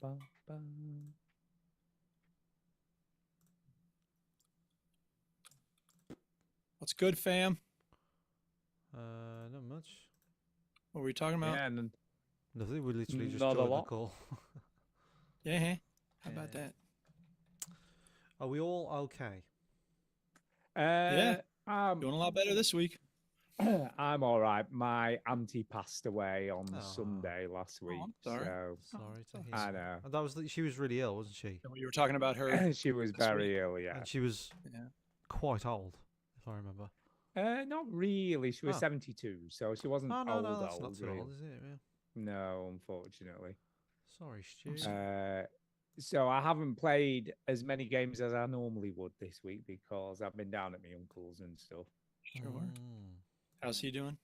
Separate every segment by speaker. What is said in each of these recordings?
Speaker 1: ba, ba.
Speaker 2: What's good, fam?
Speaker 3: Not much.
Speaker 2: What were we talking about?
Speaker 1: Yeah, and
Speaker 3: Nothing. We literally just
Speaker 1: Not a
Speaker 3: joined the
Speaker 1: lot.
Speaker 3: call.
Speaker 2: Yeah, hey. How about
Speaker 3: Yeah.
Speaker 2: that?
Speaker 3: Are we all okay?
Speaker 2: Yeah.
Speaker 1: I'm,
Speaker 2: Doing a lot better this week.
Speaker 1: I'm all right. My auntie passed away on
Speaker 3: Aw.
Speaker 1: Sunday last week,
Speaker 2: I'm sorry.
Speaker 1: so
Speaker 3: Sorry to hear.
Speaker 1: I know
Speaker 3: And that was she was really ill, wasn't she?
Speaker 2: We were talking about her.
Speaker 1: she was
Speaker 2: this
Speaker 1: very
Speaker 2: week.
Speaker 1: ill. Yeah,
Speaker 3: And she was
Speaker 2: Yeah.
Speaker 3: quite old, if I remember.
Speaker 1: not really. She was
Speaker 3: Oh.
Speaker 1: 72, so she wasn't
Speaker 3: Oh no,
Speaker 1: old.
Speaker 3: no, that's not so
Speaker 1: really.
Speaker 3: old, is it? Yeah.
Speaker 1: No, unfortunately.
Speaker 3: Sorry, Stu.
Speaker 1: So I haven't played as many games as I normally would this week because I've been down at my uncle's and stuff.
Speaker 2: Sure.
Speaker 3: Mm.
Speaker 2: How's he doing?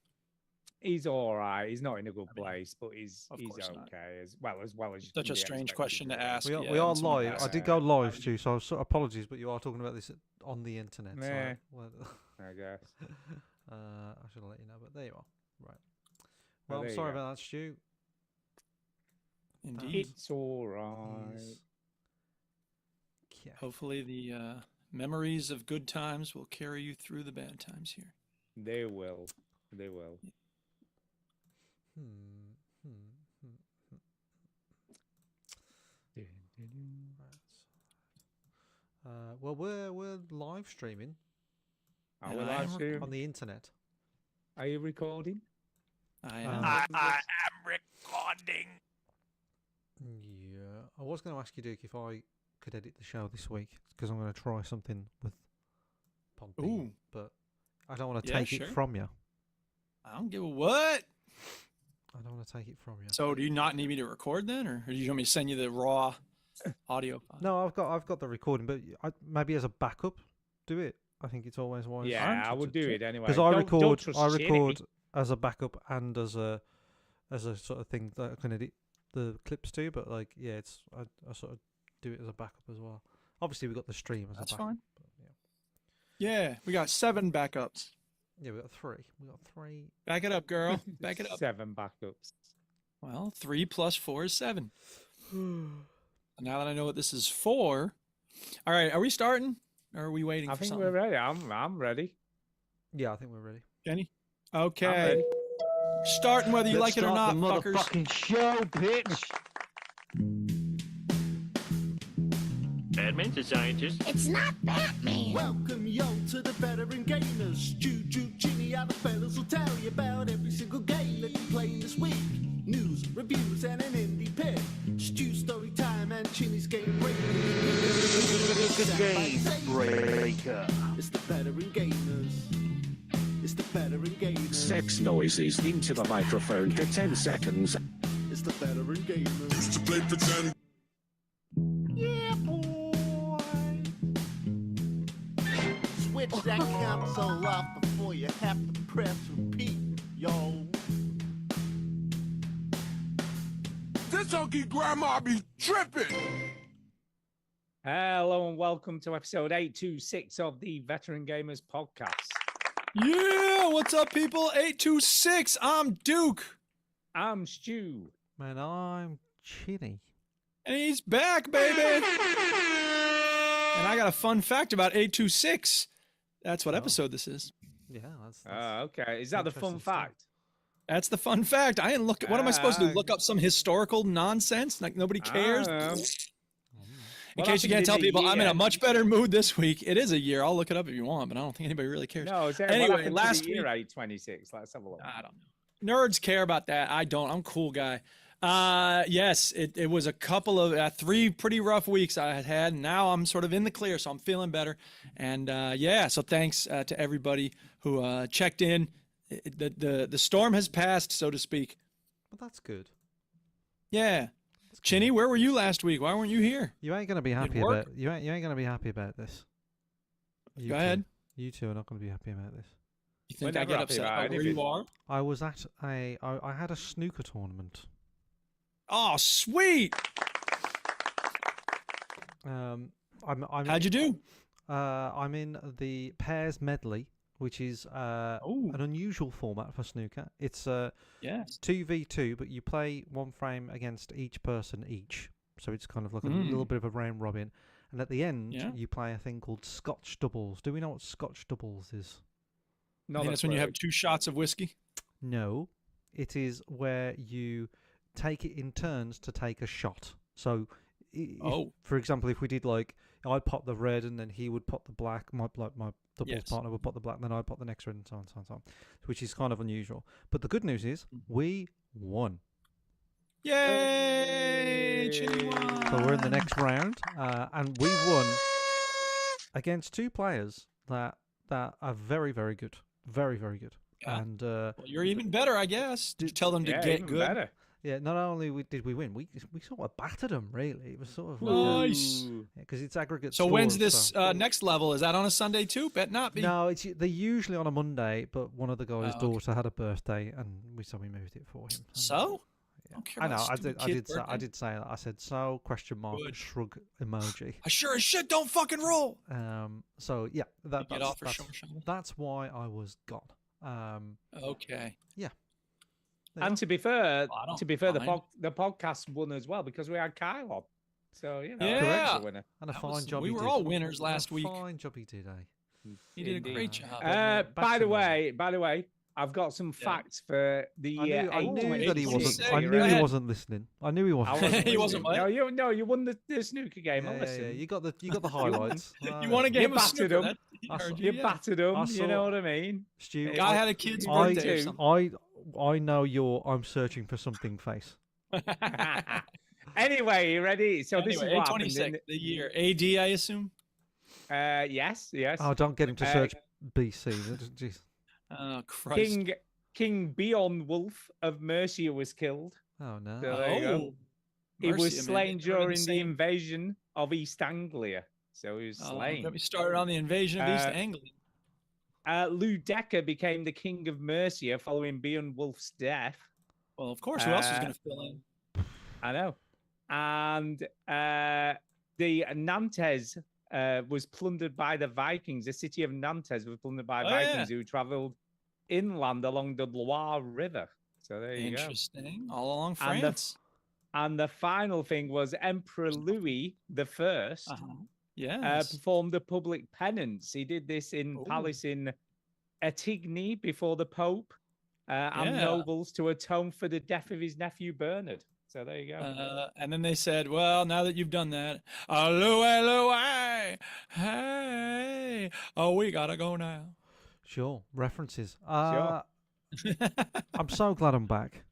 Speaker 1: He's all right. He's not in a good
Speaker 2: I mean,
Speaker 1: place, but he's
Speaker 2: of course not.
Speaker 1: okay as well as you
Speaker 2: Such
Speaker 1: can
Speaker 2: a
Speaker 1: be
Speaker 2: strange
Speaker 1: expected,
Speaker 2: question to
Speaker 1: really.
Speaker 2: ask.
Speaker 3: We are,
Speaker 2: yeah,
Speaker 3: we are
Speaker 2: when someone
Speaker 3: live. I
Speaker 2: asks.
Speaker 3: did go live, Stu, so apologies, but you are talking about this on the internet. So
Speaker 1: Meh.
Speaker 3: well,
Speaker 1: I guess.
Speaker 3: I should let you know, but there you are. Right.
Speaker 1: Well,
Speaker 3: Well,
Speaker 1: there
Speaker 3: I'm
Speaker 1: you
Speaker 3: sorry
Speaker 1: go.
Speaker 3: about that, Stu.
Speaker 2: Indeed.
Speaker 1: It's all right.
Speaker 3: Is- Yeah.
Speaker 2: Hopefully, the memories of good times will carry you through the bad times here.
Speaker 1: They will. They will.
Speaker 3: Hmm. Hmm. Hmm. Right. Well, we're live streaming
Speaker 1: Are
Speaker 2: And
Speaker 1: we
Speaker 2: I
Speaker 1: live
Speaker 2: am
Speaker 1: stream?
Speaker 3: on the internet.
Speaker 1: Are you recording?
Speaker 2: I
Speaker 3: Um,
Speaker 2: am.
Speaker 3: I
Speaker 2: am recording.
Speaker 3: Yeah, I was going to ask you, Duke, if I could edit the show this week because I'm going to try something with Podbean,
Speaker 2: Ooh.
Speaker 3: but I don't want to
Speaker 2: Yeah,
Speaker 3: take
Speaker 2: sure.
Speaker 3: it from you.
Speaker 2: I don't give a what.
Speaker 3: I don't want to take it from you.
Speaker 2: So, do you not need me to record then, or do you want me to send you the raw audio file?
Speaker 3: No, I've got the recording, but maybe as a backup, do it. I think it's always wise.
Speaker 1: Yeah, I would do it anyway.
Speaker 3: Because I
Speaker 1: Don't
Speaker 3: record
Speaker 1: trust
Speaker 3: I
Speaker 1: Chinny.
Speaker 3: record as a backup and as a sort of thing that I can edit the clips to. But like, yeah, it's I sort of do it as a backup as well. Obviously, we got the stream as
Speaker 2: That's
Speaker 3: a backup.
Speaker 2: fine.
Speaker 3: But yeah.
Speaker 2: Yeah, we got 7 backups.
Speaker 3: Yeah, we got three. We got three.
Speaker 2: Back it up, girl. Back it up.
Speaker 1: 7 backups.
Speaker 2: Well, 3 plus 4 is 7. Now that I know what this is for, all right, are we starting? Or are we waiting
Speaker 1: I
Speaker 2: for
Speaker 1: think
Speaker 2: something?
Speaker 1: we're ready. I'm ready.
Speaker 3: Yeah, I think we're ready.
Speaker 2: Jenny?
Speaker 1: I'm
Speaker 2: Okay.
Speaker 1: ready.
Speaker 2: Starting whether you
Speaker 4: Let's
Speaker 2: like it or not,
Speaker 4: start the
Speaker 2: fuckers.
Speaker 4: motherfucking show, bitch.
Speaker 5: Batman's a scientist.
Speaker 6: It's not Batman.
Speaker 7: Welcome yo to the veteran gamers. Juju, Ginny, other fellas will tell you about every single game that you played this week. News, reviews, and an indie pick. Stu story time and Chinny's game break.
Speaker 4: Game breaker.
Speaker 7: It's the veteran gamers. It's the veteran gamers.
Speaker 8: Sex noises into the microphone for 10 seconds.
Speaker 7: It's the veteran gamers.
Speaker 9: Used to play pretend.
Speaker 7: Yeah, boy. Switch that console off before you have to press repeat, yo.
Speaker 9: This hunky grandma be tripping.
Speaker 1: Hello and welcome to episode 826 of the Veteran Gamers Podcast.
Speaker 2: Yeah, what's up, people? 826. I'm Duke.
Speaker 1: I'm Stu.
Speaker 3: Man, I'm Chinny.
Speaker 2: And he's back, baby. And I got a fun fact about 826. That's what episode this is.
Speaker 3: Yeah, that's
Speaker 1: Okay. Is that the fun
Speaker 3: interesting stuff.
Speaker 1: fact?
Speaker 2: That's the fun fact. I didn't look. What am I supposed to do? Look up some historical nonsense? Like nobody cares?
Speaker 1: I don't know.
Speaker 2: In
Speaker 1: What
Speaker 2: case you
Speaker 1: happened
Speaker 2: can't
Speaker 1: in
Speaker 2: tell
Speaker 1: the
Speaker 2: people, I'm in
Speaker 1: year?
Speaker 2: a much better mood this week. It is a year. I'll look it up if you want, but I don't think anybody really cares.
Speaker 1: No,
Speaker 2: Anyway,
Speaker 1: what happened to
Speaker 2: last
Speaker 1: the year
Speaker 2: week-
Speaker 1: 826. Let's have a look.
Speaker 2: I don't know. Nerds care about that. I don't. I'm a cool guy. Yes, it was a couple of 3 pretty rough weeks I had had. And now I'm sort of in the clear, so I'm feeling better. And yeah, so thanks to everybody who checked in. The storm has passed, so to speak.
Speaker 3: But that's good.
Speaker 2: Yeah. Chinny, where were you last week? Why weren't you here?
Speaker 3: You ain't gonna be happy
Speaker 2: work?
Speaker 3: about you ain't gonna be happy about this. You
Speaker 2: Go
Speaker 3: two.
Speaker 2: ahead.
Speaker 3: You two are not gonna be happy about this.
Speaker 2: You think
Speaker 1: We're
Speaker 2: I
Speaker 1: never
Speaker 2: get
Speaker 1: happy
Speaker 2: upset
Speaker 1: about
Speaker 2: about where
Speaker 1: anything.
Speaker 2: you are?
Speaker 3: I was at I had a snooker tournament.
Speaker 2: Oh, sweet.
Speaker 3: I'm
Speaker 2: How'd you do?
Speaker 3: I'm in the pairs medley, which is
Speaker 2: Oh,
Speaker 3: an unusual format for snooker. It's
Speaker 2: yes.
Speaker 3: 2v2, but you play one frame against each person each. So it's kind of like a little bit of a round robin. And at the end,
Speaker 2: Yeah.
Speaker 3: you play a thing called Scotch doubles. Do we know what Scotch doubles is?
Speaker 2: I
Speaker 1: Not
Speaker 2: think
Speaker 1: a
Speaker 2: that's when you have
Speaker 1: clue.
Speaker 2: 2 shots of whiskey.
Speaker 3: No, it is where you take it in turns to take a shot. So, for example, if we did like I'd pop the red and then he would pop the black, my doubles
Speaker 2: Yes.
Speaker 3: partner would pop the black, and then I'd pop the next red, and so on, so on, so on, which is kind of unusual. But the good news is we won.
Speaker 2: Yay! Chinny won.
Speaker 3: So we're in the next round, and we won against 2 players that are very, very good, very, very good.
Speaker 2: Yeah.
Speaker 3: And
Speaker 2: Well, you're even better, I guess. Did you tell them to
Speaker 1: Yeah,
Speaker 2: get
Speaker 1: even
Speaker 2: good?
Speaker 1: better.
Speaker 3: yeah, not only did we win, we sort of battered them. Really, it was sort of like
Speaker 2: Nice.
Speaker 3: because it's aggregate.
Speaker 2: So when's
Speaker 3: scores,
Speaker 2: this
Speaker 3: so-
Speaker 2: next level? Is that on a Sunday too? Bet not be.
Speaker 3: No, they're usually on a Monday, but one of the guys'
Speaker 2: Oh, okay.
Speaker 3: daughter had a birthday, and we moved it for him. And,
Speaker 2: So?
Speaker 3: yeah.
Speaker 2: Don't care
Speaker 3: I
Speaker 2: about
Speaker 3: know.
Speaker 2: stupid
Speaker 3: I
Speaker 2: kid's
Speaker 3: did say
Speaker 2: birthday.
Speaker 3: that. I said so? Question mark.
Speaker 2: Good.
Speaker 3: Shrug emoji.
Speaker 2: I sure as shit don't fucking roll.
Speaker 3: So yeah,
Speaker 2: Get off for sure.
Speaker 3: that's why I was gone.
Speaker 2: Okay.
Speaker 1: And to be fair,
Speaker 2: Well, I don't
Speaker 1: the
Speaker 2: mind.
Speaker 1: the podcast won as well because we had Kyle on. So you know,
Speaker 2: Yeah.
Speaker 1: he's the winner.
Speaker 3: And a
Speaker 2: That
Speaker 3: fine
Speaker 2: was-
Speaker 3: job
Speaker 2: we
Speaker 3: he
Speaker 2: were
Speaker 3: did.
Speaker 2: all winners
Speaker 3: And
Speaker 2: last
Speaker 3: a
Speaker 2: week.
Speaker 3: Fine job he did, eh?
Speaker 2: He did a
Speaker 1: Indeed.
Speaker 2: great job.
Speaker 3: back
Speaker 1: By
Speaker 3: to
Speaker 1: the
Speaker 3: normal.
Speaker 1: way, I've got some
Speaker 2: Yeah.
Speaker 1: facts for the.
Speaker 3: I knew that he
Speaker 2: 826.
Speaker 3: wasn't. I
Speaker 2: Go
Speaker 3: knew he
Speaker 2: ahead.
Speaker 3: wasn't listening. I knew he
Speaker 1: I
Speaker 3: wasn't.
Speaker 1: wasn't
Speaker 2: He wasn't
Speaker 1: listening.
Speaker 2: what?
Speaker 1: No, you won the snooker game. I
Speaker 3: Yeah,
Speaker 1: listened.
Speaker 3: yeah, you got the highlights.
Speaker 2: You want to
Speaker 1: You
Speaker 2: game of
Speaker 1: battered
Speaker 2: snooker?
Speaker 1: him.
Speaker 2: That, he
Speaker 3: I
Speaker 2: heard
Speaker 3: saw-
Speaker 2: you,
Speaker 1: You
Speaker 2: yeah.
Speaker 1: battered him.
Speaker 3: I
Speaker 1: You
Speaker 3: saw-
Speaker 1: know what I mean?
Speaker 3: Stu,
Speaker 2: Guy had a kid's
Speaker 3: I-
Speaker 2: birthday or
Speaker 1: do.
Speaker 2: something.
Speaker 3: I know your I'm searching for something face.
Speaker 1: Anyway, you ready? So this is
Speaker 2: Anyway,
Speaker 1: what happened.
Speaker 2: 826, the year. AD, I assume?
Speaker 1: Yes.
Speaker 3: Oh, don't get him to
Speaker 1: Uh,
Speaker 3: search BC. Jeez.
Speaker 2: Oh, Christ.
Speaker 1: King Beowulf of Mercia was killed.
Speaker 3: Oh no.
Speaker 1: So there you go.
Speaker 2: Oh.
Speaker 1: He was
Speaker 2: Mercia, man.
Speaker 1: slain
Speaker 2: They were
Speaker 1: during the
Speaker 2: same-
Speaker 1: invasion of East Anglia. So he was
Speaker 2: Oh,
Speaker 1: slain.
Speaker 2: Got me started on the invasion of East
Speaker 1: Uh,
Speaker 2: Anglia.
Speaker 1: Ludeca became the king of Mercia following Beowulf's death.
Speaker 2: Well, of course. Who else was
Speaker 1: uh,
Speaker 2: going to fill in?
Speaker 1: I know. And the Nantes was plundered by the Vikings. The city of Nantes was plundered by
Speaker 2: Oh,
Speaker 1: Vikings who traveled inland along the Loire River. So there you go.
Speaker 2: Interesting. All along
Speaker 1: And the-
Speaker 2: France.
Speaker 1: And the final thing was Emperor Louis the First
Speaker 2: Uh-huh. Yes.
Speaker 1: performed a public penance. He did this in
Speaker 2: Ooh.
Speaker 1: palace in Attigny before the Pope and
Speaker 2: Yeah.
Speaker 1: nobles to atone for the death of his nephew Bernard. So there you go.
Speaker 2: And then they said, well, now that you've done that, Louis, Louis, hey, oh, we got to go now.
Speaker 3: Sure. References.
Speaker 1: Sure.
Speaker 3: I'm so glad I'm back.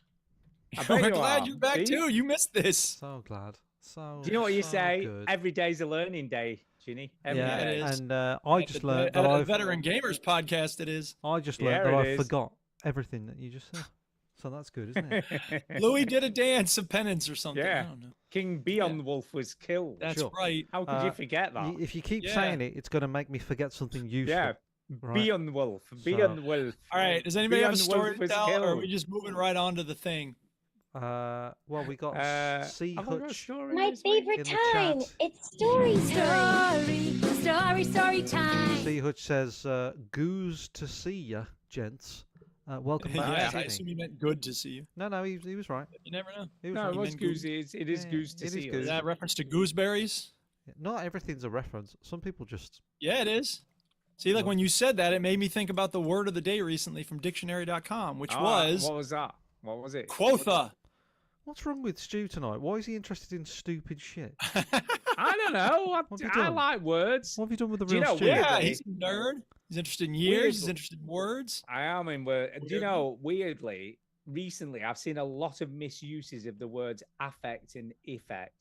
Speaker 1: I bet
Speaker 2: We're
Speaker 1: you
Speaker 2: glad
Speaker 1: are.
Speaker 2: you're back
Speaker 1: See?
Speaker 2: too. You missed this.
Speaker 3: So glad. So.
Speaker 1: Do you know what you
Speaker 3: so
Speaker 1: say?
Speaker 3: Good.
Speaker 1: Every day's a learning day, Ginny. Every
Speaker 3: yeah,
Speaker 1: day.
Speaker 2: it is.
Speaker 3: and I just learned that
Speaker 2: a
Speaker 3: I've.
Speaker 2: Veteran Gamers podcast it is.
Speaker 3: I just
Speaker 1: Yeah,
Speaker 3: learned that
Speaker 1: it
Speaker 3: I
Speaker 1: is.
Speaker 3: forgot everything that you just said. So that's good, isn't it?
Speaker 2: Louis did a dance of penance or something.
Speaker 1: Yeah.
Speaker 2: I don't know.
Speaker 1: King Beowulf was killed.
Speaker 2: That's
Speaker 3: Sure.
Speaker 2: right.
Speaker 1: How could you
Speaker 3: Uh,
Speaker 1: forget that?
Speaker 3: If you keep
Speaker 2: Yeah.
Speaker 3: saying it, it's going to make me forget something useful.
Speaker 1: Yeah.
Speaker 3: Right.
Speaker 1: Beowulf.
Speaker 3: So-
Speaker 1: Beowulf.
Speaker 2: All right. Does anybody have a
Speaker 1: Beowulf
Speaker 2: story to
Speaker 1: was
Speaker 2: tell, or are we
Speaker 1: killed.
Speaker 2: just moving right on to the thing?
Speaker 3: Well, we got Sea
Speaker 1: Have I got a
Speaker 3: Hutch.
Speaker 1: story
Speaker 5: My
Speaker 1: this week?
Speaker 5: favorite
Speaker 3: in the
Speaker 5: time.
Speaker 3: chat.
Speaker 5: It's story time.
Speaker 3: Sea Hutch says, "Goose to see ya, gents. Welcome back."
Speaker 2: Yeah,
Speaker 3: to
Speaker 2: I
Speaker 3: Sydney."
Speaker 2: assume you meant good to see you.
Speaker 3: No, he was right.
Speaker 2: You never know.
Speaker 3: He was
Speaker 1: No,
Speaker 3: right.
Speaker 1: it
Speaker 2: You
Speaker 1: was
Speaker 2: meant
Speaker 1: goose. It is
Speaker 3: Yeah,
Speaker 1: goose to
Speaker 3: it is
Speaker 1: see.
Speaker 3: goose.
Speaker 2: Is that a reference to gooseberries?
Speaker 3: Not everything's a reference. Some people just.
Speaker 2: Yeah, it is. See, like when you said that, it made me think about the word of the day recently from dictionary.com, which was
Speaker 1: What was that? What was it?
Speaker 2: quotha.
Speaker 3: What's wrong with Stu tonight? Why is he interested in stupid shit?
Speaker 1: I don't know.
Speaker 3: What have you
Speaker 1: I
Speaker 3: done?
Speaker 1: like words.
Speaker 3: What have you done with the
Speaker 1: Do you
Speaker 3: real
Speaker 1: know,
Speaker 3: Stu?
Speaker 1: weirdly-
Speaker 2: Yeah, he's a nerd. He's interested in years. He's
Speaker 1: Weirdly-
Speaker 2: interested in words.
Speaker 1: I am in word. Do you
Speaker 2: Weirdly.
Speaker 1: know, weirdly, recently I've seen a lot of misuses of the words affect and effect.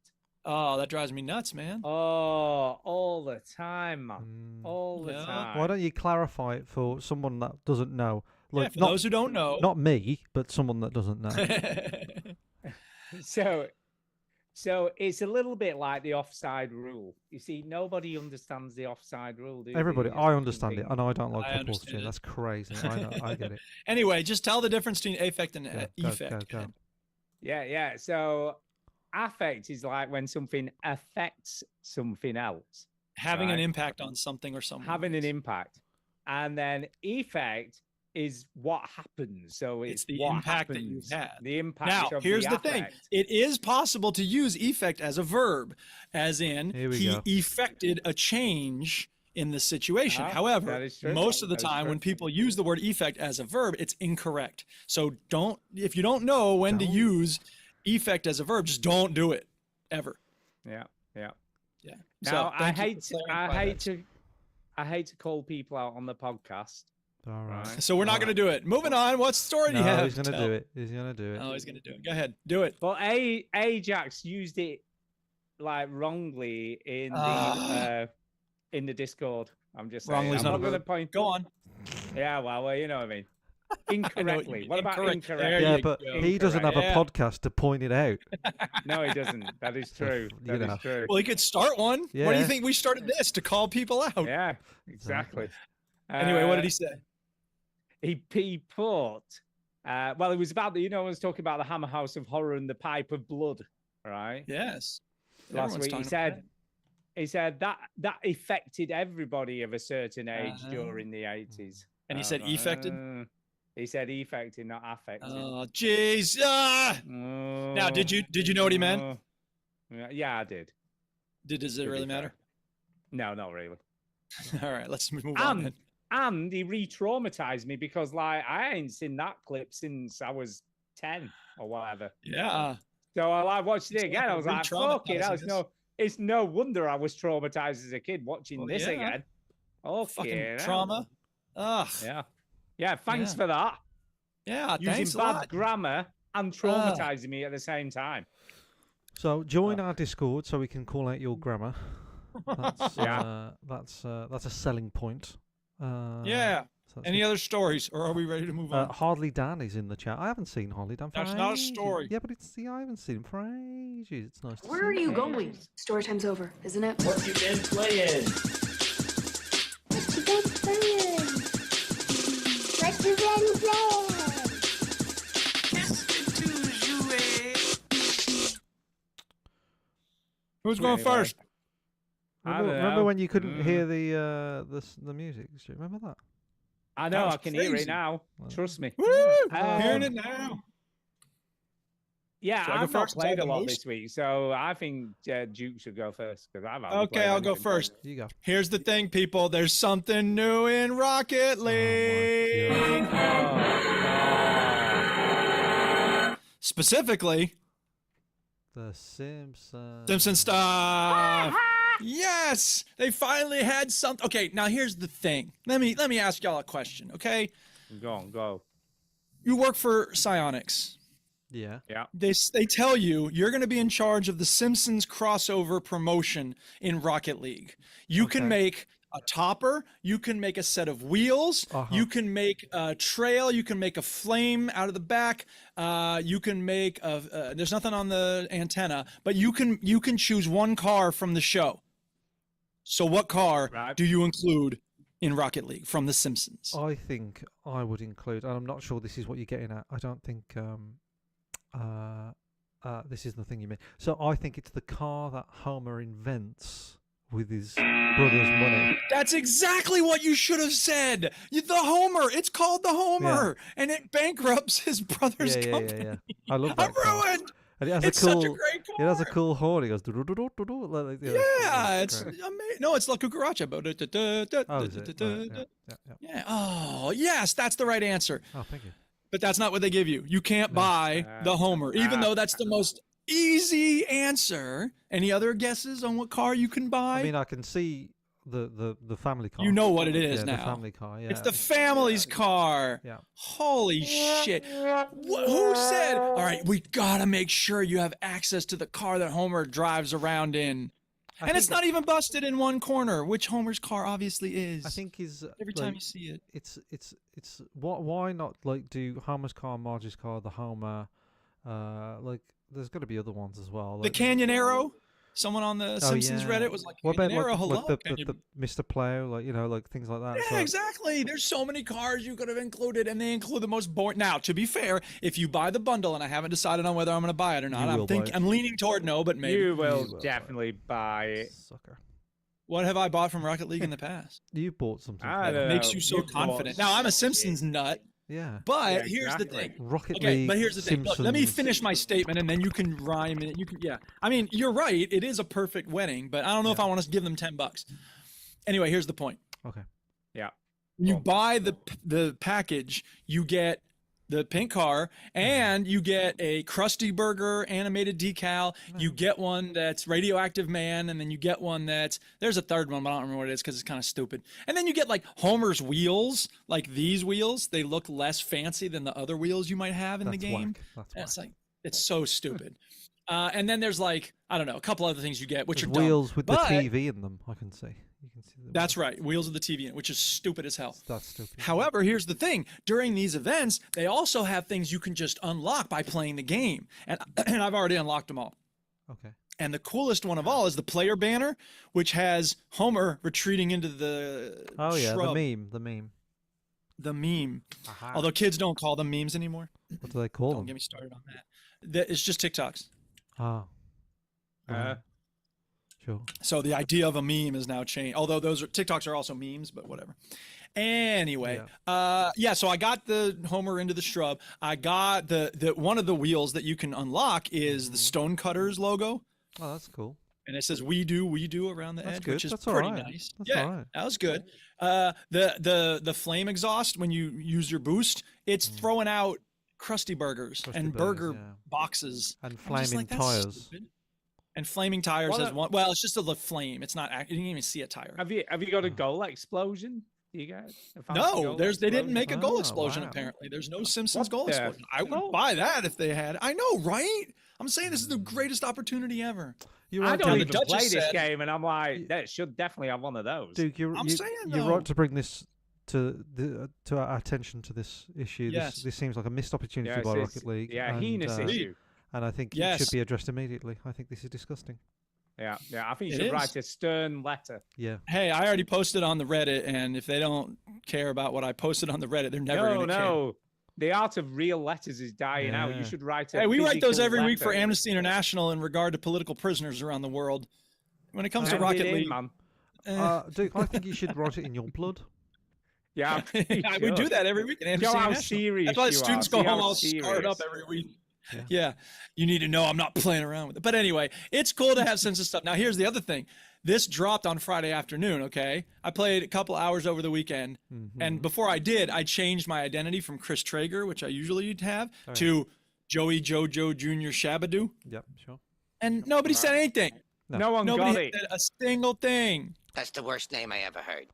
Speaker 2: Oh, that drives me nuts, man.
Speaker 1: Oh, all the time, man.
Speaker 3: Mm.
Speaker 1: All the
Speaker 2: Yeah.
Speaker 1: time.
Speaker 3: Why don't you clarify it for someone that doesn't know?
Speaker 2: Yeah,
Speaker 3: Like,
Speaker 2: for
Speaker 3: not,
Speaker 2: those who don't know.
Speaker 3: not me, but someone that doesn't know.
Speaker 1: So it's a little bit like the offside rule. You see, nobody understands the offside rule. Do they?
Speaker 3: Everybody,
Speaker 1: It's
Speaker 3: I
Speaker 1: fucking
Speaker 3: understand it,
Speaker 1: thing.
Speaker 3: and I don't like
Speaker 2: I
Speaker 3: football, Stu.
Speaker 2: understand it.
Speaker 3: That's crazy. I know, I get it.
Speaker 2: Anyway, just tell the difference between affect and
Speaker 3: Go,
Speaker 2: effect.
Speaker 3: go.
Speaker 1: Yeah. So affect is like when something affects something else,
Speaker 2: Having an
Speaker 1: Right.
Speaker 2: impact on something or someone.
Speaker 1: having an impact. And then effect is what happens. So
Speaker 2: It's
Speaker 1: it's
Speaker 2: the
Speaker 1: what
Speaker 2: impact that
Speaker 1: happens,
Speaker 2: you've had.
Speaker 1: The impact.
Speaker 2: Now,
Speaker 1: of
Speaker 2: here's the
Speaker 1: affect.
Speaker 2: thing. It is possible to use effect as a verb, as in
Speaker 3: Here we
Speaker 2: he
Speaker 3: go.
Speaker 2: effected a change in the situation.
Speaker 1: Ah,
Speaker 2: However,
Speaker 1: that is true.
Speaker 2: most of the
Speaker 1: That is
Speaker 2: time
Speaker 1: true.
Speaker 2: when people use the word effect as a verb, it's incorrect. So if you don't know when to use effect as a verb, just don't do it ever.
Speaker 1: Yeah.
Speaker 2: Yeah.
Speaker 1: Now
Speaker 2: So
Speaker 1: I
Speaker 2: thank you for clarifying
Speaker 1: I hate to call people out on the podcast.
Speaker 3: All right.
Speaker 1: Right.
Speaker 2: So we're not going to do it. Moving on. What story do you
Speaker 3: No,
Speaker 2: have?
Speaker 3: he's
Speaker 2: to
Speaker 3: gonna
Speaker 2: tell?
Speaker 3: do it. He's gonna do it.
Speaker 2: Oh, he's going to do it. Go ahead. Do it.
Speaker 1: But Ajax used it like wrongly in the Discord. I'm just saying.
Speaker 2: Wrongly's
Speaker 1: I'm
Speaker 2: not
Speaker 1: not
Speaker 2: a
Speaker 1: going to
Speaker 2: verb.
Speaker 1: point.
Speaker 2: Go on.
Speaker 1: Yeah, well, you know what I mean.
Speaker 2: I know what you
Speaker 1: Incorrectly.
Speaker 2: mean.
Speaker 1: What about
Speaker 2: Incorrect.
Speaker 1: incorrect?
Speaker 2: There
Speaker 3: Yeah,
Speaker 2: you
Speaker 3: but
Speaker 2: go.
Speaker 3: he doesn't have a
Speaker 2: Yeah.
Speaker 3: podcast to point it out.
Speaker 1: No, he doesn't. That is true.
Speaker 3: You
Speaker 1: That is
Speaker 3: know.
Speaker 1: true.
Speaker 2: Well, he could start one. What do you
Speaker 3: Yeah.
Speaker 2: think we started this to call people out?
Speaker 1: Yeah, exactly.
Speaker 2: Anyway, what did he say?
Speaker 1: He put, well, it was about I was talking about the Hammer House of Horror and the Pipe of Blood, right?
Speaker 2: Yes.
Speaker 1: Last
Speaker 2: Everyone's
Speaker 1: week he
Speaker 2: talking about
Speaker 1: said, that affected everybody of a certain age during the 80s.
Speaker 2: And he said effected?
Speaker 1: He said effected, not affected.
Speaker 2: Oh, jeez. Ah! Now, did you know what he meant?
Speaker 1: Yeah, I did.
Speaker 2: Does it
Speaker 1: to be
Speaker 2: really
Speaker 1: fair.
Speaker 2: matter?
Speaker 1: No, not really.
Speaker 2: All right, let's move on. then.
Speaker 1: And he re-traumatized me because, like, I ain't seen that clip since I was 10 or whatever.
Speaker 2: Yeah.
Speaker 1: So I watched it
Speaker 2: It's
Speaker 1: again.
Speaker 2: like
Speaker 1: I was like, fuck it.
Speaker 2: re-traumatizing
Speaker 1: It's no wonder I was traumatized as a kid watching
Speaker 2: Well,
Speaker 1: this
Speaker 2: yeah.
Speaker 1: again. Okay.
Speaker 2: Fucking trauma. Ugh.
Speaker 1: Yeah. Yeah, thanks
Speaker 2: Yeah.
Speaker 1: for that.
Speaker 2: Yeah,
Speaker 1: Using
Speaker 2: thanks a
Speaker 1: bad
Speaker 2: lot.
Speaker 1: grammar and traumatizing me at the same time.
Speaker 3: So join our Discord so we can call out your grammar. That's
Speaker 1: Yeah.
Speaker 3: that's a selling point.
Speaker 2: Yeah.
Speaker 3: So that's
Speaker 2: Any
Speaker 3: good.
Speaker 2: other stories, or are we ready to move on?
Speaker 3: Hardly Dan is in the chat. I haven't seen Hardly Dan for
Speaker 2: That's not a
Speaker 3: ages.
Speaker 2: story.
Speaker 3: Yeah, but I haven't seen him for ages. It's nice to
Speaker 5: Where
Speaker 3: see
Speaker 5: are
Speaker 3: him.
Speaker 5: you going? Story time's over, isn't it?
Speaker 6: What you been playing?
Speaker 10: What you been playing? What you been playing?
Speaker 2: Who's going
Speaker 1: Anyway.
Speaker 2: first?
Speaker 1: I don't
Speaker 3: Remember
Speaker 1: know.
Speaker 3: when you couldn't hear the music? Do you remember that?
Speaker 1: I
Speaker 2: That
Speaker 1: know,
Speaker 2: was
Speaker 1: I can hear
Speaker 2: crazy.
Speaker 1: it now. Trust me.
Speaker 2: Woo! Hearing
Speaker 1: Um,
Speaker 2: it now.
Speaker 1: Yeah,
Speaker 2: Should I go
Speaker 1: I've not
Speaker 2: first?
Speaker 1: played a
Speaker 2: Tell the
Speaker 1: lot
Speaker 2: most?
Speaker 1: this week, so I think Duke should go first because I've hardly
Speaker 2: Okay,
Speaker 1: played
Speaker 2: I'll go
Speaker 1: anything.
Speaker 2: first.
Speaker 3: You go.
Speaker 2: Here's the thing, people. There's something new in Rocket League. Specifically,
Speaker 3: The Simpsons.
Speaker 2: Simpson stuff. Yes, they finally had something. Okay, now here's the thing. Let me ask y'all a question. Okay,
Speaker 1: Go on, go.
Speaker 2: you work for Psyonix.
Speaker 3: Yeah.
Speaker 1: Yeah.
Speaker 2: They tell you you're going to be in charge of the Simpsons crossover promotion in Rocket League. You can
Speaker 3: Okay.
Speaker 2: make a topper, you can make a set of wheels, you can make a trail, you can make a flame out of the back, you can make a there's nothing on the antenna, but you can choose one car from the show. So what car
Speaker 1: Right.
Speaker 2: do you include in Rocket League from the Simpsons?
Speaker 3: I think I would include, and I'm not sure this is what you're getting at. I don't think this is the thing you mean. So I think it's the car that Homer invents with his brother's money.
Speaker 2: That's exactly what you should have said. The Homer. It's called the Homer, and it bankrupts his brother's company.
Speaker 3: I love that
Speaker 2: I'm
Speaker 3: car.
Speaker 2: ruined.
Speaker 3: And it has
Speaker 2: It's
Speaker 3: a cool,
Speaker 2: such a great car.
Speaker 3: It has a cool horn. It goes. "Do-do-do-do-do-do," like,
Speaker 2: Yeah, it's
Speaker 3: great.
Speaker 2: amazing. No, it's La Cucaracha.
Speaker 3: Oh, is it? Right, yeah.
Speaker 2: Yeah. Oh, yes, that's the right answer.
Speaker 3: Oh, thank you.
Speaker 2: But that's not what they give you. You can't buy the Homer, even though that's the most easy answer. Any other guesses on what car you can buy?
Speaker 3: I mean, I can see the family car.
Speaker 2: You know what it is
Speaker 3: yeah,
Speaker 2: now.
Speaker 3: The family car. Yeah.
Speaker 2: It's the family's car.
Speaker 3: Yeah.
Speaker 2: Holy shit. Who said, all right, we got to make sure you have access to the car that Homer drives around in?
Speaker 3: I
Speaker 2: And it's
Speaker 3: think
Speaker 2: not even busted in one corner, which Homer's car obviously is.
Speaker 3: I think is
Speaker 2: every time you see it.
Speaker 3: It's why not like do Homer's car, Marge's car, the Homer, like there's got to be other ones as well.
Speaker 2: The
Speaker 3: Like,
Speaker 2: Canyon Arrow? Someone on the Simpsons
Speaker 3: yeah.
Speaker 2: Reddit was like,
Speaker 3: what about
Speaker 2: Canyon Arrow,
Speaker 3: like,
Speaker 2: hello.
Speaker 3: like
Speaker 2: Can
Speaker 3: the
Speaker 2: you-
Speaker 3: Mr. Plow, like like things like that.
Speaker 2: Yeah,
Speaker 3: so,
Speaker 2: exactly. There's so many cars you could have included, and they include the most boring. Now, to be fair, if you buy the bundle, and I haven't decided on whether I'm going to buy it or not,
Speaker 3: You will buy it.
Speaker 2: I'm leaning toward no, but maybe.
Speaker 1: You will
Speaker 3: will,
Speaker 1: definitely buy it.
Speaker 3: Sucker.
Speaker 2: What have I bought from Rocket League in the past?
Speaker 3: You bought something.
Speaker 1: I
Speaker 3: for
Speaker 1: don't
Speaker 3: it.
Speaker 1: know.
Speaker 2: Makes you so
Speaker 1: You've bought
Speaker 2: confident. Now I'm a Simpsons nut,
Speaker 3: Yeah.
Speaker 2: but
Speaker 1: Yeah,
Speaker 2: here's the
Speaker 1: exactly.
Speaker 2: thing.
Speaker 3: Rocket
Speaker 2: Okay,
Speaker 3: League.
Speaker 2: but here's the thing. Look, let me
Speaker 3: Simpsons.
Speaker 2: finish my statement, and then you can rhyme it. You can, yeah. I mean, you're right. It is a perfect wedding, but I don't know if I want to give them $10. Anyway, here's the point.
Speaker 3: Okay.
Speaker 1: Yeah.
Speaker 2: You
Speaker 1: Cool.
Speaker 2: buy the package, you get the pink car, and you get a Krusty Burger animated decal. You get one that's Radioactive Man, and then you get one that's, there's a third one, but I don't remember what it is because it's kind of stupid. And then you get like Homer's wheels, like these wheels. They look less fancy than the other wheels you might have in
Speaker 3: That's
Speaker 2: the game.
Speaker 3: whack. That's
Speaker 2: And it's
Speaker 3: whack.
Speaker 2: like, it's so stupid. And then there's like, I don't know, a couple other things you get, which
Speaker 3: There's
Speaker 2: are dumb.
Speaker 3: wheels with
Speaker 2: But-
Speaker 3: the TV in them. I can see. You can see. The
Speaker 2: That's
Speaker 3: wheels.
Speaker 2: right, wheels of the TV in it, which is stupid as hell.
Speaker 3: That's stupid.
Speaker 2: However, here's the thing. During these events, they also have things you can just unlock by playing the game. And I've already unlocked them all.
Speaker 3: Okay.
Speaker 2: And the coolest one of all is the player banner, which has Homer retreating into the
Speaker 3: Oh yeah,
Speaker 2: shrub.
Speaker 3: the meme. The meme.
Speaker 2: The meme.
Speaker 3: Aha.
Speaker 2: Although kids don't call them memes anymore.
Speaker 3: What do they call
Speaker 2: Don't
Speaker 3: them?
Speaker 2: get me started on that. It's just TikToks.
Speaker 3: Ah. Right. Sure.
Speaker 2: So the idea of a meme is now changed. Although those are TikToks are also memes, but whatever. Anyway, so I got the Homer into the shrub. I got the one of the wheels that you can unlock is the Stonecutters logo,
Speaker 3: Oh, that's cool.
Speaker 2: and it says "We do" around the
Speaker 3: That's
Speaker 2: edge,
Speaker 3: good.
Speaker 2: which is
Speaker 3: That's
Speaker 2: pretty
Speaker 3: alright.
Speaker 2: nice.
Speaker 3: That's
Speaker 2: yeah,
Speaker 3: alright.
Speaker 2: that was good. The flame exhaust when you use your boost, it's throwing out Krusty Burgers
Speaker 3: Krusty
Speaker 2: and
Speaker 3: Burgers,
Speaker 2: burger
Speaker 3: yeah.
Speaker 2: boxes.
Speaker 3: And
Speaker 2: I'm just
Speaker 3: flaming
Speaker 2: like, that's
Speaker 3: tires.
Speaker 2: stupid. And flaming tires
Speaker 1: Well,
Speaker 2: has one. Well, it's just a flame. It's not. You didn't even see a tire.
Speaker 1: Have you got a goal explosion? Do you guys? a fancy
Speaker 2: No,
Speaker 1: goal
Speaker 2: they didn't
Speaker 1: explosion?
Speaker 2: make a goal
Speaker 3: Oh,
Speaker 2: explosion.
Speaker 3: wow.
Speaker 2: Apparently, there's no Simpsons
Speaker 1: What
Speaker 2: goal
Speaker 1: the
Speaker 2: explosion. I would
Speaker 1: hell?
Speaker 2: buy that if they had. I know, right? I'm saying this is the greatest opportunity ever.
Speaker 3: You're
Speaker 1: I
Speaker 3: right,
Speaker 1: don't
Speaker 2: the
Speaker 1: even
Speaker 3: Duke.
Speaker 2: Duchess
Speaker 1: play this
Speaker 2: said-
Speaker 1: game, and I'm like, that should definitely have one of those.
Speaker 3: Duke, you're,
Speaker 2: I'm
Speaker 3: you,
Speaker 2: saying,
Speaker 3: you're
Speaker 2: though.
Speaker 3: right to bring this to our attention to this issue.
Speaker 2: Yes.
Speaker 3: This seems like a missed opportunity
Speaker 1: Yeah,
Speaker 3: by
Speaker 1: it's-
Speaker 3: Rocket League.
Speaker 1: Yeah,
Speaker 3: and,
Speaker 1: heinous issue.
Speaker 3: And I think it
Speaker 2: Yes.
Speaker 3: should be addressed immediately. I think this is disgusting.
Speaker 1: Yeah. I think you
Speaker 2: It
Speaker 1: should
Speaker 2: is.
Speaker 1: write a stern letter.
Speaker 3: Yeah.
Speaker 2: Hey, I already posted on the Reddit, and if they don't care about what I posted on the Reddit, they're never
Speaker 1: No,
Speaker 2: going to care.
Speaker 1: no. The art of real letters is dying out.
Speaker 3: Yeah.
Speaker 1: You should write a
Speaker 2: Hey, we write those
Speaker 1: physical
Speaker 2: every week for
Speaker 1: letter.
Speaker 2: Amnesty International in regard to political prisoners around the world. When it comes to
Speaker 1: Send it
Speaker 2: Rocket
Speaker 1: in,
Speaker 2: League,
Speaker 1: man.
Speaker 3: Duke, I think you should write it in your blood.
Speaker 1: Yeah,
Speaker 2: we do that every week at Amnesty
Speaker 1: Show how
Speaker 2: International.
Speaker 1: serious
Speaker 2: That's why
Speaker 1: you
Speaker 2: students
Speaker 1: are.
Speaker 2: go
Speaker 1: See how
Speaker 2: home all scarred up
Speaker 1: serious.
Speaker 2: every week.
Speaker 3: Yeah.
Speaker 2: Yeah, you need to know I'm not playing around with it. But anyway, it's cool to have census stuff. Now, here's the other thing. This dropped on Friday afternoon, okay? I played a couple hours over the weekend.
Speaker 3: Mm-hmm.
Speaker 2: And before I did, I changed my identity from Chris Traeger, which I usually have,
Speaker 3: Oh, yeah.
Speaker 2: to Joey Jojo Jr. Shabadoo.
Speaker 3: Yep, sure.
Speaker 2: And nobody said anything.
Speaker 1: No one got
Speaker 2: Nobody
Speaker 1: it.
Speaker 2: said a single thing.
Speaker 6: That's the worst name I ever heard.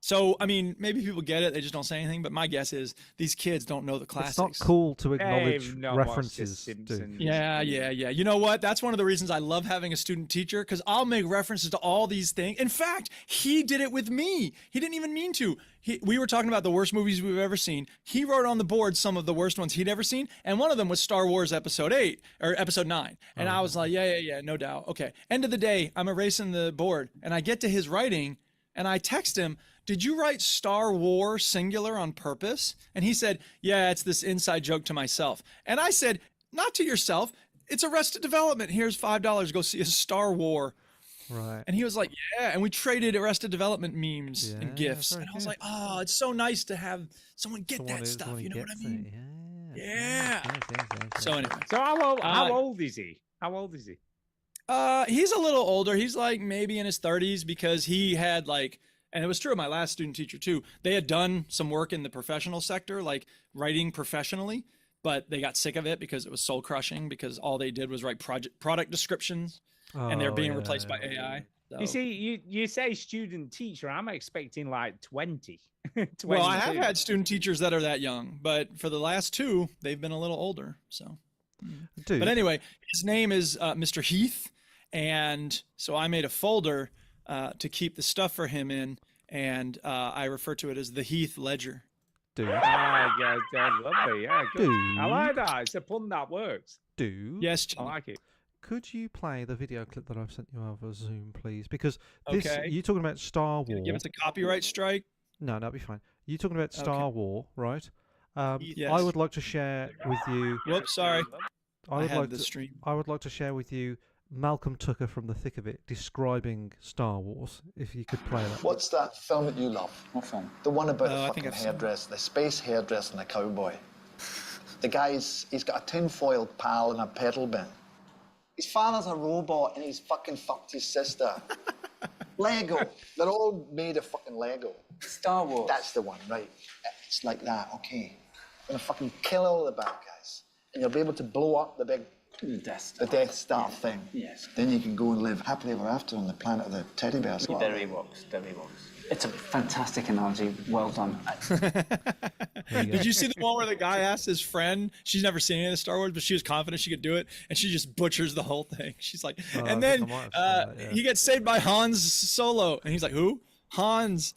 Speaker 2: So, I mean, maybe people get it. They just don't say anything. But my guess is these kids don't know the classics.
Speaker 3: It's not cool to acknowledge
Speaker 1: They've not watched The
Speaker 3: references. Duke.
Speaker 1: Simpsons.
Speaker 2: Yeah. You know what? That's one of the reasons I love having a student teacher, because I'll make references to all these things. In fact, he did it with me. He didn't even mean to. We were talking about the worst movies we've ever seen. He wrote on the board some of the worst ones he'd ever seen, and one of them was Star Wars Episode 8 or Episode 9. And I was like, yeah, no doubt. Okay. End of the day, I'm erasing the board, and I get to his writing, and I text him, "Did you write Star Wars singular on purpose?" And he said, "Yeah, it's this inside joke to myself." And I said, "Not to yourself. It's Arrested Development. Here's $5. Go see a Star War."
Speaker 3: Right.
Speaker 2: And he was like, "Yeah." And we traded Arrested Development memes
Speaker 3: Yeah,
Speaker 2: and gifs.
Speaker 3: very
Speaker 2: And I was
Speaker 3: good.
Speaker 2: like, "Oh, it's so nice to have someone get
Speaker 3: Someone
Speaker 2: that stuff."
Speaker 3: someone
Speaker 2: You know what I
Speaker 3: gets it,
Speaker 2: mean?
Speaker 3: Yeah.
Speaker 2: Yeah.
Speaker 3: Yes.
Speaker 2: So anyway,
Speaker 1: So how
Speaker 2: Uh,
Speaker 1: old is he? How old is he?
Speaker 2: he's a little older. He's like maybe in his 30s, because he had like, and it was true of my last student teacher too. They had done some work in the professional sector, like writing professionally, but they got sick of it because it was soul crushing, because all they did was write product descriptions, and they're
Speaker 3: Oh,
Speaker 2: being
Speaker 3: yeah,
Speaker 2: replaced by
Speaker 3: yeah.
Speaker 2: AI.
Speaker 1: You
Speaker 2: So-
Speaker 1: see, you say student teacher. I'm expecting like 20.
Speaker 2: well, I have
Speaker 1: 22.
Speaker 2: had student teachers that are that young, but for the last two, they've been a little older. So,
Speaker 3: Dude,
Speaker 2: but anyway, his name is Mr. Heath, and so I made a folder to keep the stuff for him in, and I refer to it as the Heath Ledger.
Speaker 3: dude,
Speaker 1: Ah, yeah, lovely. Yeah, good. I
Speaker 3: Dude.
Speaker 1: like that. It's a pun that works.
Speaker 3: dude.
Speaker 2: Yes,
Speaker 1: I
Speaker 2: Jimmy.
Speaker 1: like it.
Speaker 3: Could you play the video clip that I've sent you over Zoom, please? Because this,
Speaker 2: Okay.
Speaker 3: you talking about Star
Speaker 2: Gonna
Speaker 3: War.
Speaker 2: give us a copyright strike.
Speaker 3: No, that'll be fine. You talking about
Speaker 2: Okay.
Speaker 3: Star War, right? I
Speaker 2: Yes.
Speaker 3: would like to share with you.
Speaker 2: Whoops, sorry.
Speaker 3: I
Speaker 2: I
Speaker 3: would
Speaker 2: had
Speaker 3: like
Speaker 2: the
Speaker 3: to.
Speaker 2: stream.
Speaker 3: I would like to share with you Malcolm Tucker from The Thick of It describing Star Wars. If you could play that.
Speaker 11: What's that film that you love?
Speaker 12: What film?
Speaker 11: The one about
Speaker 2: Oh,
Speaker 11: the
Speaker 2: I
Speaker 11: fucking
Speaker 2: think I've seen it.
Speaker 11: hairdresser, the space hairdresser and the cowboy. The guy's, he's got a tinfoil pal and a pedal bin. His father's a robot and he's fucking fucked his sister. Lego. They're all made of fucking Lego.
Speaker 12: Star Wars.
Speaker 11: That's the one, right? It's like that, okay. I'm gonna fucking kill all the bad guys. And you'll be able to blow up the big,
Speaker 12: Death Star.
Speaker 11: the Death Star thing.
Speaker 12: Yes.
Speaker 11: Then you can go and live happily ever after on the planet of the teddy bears.
Speaker 12: They're Ewoks. They're Ewoks. It's a fantastic analogy. Well done.
Speaker 2: Did you see the one where the guy asked his friend? She's never seen any of the Star Wars, but she was confident she could do it, and she just butchers the whole thing. She's like,
Speaker 3: I
Speaker 2: and
Speaker 3: think
Speaker 2: then
Speaker 3: I might have seen that, yeah.
Speaker 2: he gets saved by Hans Solo, and he's like, who? Hans.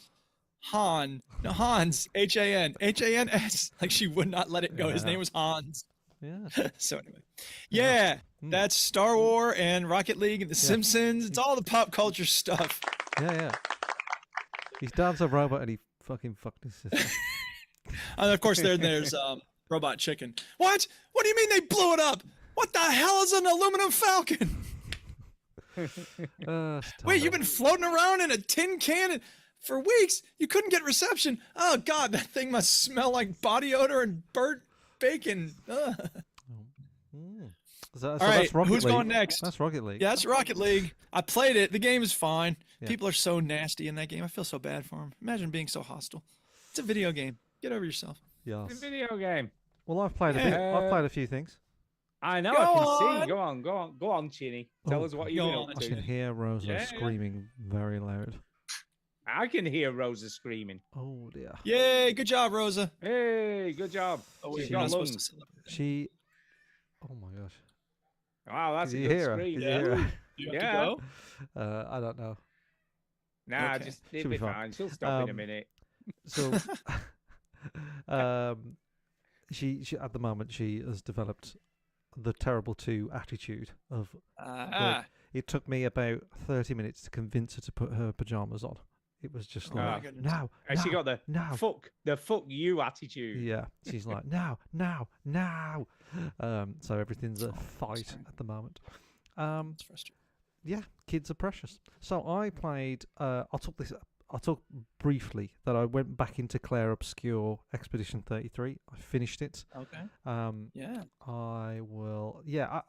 Speaker 2: Han. No, Hans. Hans. Like she would not let it go. His
Speaker 3: Yeah.
Speaker 2: name was Hans.
Speaker 3: Yeah.
Speaker 2: So anyway, yeah, that's Star Wars and Rocket League and The Simpsons. It's all the pop culture stuff.
Speaker 3: Yeah. His dad's a robot and he fucking fucked his sister.
Speaker 2: And of course, there's Robot Chicken. What? What do you mean they blew it up? What the hell is an aluminum falcon? Wait, you've been floating around in a tin can for weeks. You couldn't get reception. Oh God, that thing must smell like body odor and burnt bacon. Ugh.
Speaker 3: So
Speaker 2: All right,
Speaker 3: that's Rocket
Speaker 2: who's
Speaker 3: League.
Speaker 2: going next?
Speaker 3: That's Rocket League.
Speaker 2: Yeah, that's Rocket League. I played it. The game is fine.
Speaker 3: Yeah.
Speaker 2: People are so nasty in that game. I feel so bad for them. Imagine being so hostile. It's a video game. Get over yourself.
Speaker 3: Yes.
Speaker 1: It's a video game.
Speaker 3: Well, I've played a bit. I've played a few things.
Speaker 1: I know.
Speaker 2: Go
Speaker 1: I can
Speaker 2: on.
Speaker 1: see. Go on, Chinny. Tell us what you've been
Speaker 2: go
Speaker 1: up
Speaker 2: on.
Speaker 3: I
Speaker 1: to.
Speaker 3: can hear Rosa
Speaker 1: Yeah.
Speaker 3: screaming very loud.
Speaker 1: I can hear Rosa screaming.
Speaker 3: Oh dear.
Speaker 2: Yay! Good job, Rosa.
Speaker 1: Hey, good job.
Speaker 2: Oh,
Speaker 1: She's
Speaker 2: you're
Speaker 1: got
Speaker 2: not supposed to
Speaker 1: lungs.
Speaker 2: celebrate.
Speaker 3: She. Oh my gosh.
Speaker 1: Wow, that's
Speaker 3: Did
Speaker 1: a
Speaker 3: you
Speaker 1: good
Speaker 3: hear her?
Speaker 1: scream.
Speaker 3: Did you hear her?
Speaker 2: Do you have
Speaker 1: Yeah.
Speaker 2: to go?
Speaker 3: I don't know.
Speaker 1: Nah,
Speaker 2: Okay.
Speaker 1: just
Speaker 3: She'll
Speaker 1: it'll
Speaker 3: be
Speaker 1: be
Speaker 3: fine.
Speaker 1: fine. She'll stop in a
Speaker 3: Um,
Speaker 1: minute.
Speaker 3: So, she at the moment she has developed the terrible two attitude of.
Speaker 2: Ah,
Speaker 3: It took me about 30 minutes to convince her to put her pajamas on. It was just
Speaker 1: Oh, my
Speaker 3: like,
Speaker 2: goodness.
Speaker 3: now,
Speaker 1: And she got the
Speaker 3: now.
Speaker 1: fuck you attitude.
Speaker 3: Yeah, she's like, now. So everything's a fight at the moment.
Speaker 2: it's frustrating.
Speaker 3: Yeah, kids are precious. So I played. I'll talk briefly that I went back into Claire Obscure Expedition 33. I finished it.
Speaker 2: Okay. Yeah.
Speaker 3: I will. Yeah,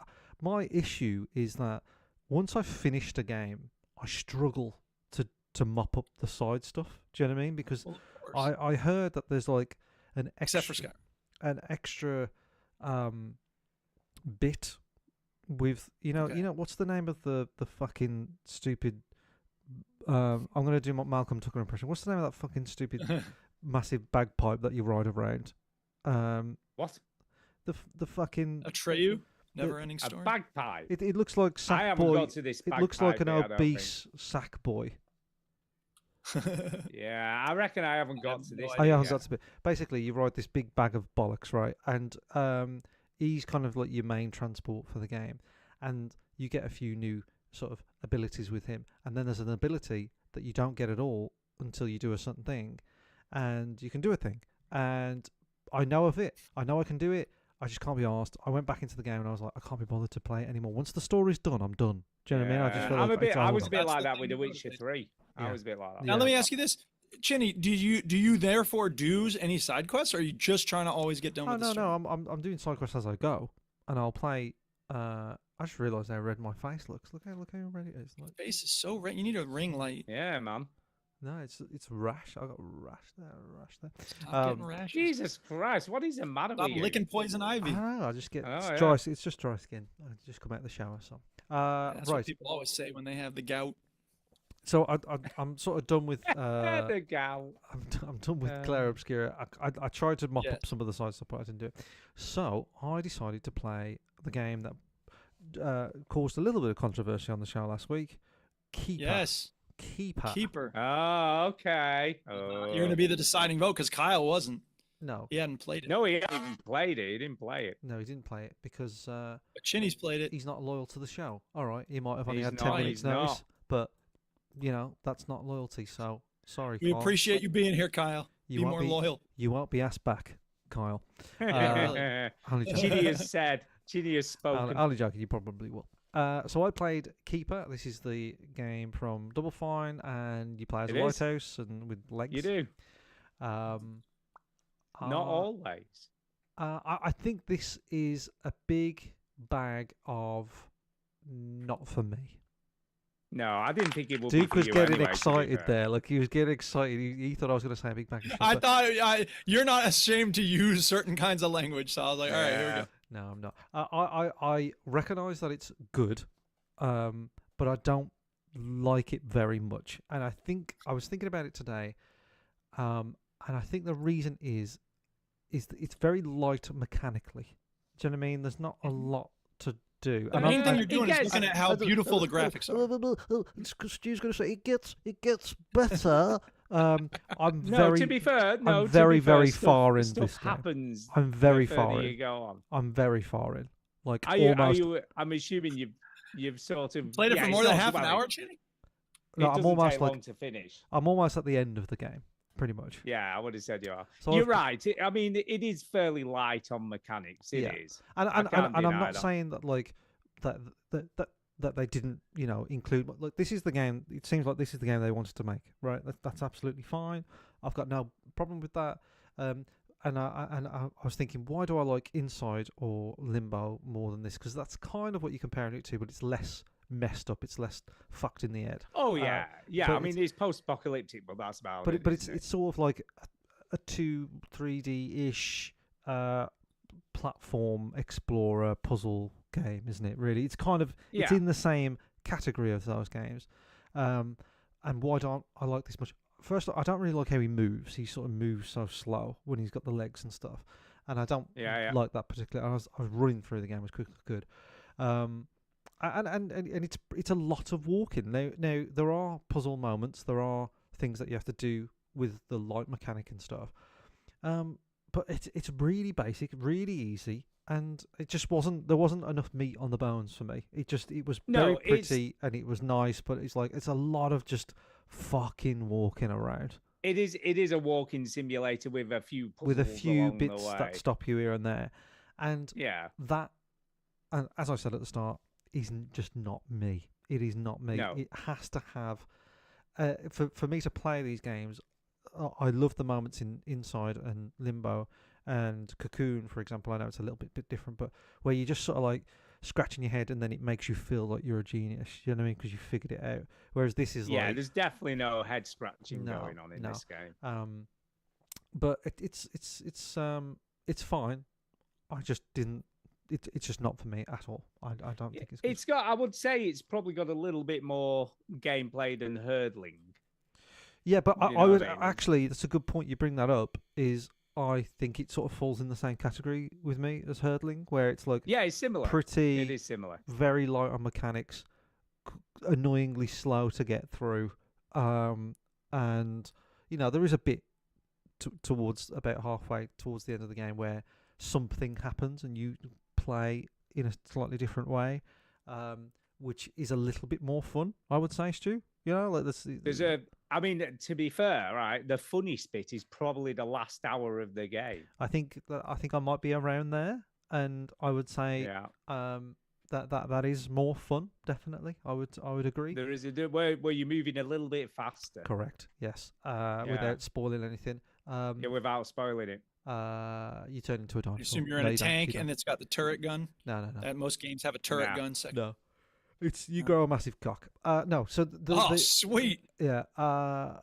Speaker 3: my issue is that once I've finished a game, I struggle to mop up the side stuff. Do you know what I mean? Because
Speaker 2: Well, of course.
Speaker 3: I heard that there's like an
Speaker 2: Except for
Speaker 3: extra,
Speaker 2: Skyrim.
Speaker 3: an extra bit with you know
Speaker 2: Okay.
Speaker 3: what's the name of the fucking stupid I'm gonna do my Malcolm Tucker impression. What's the name of that fucking stupid massive bagpipe that you ride around?
Speaker 1: What?
Speaker 3: The fucking
Speaker 2: Atreyu. Never-ending
Speaker 1: A
Speaker 2: story.
Speaker 1: bagpipe.
Speaker 3: it looks like
Speaker 1: I
Speaker 3: sack
Speaker 1: haven't
Speaker 3: boy.
Speaker 1: got to this
Speaker 3: It looks like
Speaker 1: bagpipe
Speaker 3: an
Speaker 1: bit, I don't think.
Speaker 3: obese sack boy.
Speaker 1: Yeah, I reckon I haven't got to this.
Speaker 3: Oh yeah,
Speaker 1: bit
Speaker 3: that's a bit. Basically, you ride this big bag of bollocks, right? And he's kind of like your main transport for the game, and you get a few new sort of abilities with him. And then there's an ability that you don't get at all until you do a certain thing, and you can do a thing. And I know of it. I know I can do it. I just can't be asked. I went back into the game and I was like, I can't be bothered to play it anymore. Once the story's done, I'm done. Do you know what I mean? I just feel
Speaker 1: I'm
Speaker 3: like
Speaker 1: a bit.
Speaker 3: it's
Speaker 1: I was
Speaker 3: over.
Speaker 1: a bit
Speaker 2: That's
Speaker 1: like
Speaker 2: the
Speaker 1: that
Speaker 2: thing
Speaker 1: with The
Speaker 2: about
Speaker 1: Witcher
Speaker 2: it.
Speaker 1: 3. I
Speaker 3: Yeah.
Speaker 1: was a bit like that.
Speaker 2: Now let me ask you this, Chinny. Do you therefore do any side quests, or are you just trying to always get done
Speaker 3: Oh
Speaker 2: with the
Speaker 3: no,
Speaker 2: story?
Speaker 3: no, I'm doing side quests as I go, and I'll play. I just realised how red my face looks. Look how red it is. Like,
Speaker 2: Face is so red. You need a ring light.
Speaker 1: Yeah, man.
Speaker 3: no, it's rash. I got rash there.
Speaker 2: Stop getting rashes.
Speaker 1: Jesus Christ, what is the matter
Speaker 2: Stop
Speaker 1: with you?
Speaker 2: licking poison
Speaker 3: I
Speaker 2: ivy.
Speaker 3: don't know. I just get
Speaker 1: Oh,
Speaker 3: it's
Speaker 1: yeah.
Speaker 3: dry. It's just dry skin. I just come out of the shower. So,
Speaker 2: That's what
Speaker 3: right.
Speaker 2: people always say when they have the gout.
Speaker 3: So I'm sort of done with.
Speaker 1: The gal.
Speaker 3: I'm done with Claire Obscura. I tried to mop
Speaker 2: Yes.
Speaker 3: up some of the side stuff, but I didn't do it. So I decided to play the game that caused a little bit of controversy on the show last week. Keeper.
Speaker 2: Yes,
Speaker 3: Keeper.
Speaker 2: keeper.
Speaker 1: Oh, okay.
Speaker 2: You're going to be the deciding vote because Kyle wasn't.
Speaker 3: No.
Speaker 2: He hadn't played it.
Speaker 1: No, he hadn't even played it. He didn't play it.
Speaker 3: No, he didn't play it because
Speaker 2: But Chinny's played it.
Speaker 3: he's not loyal to the show. All right, he might have only
Speaker 1: He's
Speaker 3: had 10
Speaker 1: not,
Speaker 3: minutes
Speaker 1: he's
Speaker 3: notice,
Speaker 1: not.
Speaker 3: but you know that's not loyalty. So sorry,
Speaker 2: We
Speaker 3: Kyle.
Speaker 2: appreciate you being here, Kyle.
Speaker 3: You
Speaker 2: be
Speaker 3: won't
Speaker 2: more loyal.
Speaker 3: You won't be asked back, Kyle.
Speaker 2: really?
Speaker 3: Only joking.
Speaker 1: Chidi has said. Chidi has spoken.
Speaker 3: Only joking. You probably will. So I played Keeper. This is the game from Double Fine, and you play as
Speaker 1: It
Speaker 3: a
Speaker 1: is.
Speaker 3: lighthouse and with legs.
Speaker 1: You do.
Speaker 3: Not
Speaker 1: Not always.
Speaker 3: I think this is a big bag of not for me.
Speaker 1: No, I didn't think it would
Speaker 3: Duke
Speaker 1: be
Speaker 3: was
Speaker 1: for you
Speaker 3: getting
Speaker 1: anyway, to be
Speaker 3: excited
Speaker 1: fair.
Speaker 3: there. Like he was getting excited. He thought I was going to say a big bag of shit.
Speaker 2: I
Speaker 3: but-
Speaker 2: thought you're not ashamed to use certain kinds of language, so I was like, all right, here we go.
Speaker 3: No, I'm not. I recognise that it's good, but I don't like it very much. And I think I was thinking about it today, and I think the reason is that it's very light mechanically. Do you know what I mean? There's not a lot to do.
Speaker 2: The
Speaker 3: And
Speaker 2: main
Speaker 3: I'm-
Speaker 2: thing you're doing is looking at how beautiful the graphics are.
Speaker 3: Stu's going to say it gets better. I'm
Speaker 1: No,
Speaker 3: very.
Speaker 1: to be fair, no,
Speaker 3: I'm
Speaker 1: to
Speaker 3: very,
Speaker 1: be fair,
Speaker 3: very
Speaker 1: stuff-
Speaker 3: far in
Speaker 1: stuff
Speaker 3: this game.
Speaker 1: happens.
Speaker 3: I'm very
Speaker 1: the further
Speaker 3: far
Speaker 1: you
Speaker 3: in.
Speaker 1: go on.
Speaker 3: I'm very far in. Like
Speaker 1: Are you?
Speaker 3: almost.
Speaker 1: I'm assuming you've sort of
Speaker 2: Played it for
Speaker 1: yeah,
Speaker 2: more
Speaker 1: it's
Speaker 2: than
Speaker 1: not-
Speaker 2: half an
Speaker 1: well,
Speaker 2: hour, Chinny?
Speaker 3: No,
Speaker 1: it
Speaker 3: I'm
Speaker 1: doesn't
Speaker 3: almost
Speaker 1: take
Speaker 3: like
Speaker 1: long to finish.
Speaker 3: I'm almost at the end of the game, pretty much.
Speaker 1: Yeah, I would have said you are.
Speaker 3: So
Speaker 1: You're
Speaker 3: I've-
Speaker 1: right. I mean, it is fairly light on mechanics. It is.
Speaker 3: And
Speaker 1: I can't
Speaker 3: I'm
Speaker 1: deny
Speaker 3: not
Speaker 1: that.
Speaker 3: saying that like that they didn't include like this is the game. It seems like this is the game they wanted to make, right? That's absolutely fine. I've got no problem with that. And I was thinking, why do I like Inside or Limbo more than this? Because that's kind of what you're comparing it to, but it's less messed up. It's less fucked in the head.
Speaker 1: Oh yeah, yeah.
Speaker 3: but
Speaker 1: I mean, it's post-apocalyptic, but that's about it.
Speaker 3: But
Speaker 1: isn't it?
Speaker 3: it's sort of like a 3D ish platform explorer puzzle game, isn't it? Really, it's kind of it's
Speaker 1: Yeah.
Speaker 3: in the same category of those games. And why don't I like this much? First, I don't really like how he moves. He sort of moves so slow when he's got the legs and stuff, and I don't
Speaker 1: Yeah.
Speaker 3: like that particularly. I was running through the game as quick as I could. And it's a lot of walking. Now there are puzzle moments. There are things that you have to do with the light mechanic and stuff. But it's really basic, really easy, and it just wasn't. There wasn't enough meat on the bones for me. It was very pretty and it was nice, but it's a lot of just fucking walking around.
Speaker 1: It is a walking simulator with a few puzzles
Speaker 3: With a few
Speaker 1: along
Speaker 3: bits
Speaker 1: the way.
Speaker 3: that stop you here and there, and
Speaker 1: Yeah.
Speaker 3: that, and as I said at the start, is just not me. It is not me.
Speaker 1: No.
Speaker 3: It has to have, for me to play these games. I love the moments in Inside and Limbo and Cocoon, for example. I know it's a little bit different, but where you just sort of like scratching your head and then it makes you feel like you're a genius. You know what I mean? Because you figured it out. Whereas this is
Speaker 1: Yeah,
Speaker 3: like
Speaker 1: there's definitely no head scratching
Speaker 3: No,
Speaker 1: going on in
Speaker 3: no.
Speaker 1: this game.
Speaker 3: but it's fine. I just didn't. It's just not for me at all. I don't think it's good.
Speaker 1: It's got. I would say it's probably got a little bit more gameplay than hurdling.
Speaker 3: Yeah, but
Speaker 1: You
Speaker 3: I
Speaker 1: know
Speaker 3: would
Speaker 1: what I mean?
Speaker 3: actually. That's a good point you bring that up. Is I think it sort of falls in the same category with me as hurdling, where it's like
Speaker 1: Yeah, it's similar.
Speaker 3: pretty,
Speaker 1: It is similar.
Speaker 3: very light on mechanics, annoyingly slow to get through, and there is a bit towards about halfway towards the end of the game where something happens and you play in a slightly different way, which is a little bit more fun, I would say, Stu. Like this.
Speaker 1: I mean, to be fair, right, the funniest bit is probably the last hour of the game.
Speaker 3: I think I might be around there, and I would say
Speaker 1: Yeah.
Speaker 3: that is more fun. Definitely, I would agree.
Speaker 1: There is where you're moving a little bit faster.
Speaker 3: Correct. Yes. Without spoiling anything.
Speaker 1: Yeah, without spoiling it.
Speaker 3: You turn into a dinosaur.
Speaker 2: You assume you're in
Speaker 3: No,
Speaker 2: a
Speaker 3: you don't, you
Speaker 2: tank
Speaker 3: don't.
Speaker 2: and it's got the turret gun.
Speaker 3: No.
Speaker 2: Most games have a turret
Speaker 1: Nah.
Speaker 2: gun section.
Speaker 3: No. It's you grow a massive cock. No. So
Speaker 2: Oh, sweet.
Speaker 3: yeah.
Speaker 2: You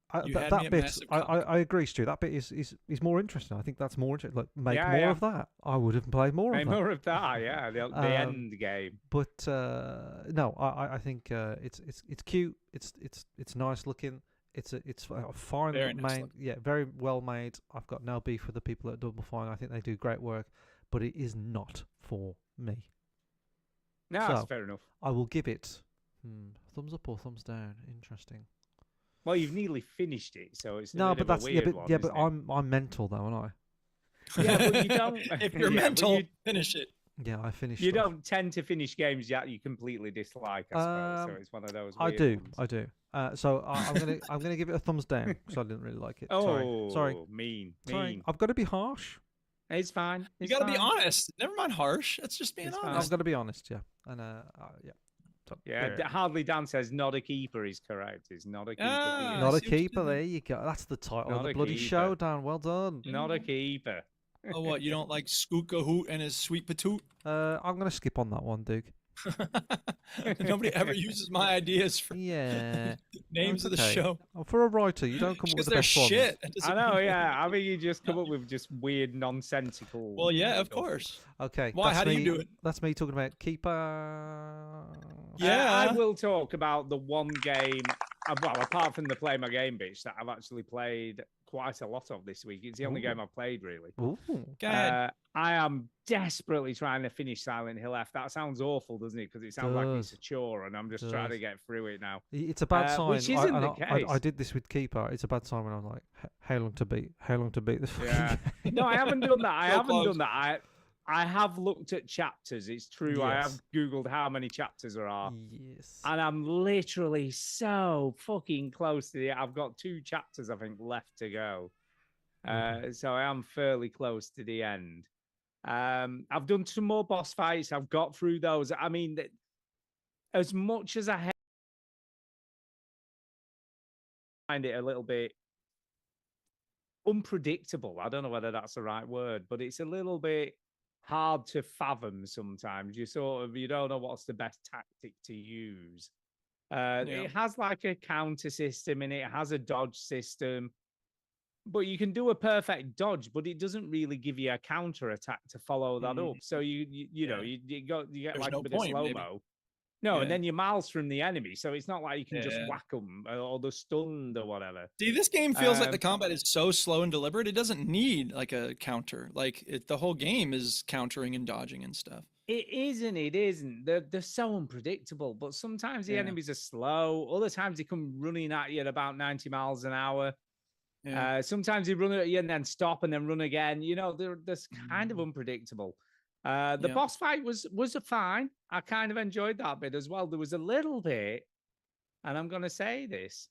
Speaker 2: had me
Speaker 3: That
Speaker 2: at
Speaker 3: bit,
Speaker 2: massive
Speaker 3: I agree, Stu. That bit is more interesting. I think that's more interesting. Like, make
Speaker 1: Yeah,
Speaker 3: more
Speaker 1: yeah.
Speaker 3: of that. I would have played more
Speaker 1: Hey,
Speaker 3: of that.
Speaker 1: more of that, yeah. The end game.
Speaker 3: But no, I think it's cute. It's nice looking. It's a fine
Speaker 2: Very nice
Speaker 3: made. Yeah, very well made. I've got no beef with the people at Double Fine. I think they do great work, but it is not for me.
Speaker 1: No, that's
Speaker 3: So,
Speaker 1: fair enough.
Speaker 3: I will give it thumbs up or thumbs down. Interesting.
Speaker 1: Well, you've nearly finished it, so it's a
Speaker 3: No,
Speaker 1: bit
Speaker 3: but
Speaker 1: of a
Speaker 3: that's
Speaker 1: weird
Speaker 3: but
Speaker 1: one,
Speaker 3: yeah, but
Speaker 1: isn't it?
Speaker 3: I'm mental though, aren't I?
Speaker 1: Yeah, but you don't.
Speaker 2: If you're
Speaker 1: yeah, but
Speaker 2: mental, finish it.
Speaker 3: Yeah, I finished.
Speaker 1: You
Speaker 3: stuff.
Speaker 1: don't tend to finish games that you completely dislike, I suppose. So it's one of those.
Speaker 3: I
Speaker 1: weird
Speaker 3: do.
Speaker 1: ones.
Speaker 3: I do. So I'm gonna give it a thumbs down because I didn't really like it.
Speaker 1: Oh,
Speaker 3: Sorry.
Speaker 1: mean.
Speaker 3: Sorry.
Speaker 1: Mean.
Speaker 3: I've got to be harsh.
Speaker 1: It's fine.
Speaker 2: You
Speaker 1: It's
Speaker 2: got to be
Speaker 1: fine.
Speaker 2: honest. Never mind harsh. That's just being
Speaker 1: It's fine.
Speaker 3: I've
Speaker 2: honest.
Speaker 3: got to be honest, yeah. And yeah. So,
Speaker 1: Yeah, Hardly Dan says not a keeper is correct. It's not a keeper.
Speaker 2: Ah,
Speaker 3: Not
Speaker 2: I
Speaker 3: a
Speaker 2: see what you
Speaker 3: keeper.
Speaker 2: did there.
Speaker 3: There you go. That's the title
Speaker 1: Not
Speaker 3: of the
Speaker 1: a
Speaker 3: bloody
Speaker 1: keeper.
Speaker 3: show, Dan. Well done.
Speaker 1: Not a keeper.
Speaker 2: Oh, what? You don't like Skooka Hoot and his sweet patoot?
Speaker 3: I'm gonna skip on that one, Duke.
Speaker 2: Nobody ever uses my ideas for
Speaker 3: Yeah.
Speaker 2: names of the
Speaker 3: Okay.
Speaker 2: show.
Speaker 3: Oh, for a writer, you don't come up with
Speaker 2: Because
Speaker 3: the
Speaker 2: they're
Speaker 3: best ones.
Speaker 2: shit. That doesn't
Speaker 1: I know,
Speaker 2: mean-
Speaker 1: yeah. I mean, you just come up with just weird, nonsensical.
Speaker 2: Well, yeah, of
Speaker 1: stuff.
Speaker 2: course.
Speaker 3: Okay.
Speaker 2: Why?
Speaker 3: that's
Speaker 2: How do you
Speaker 3: me-
Speaker 2: do it?
Speaker 3: That's me talking about keeper.
Speaker 2: Yeah.
Speaker 1: I will talk about the one game, well, apart from the Play My Game bitch, that I've actually played quite a lot of this week. It's the only
Speaker 3: Ooh.
Speaker 1: game I've played, really.
Speaker 3: Ooh.
Speaker 2: Go ahead.
Speaker 1: I am desperately trying to finish Silent Hill F. That sounds awful, doesn't it? Because it sounds like it's
Speaker 3: Does.
Speaker 1: a chore, and I'm just trying to
Speaker 3: Does.
Speaker 1: get through it now.
Speaker 3: It's a bad sign.
Speaker 1: Which isn't the
Speaker 3: I
Speaker 1: case.
Speaker 3: did this with keeper. It's a bad sign when I'm like, how long to beat? How long to beat this? fucking
Speaker 1: Yeah.
Speaker 3: game?"
Speaker 1: No, I haven't done that. I
Speaker 2: So
Speaker 1: haven't
Speaker 2: close.
Speaker 1: done that. I have looked at chapters. It's true. I have
Speaker 3: Yes.
Speaker 1: Googled how many chapters there are.
Speaker 3: Yes.
Speaker 1: And I'm literally so fucking close to it. I've got 2 chapters, I think, left to go. So I am fairly close to the end. I've done some more boss fights. I've got through those. I mean, as much as I find it a little bit unpredictable, I don't know whether that's the right word, but it's a little bit hard to fathom sometimes. You don't know what's the best tactic to use. It has like a counter system and it has a dodge system, but you can do a perfect dodge, but it doesn't really give you a counter attack to follow that up. So you get
Speaker 2: There's
Speaker 1: like
Speaker 2: no
Speaker 1: a bit of
Speaker 2: point,
Speaker 1: slow
Speaker 2: maybe.
Speaker 1: mo. No,
Speaker 2: Yeah.
Speaker 1: and then you're miles from the enemy, so it's not like you can just
Speaker 2: Yeah.
Speaker 1: whack them or they're stunned or whatever.
Speaker 2: See, this game feels like
Speaker 1: Um,
Speaker 2: the combat is so slow and deliberate. It doesn't need like a counter. Like the whole game is countering and dodging and stuff.
Speaker 1: It isn't. It isn't. They're so unpredictable. But sometimes the
Speaker 2: Yeah.
Speaker 1: enemies are slow. Other times they come running at you at about 90 miles an hour.
Speaker 2: Yeah.
Speaker 1: Sometimes they run at you and then stop and then run again. They're kind of unpredictable. The
Speaker 2: Yeah.
Speaker 1: boss fight was fine. I kind of enjoyed that bit as well. There was a little bit, and I'm going to say this.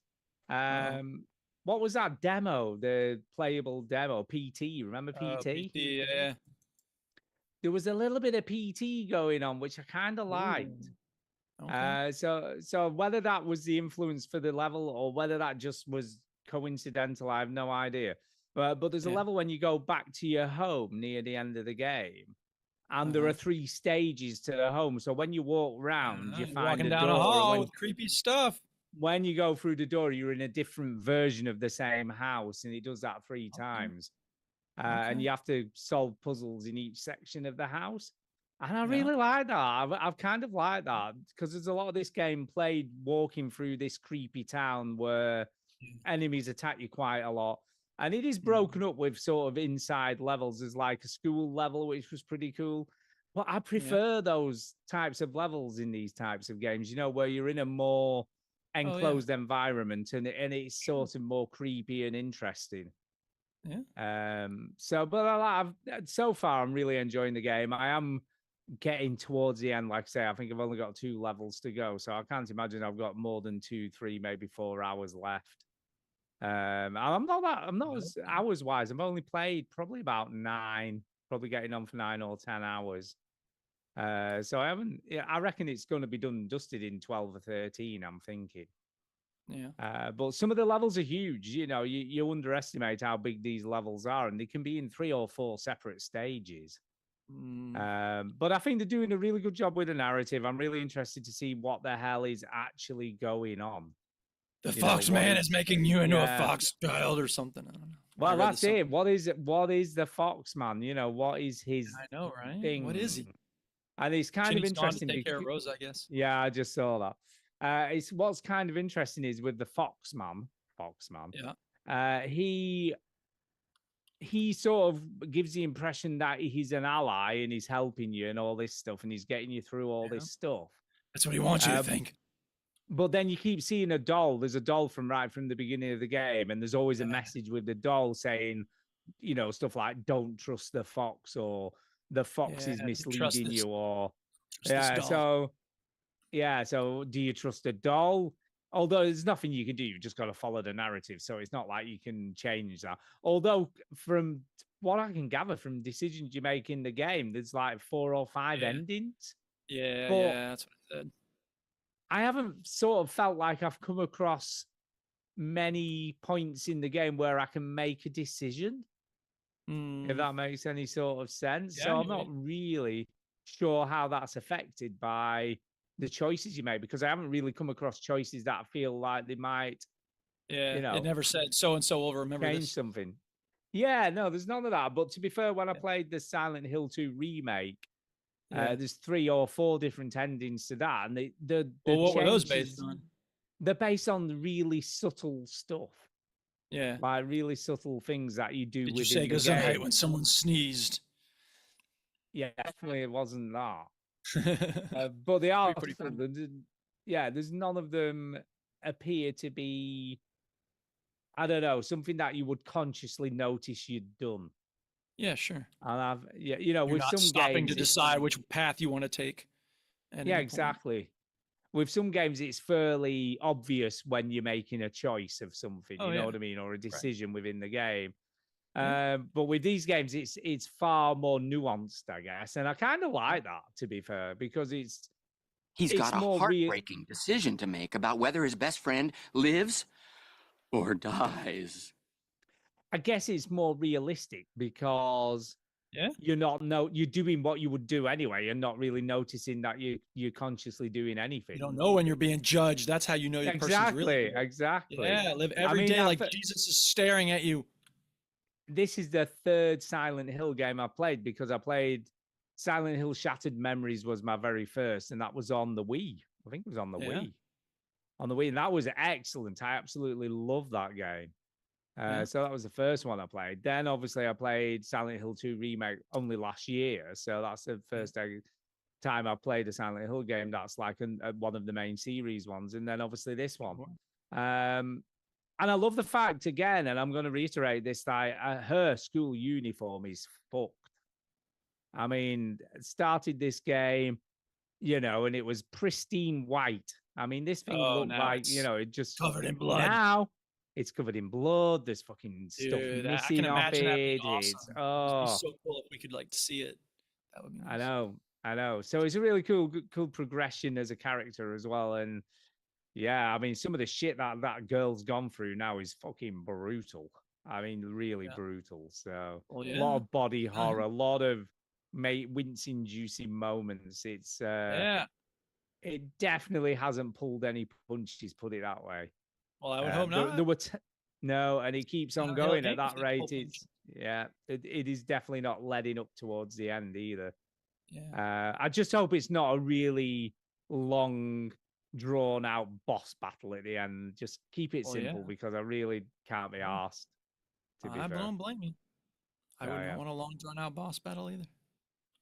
Speaker 1: What was that demo? The playable demo, PT. Remember PT?
Speaker 2: PT, yeah.
Speaker 1: There was a little bit of PT going on, which I kind of liked.
Speaker 2: Okay.
Speaker 1: So whether that was the influence for the level or whether that just was coincidental, I have no idea. But there's a
Speaker 2: Yeah.
Speaker 1: level when you go back to your home near the end of the game, and there are 3 stages to the home. So when you walk round, you
Speaker 2: You're
Speaker 1: find
Speaker 2: walking
Speaker 1: a
Speaker 2: down
Speaker 1: door.
Speaker 2: a
Speaker 1: and
Speaker 2: hall
Speaker 1: when-
Speaker 2: with creepy stuff.
Speaker 1: when you go through the door, you're in a different version of the same house, and it does that 3 times. And
Speaker 2: Okay.
Speaker 1: you have to solve puzzles in each section of the house. And I
Speaker 2: Yeah.
Speaker 1: really like that. I've kind of liked that because there's a lot of this game played walking through this creepy town where enemies attack you quite a lot. And it is broken up with sort of inside levels. There's like a school level, which was pretty cool. But I prefer those types of levels in these types of games, where you're in a more enclosed environment and it's sort of more creepy and interesting.
Speaker 2: Yeah.
Speaker 1: So far I'm really enjoying the game. I am getting towards the end. Like I say, I think I've only got 2 levels to go, so I can't imagine I've got more than 2, 3, maybe 4 hours left. I'm not as hours wise. I've only played probably about 9, probably getting on for 9 or 10 hours. So I haven't. Yeah, I reckon it's going to be done and dusted in 12 or 13. I'm thinking.
Speaker 2: Yeah.
Speaker 1: But some of the levels are huge. You underestimate how big these levels are, and they can be in 3 or 4 separate stages. But I think they're doing a really good job with the narrative. I'm really interested to see what the hell is actually going on.
Speaker 2: The fox man is making you into a
Speaker 1: Yeah.
Speaker 2: fox child or something. I don't know.
Speaker 1: Well,
Speaker 2: I read
Speaker 1: that's
Speaker 2: this
Speaker 1: it. What is the fox man? What is his
Speaker 2: I know, right?
Speaker 1: thing?
Speaker 2: What is he?
Speaker 1: And it's kind
Speaker 2: Jimmy's
Speaker 1: of
Speaker 2: gone to
Speaker 1: interesting.
Speaker 2: take care of
Speaker 1: becau-
Speaker 2: Rosa, I guess.
Speaker 1: Yeah, I just saw that. It's what's kind of interesting is with the Foxman.
Speaker 2: Yeah.
Speaker 1: He sort of gives the impression that he's an ally and he's helping you and all this stuff, and he's getting you through all this stuff.
Speaker 2: That's what he wants you to think.
Speaker 1: But then you keep seeing a doll. There's a doll from the beginning of the game, and there's always a message with the doll saying, stuff like "Don't trust the fox" or "The fox is
Speaker 2: Yeah, trust
Speaker 1: misleading
Speaker 2: this-
Speaker 1: you," or
Speaker 2: trust this doll.
Speaker 1: So do you trust a doll? Although there's nothing you can do, you've just got to follow the narrative. So it's not like you can change that. Although from what I can gather from decisions you make in the game, there's like 4 or 5 endings.
Speaker 2: Yeah,
Speaker 1: But
Speaker 2: yeah, that's what I said.
Speaker 1: I haven't sort of felt like I've come across many points in the game where I can make a decision, if that makes any sort of sense.
Speaker 2: Yeah,
Speaker 1: So I'm
Speaker 2: anyway.
Speaker 1: not really sure how that's affected by the choices you make, because I haven't really come across choices that I feel like they might,
Speaker 2: Yeah,
Speaker 1: you know,
Speaker 2: it never said so and so will remember
Speaker 1: change
Speaker 2: this.
Speaker 1: something. Yeah, no, there's none of that. But to be fair, when I played the Silent Hill 2 remake,
Speaker 2: Yeah.
Speaker 1: there's 3 or 4 different endings to that, and the
Speaker 2: Well, what were those
Speaker 1: changes-
Speaker 2: based on?
Speaker 1: They're based on really subtle stuff,
Speaker 2: Yeah.
Speaker 1: like really subtle things that you do
Speaker 2: Did you
Speaker 1: within
Speaker 2: say
Speaker 1: the
Speaker 2: goes right
Speaker 1: game.
Speaker 2: when someone sneezed?
Speaker 1: Yeah, definitely it wasn't that. But they are
Speaker 2: Pretty
Speaker 1: subtle. There's none of them appear to be, I don't know, something that you would consciously notice you'd done.
Speaker 2: Yeah, sure.
Speaker 1: And with
Speaker 2: You're not
Speaker 1: some
Speaker 2: stopping
Speaker 1: games,
Speaker 2: to decide which path you want to take. at
Speaker 1: Yeah,
Speaker 2: any point.
Speaker 1: exactly. With some games, it's fairly obvious when you're making a choice of something,
Speaker 2: Oh,
Speaker 1: you know
Speaker 2: yeah.
Speaker 1: what I mean, or a
Speaker 2: Right.
Speaker 1: decision within the game.
Speaker 2: Yeah.
Speaker 1: But with these games, it's far more nuanced, I guess, and I kind of like that, to be fair, because it's
Speaker 6: He's got a
Speaker 1: more real.
Speaker 6: heartbreaking decision to make about whether his best friend lives or dies.
Speaker 1: I guess it's more realistic because
Speaker 2: Yeah.
Speaker 1: you're doing what you would do anyway, and not really noticing that you're consciously doing anything.
Speaker 2: You don't know when you're being judged. That's how you know your person's really good.
Speaker 1: Exactly.
Speaker 2: Yeah, live
Speaker 1: I
Speaker 2: every
Speaker 1: mean,
Speaker 2: day
Speaker 1: I
Speaker 2: like
Speaker 1: fe-
Speaker 2: Jesus is staring at you.
Speaker 1: This is the 3rd Silent Hill game I played, because I played Silent Hill Shattered Memories was my very first, and that was on the Wii. I think it was on the
Speaker 2: Yeah.
Speaker 1: Wii. On the Wii, and that was excellent. I absolutely loved that game.
Speaker 2: Yeah.
Speaker 1: So that was the first one I played. Then obviously I played Silent Hill 2 Remake only last year. So that's the first time I played a Silent Hill game. That's like one of the main series ones. And then obviously this one. And I love the fact, again, and I'm going to reiterate this, that her school uniform is fucked. I mean, started this game, and it was pristine white. I mean, this thing looked
Speaker 2: now
Speaker 1: like,
Speaker 2: it's
Speaker 1: it just
Speaker 2: covered in blood.
Speaker 1: Now it's covered in blood. There's fucking stuff
Speaker 2: Dude, I
Speaker 1: missing
Speaker 2: can
Speaker 1: off
Speaker 2: imagine that being
Speaker 1: it.
Speaker 2: awesome.
Speaker 1: It's,
Speaker 2: It'd
Speaker 1: oh,
Speaker 2: be so cool if we could see it. That would be nice.
Speaker 1: I know. So it's a really cool progression as a character as well. And yeah, I mean, some of the shit that girl's gone through now is fucking brutal. I mean, really brutal. So
Speaker 2: Well,
Speaker 1: a lot of body horror, a lot of wince-inducing moments. It's it definitely hasn't pulled any punches, put it that way.
Speaker 2: Well, I would hope
Speaker 1: There
Speaker 2: not.
Speaker 1: were no, and it keeps on
Speaker 2: Silent
Speaker 1: going
Speaker 2: Hill
Speaker 1: at that
Speaker 2: games didn't
Speaker 1: rate.
Speaker 2: pull
Speaker 1: It's it is definitely not letting up towards the end either.
Speaker 2: Yeah.
Speaker 1: I just hope it's not a really long, drawn out boss battle at the end. Just keep it
Speaker 2: Oh,
Speaker 1: simple
Speaker 2: yeah.
Speaker 1: because I really can't be asked. To be
Speaker 2: I
Speaker 1: fair,
Speaker 2: don't blame you. I
Speaker 1: Oh,
Speaker 2: wouldn't
Speaker 1: yeah.
Speaker 2: want a long drawn out boss battle either.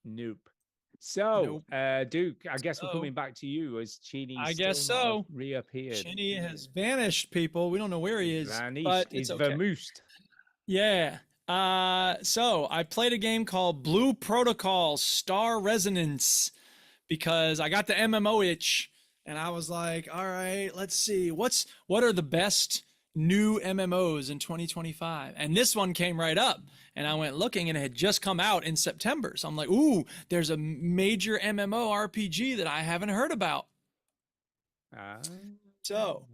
Speaker 1: nope. So, Duke, I guess we're
Speaker 2: So-
Speaker 1: coming back to you as Chini.
Speaker 2: I guess so.
Speaker 1: Reappeared.
Speaker 2: Chinny has vanished, people. We don't know where he is,
Speaker 1: Vanished.
Speaker 2: but
Speaker 1: He's
Speaker 2: it's okay.
Speaker 1: vermoosed.
Speaker 2: Yeah. So I played a game called Blue Protocol Star Resonance because I got the MMO itch and I was like, all right, let's see what are the best new MMOs in 2025. And this one came right up and I went looking and it had just come out in September. So I'm like, ooh, there's a major MMO RPG that I haven't heard about. So,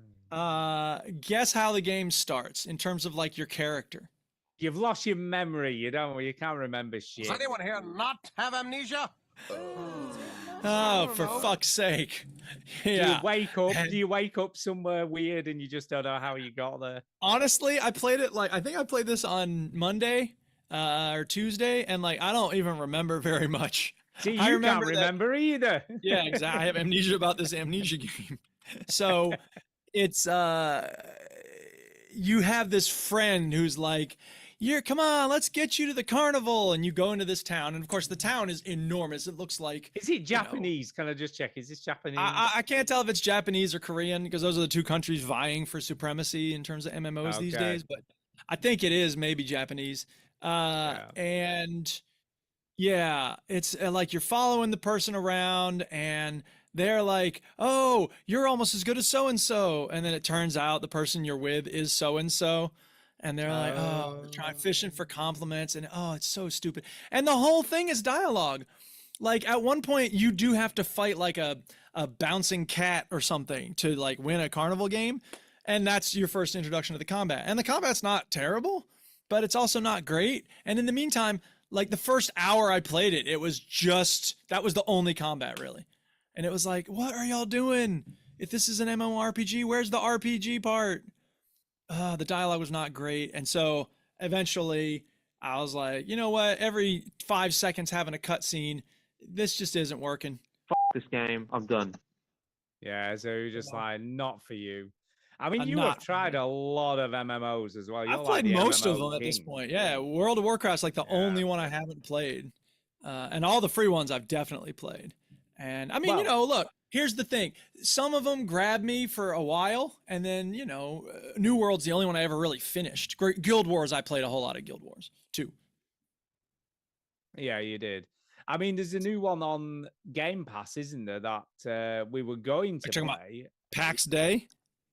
Speaker 2: guess how the game starts in terms of like your character.
Speaker 1: You've lost your memory. You can't remember shit.
Speaker 9: Does anyone here not have amnesia?
Speaker 2: Oh, for fuck's sake. Yeah.
Speaker 1: Do you wake up somewhere weird and you just don't know how you got there?
Speaker 2: Honestly, I played it I think I played this on Monday or Tuesday, and I don't even remember very much.
Speaker 1: See,
Speaker 2: I
Speaker 1: you can't
Speaker 2: that-
Speaker 1: remember either.
Speaker 2: Yeah, exactly. I have amnesia about this amnesia game. So it's you have this friend who's like, come on, let's get you to the carnival. And you go into this town. And of course, the town is enormous. It looks like.
Speaker 1: Is it Japanese? Can I just check? Is this Japanese?
Speaker 2: I can't tell if it's Japanese or Korean because those are the two countries vying for supremacy in terms of MMOs these
Speaker 1: Okay.
Speaker 2: days. But I think it is maybe Japanese. And yeah, it's like you're following the person around and they're like, oh, you're almost as good as so-and-so. And then it turns out the person you're with is so-and-so. And they're like, oh, trying fishing for compliments, and oh, it's so stupid. And the whole thing is dialogue. Like at one point, you do have to fight like a bouncing cat or something to like win a carnival game, and that's your first introduction to the combat. And the combat's not terrible, but it's also not great. And in the meantime, like the first hour I played it, it was just that was the only combat really, and it was like, what are y'all doing? If this is an MMORPG, where's the RPG part? The dialogue was not great. And so eventually I was like, you know what? Every 5 seconds having a cutscene, this just isn't working.
Speaker 4: Fuck this game. I'm done.
Speaker 1: Yeah, so you're just like, not for you. I mean, you have tried a lot of MMOs as well.
Speaker 2: I've played most of them at this point. Yeah, World of Warcraft's like the only one I haven't played. And all the free ones I've definitely played. And I mean, you know, look, here's the thing. Some of them grabbed me for a while, and then, you know, New World's the only one I ever really finished. Guild Wars, I played a whole lot of Guild Wars, too.
Speaker 1: Yeah, you did. I mean, there's a new one on Game Pass, isn't there, that we were going to play?
Speaker 2: PAX Day?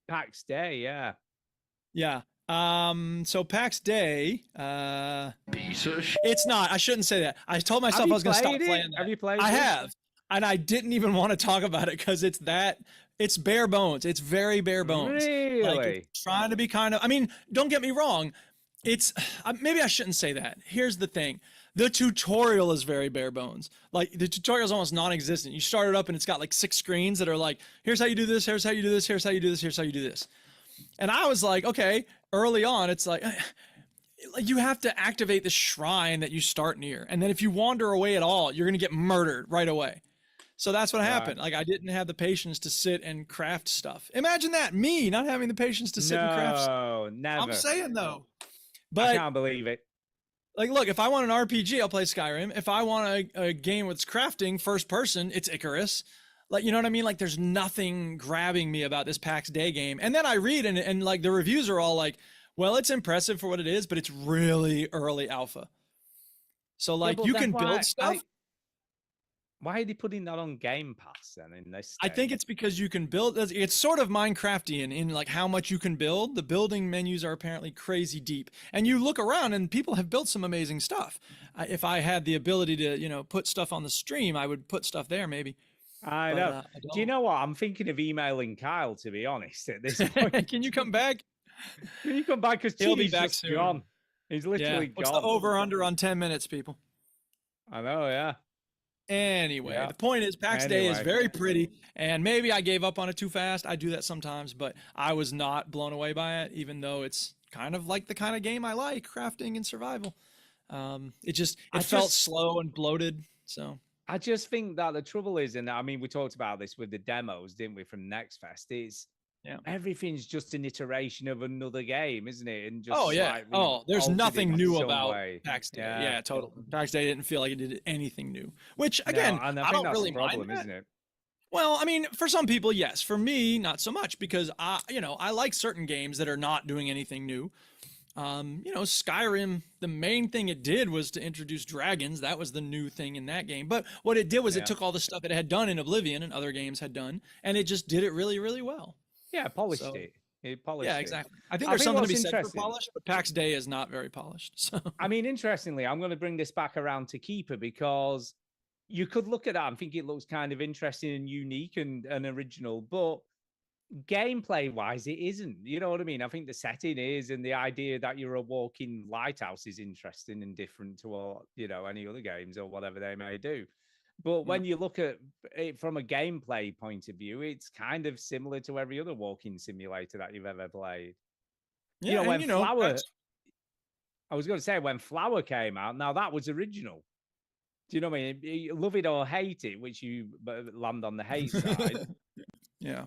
Speaker 1: PAX Day, yeah.
Speaker 2: Yeah. So PAX Day, it's not. I shouldn't say that. I told myself I was going to stop playing that.
Speaker 1: Have you played it?
Speaker 2: I have. And I didn't even want to talk about it because it's bare bones. It's very bare bones.
Speaker 1: Really?
Speaker 2: Like, it's trying to be kind of, I mean, don't get me wrong. It's, maybe I shouldn't say that. Here's the thing. The tutorial is very bare bones. Like the tutorial is almost non-existent. You start it up and it's got like 6 screens that are like, here's how you do this, here's how you do this, here's how you do this, here's how you do this. And I was like, okay, early on, it's like you have to activate the shrine that you start near. And then if you wander away at all, you're going to get murdered right away. So that's what happened. Like I didn't have the patience to sit and craft stuff. Imagine that, me not having the patience to sit and craft stuff.
Speaker 1: No, never.
Speaker 2: I'm saying though. But
Speaker 1: I can't believe it.
Speaker 2: Like, look, if I want an RPG, I'll play Skyrim. If I want a game with crafting, first person, it's Icarus. Like, you know what I mean? Like, there's nothing grabbing me about this PAX Day game. And then I read and like the reviews are all like, well, it's impressive for what it is, but it's really early alpha. So like you can build stuff.
Speaker 1: Why are they putting that on Game Pass then in this?
Speaker 2: I think it's because you can build. It's sort of Minecraftian in like how much you can build. The building menus are apparently crazy deep, and you look around and people have built some amazing stuff. If I had the ability to, you know, put stuff on the stream, I would put stuff there maybe.
Speaker 1: I know. Do you know what? I'm thinking of emailing Kyle, to be honest. At this point,
Speaker 2: can you come back?
Speaker 1: Can you come back? Because
Speaker 2: he'll be back soon.
Speaker 1: Gone. He's literally gone.
Speaker 2: What's the over/under on 10 minutes, people?
Speaker 1: I know. Yeah.
Speaker 2: Anyway, the point is PAX Day is very pretty, and maybe I gave up on it too fast. I do that sometimes, but I was not blown away by it, even though it's kind of like the kind of game I like, crafting and survival. It felt slow and bloated. So
Speaker 1: I just think that the trouble is, and I mean, we talked about this with the demos, didn't we, from Next Fest? It's everything's just an iteration of another game, isn't it? And just
Speaker 2: there's nothing new about PAX Day. Yeah, totally. PAX Day didn't feel like it did anything new. Which again, I don't really mind that.
Speaker 1: Isn't it?
Speaker 2: Well, I mean, for some people, yes. For me, not so much, because I like certain games that are not doing anything new. Skyrim, the main thing it did was to introduce dragons. That was the new thing in that game. But what it did was it took all the stuff it had done in Oblivion and other games had done, and it just did it really, really well.
Speaker 1: Yeah, polished it. It polished it.
Speaker 2: Yeah, exactly. I think there's something to be said for polish, but PAX Day is not very polished. So
Speaker 1: I mean, interestingly, I'm going to bring this back around to Keeper, because you could look at that and think it looks kind of interesting and unique and original, but gameplay-wise, it isn't. You know what I mean? I think the setting is, and the idea that you're a walking lighthouse is interesting and different to any other games or whatever they may do. But when you look at it from a gameplay point of view, it's kind of similar to every other walking simulator that you've ever played.
Speaker 2: Yeah,
Speaker 1: I was going to say, when Flower came out, now that was original. Do you know what I mean? You love it or hate it, which you land on the hate side.
Speaker 2: Yeah.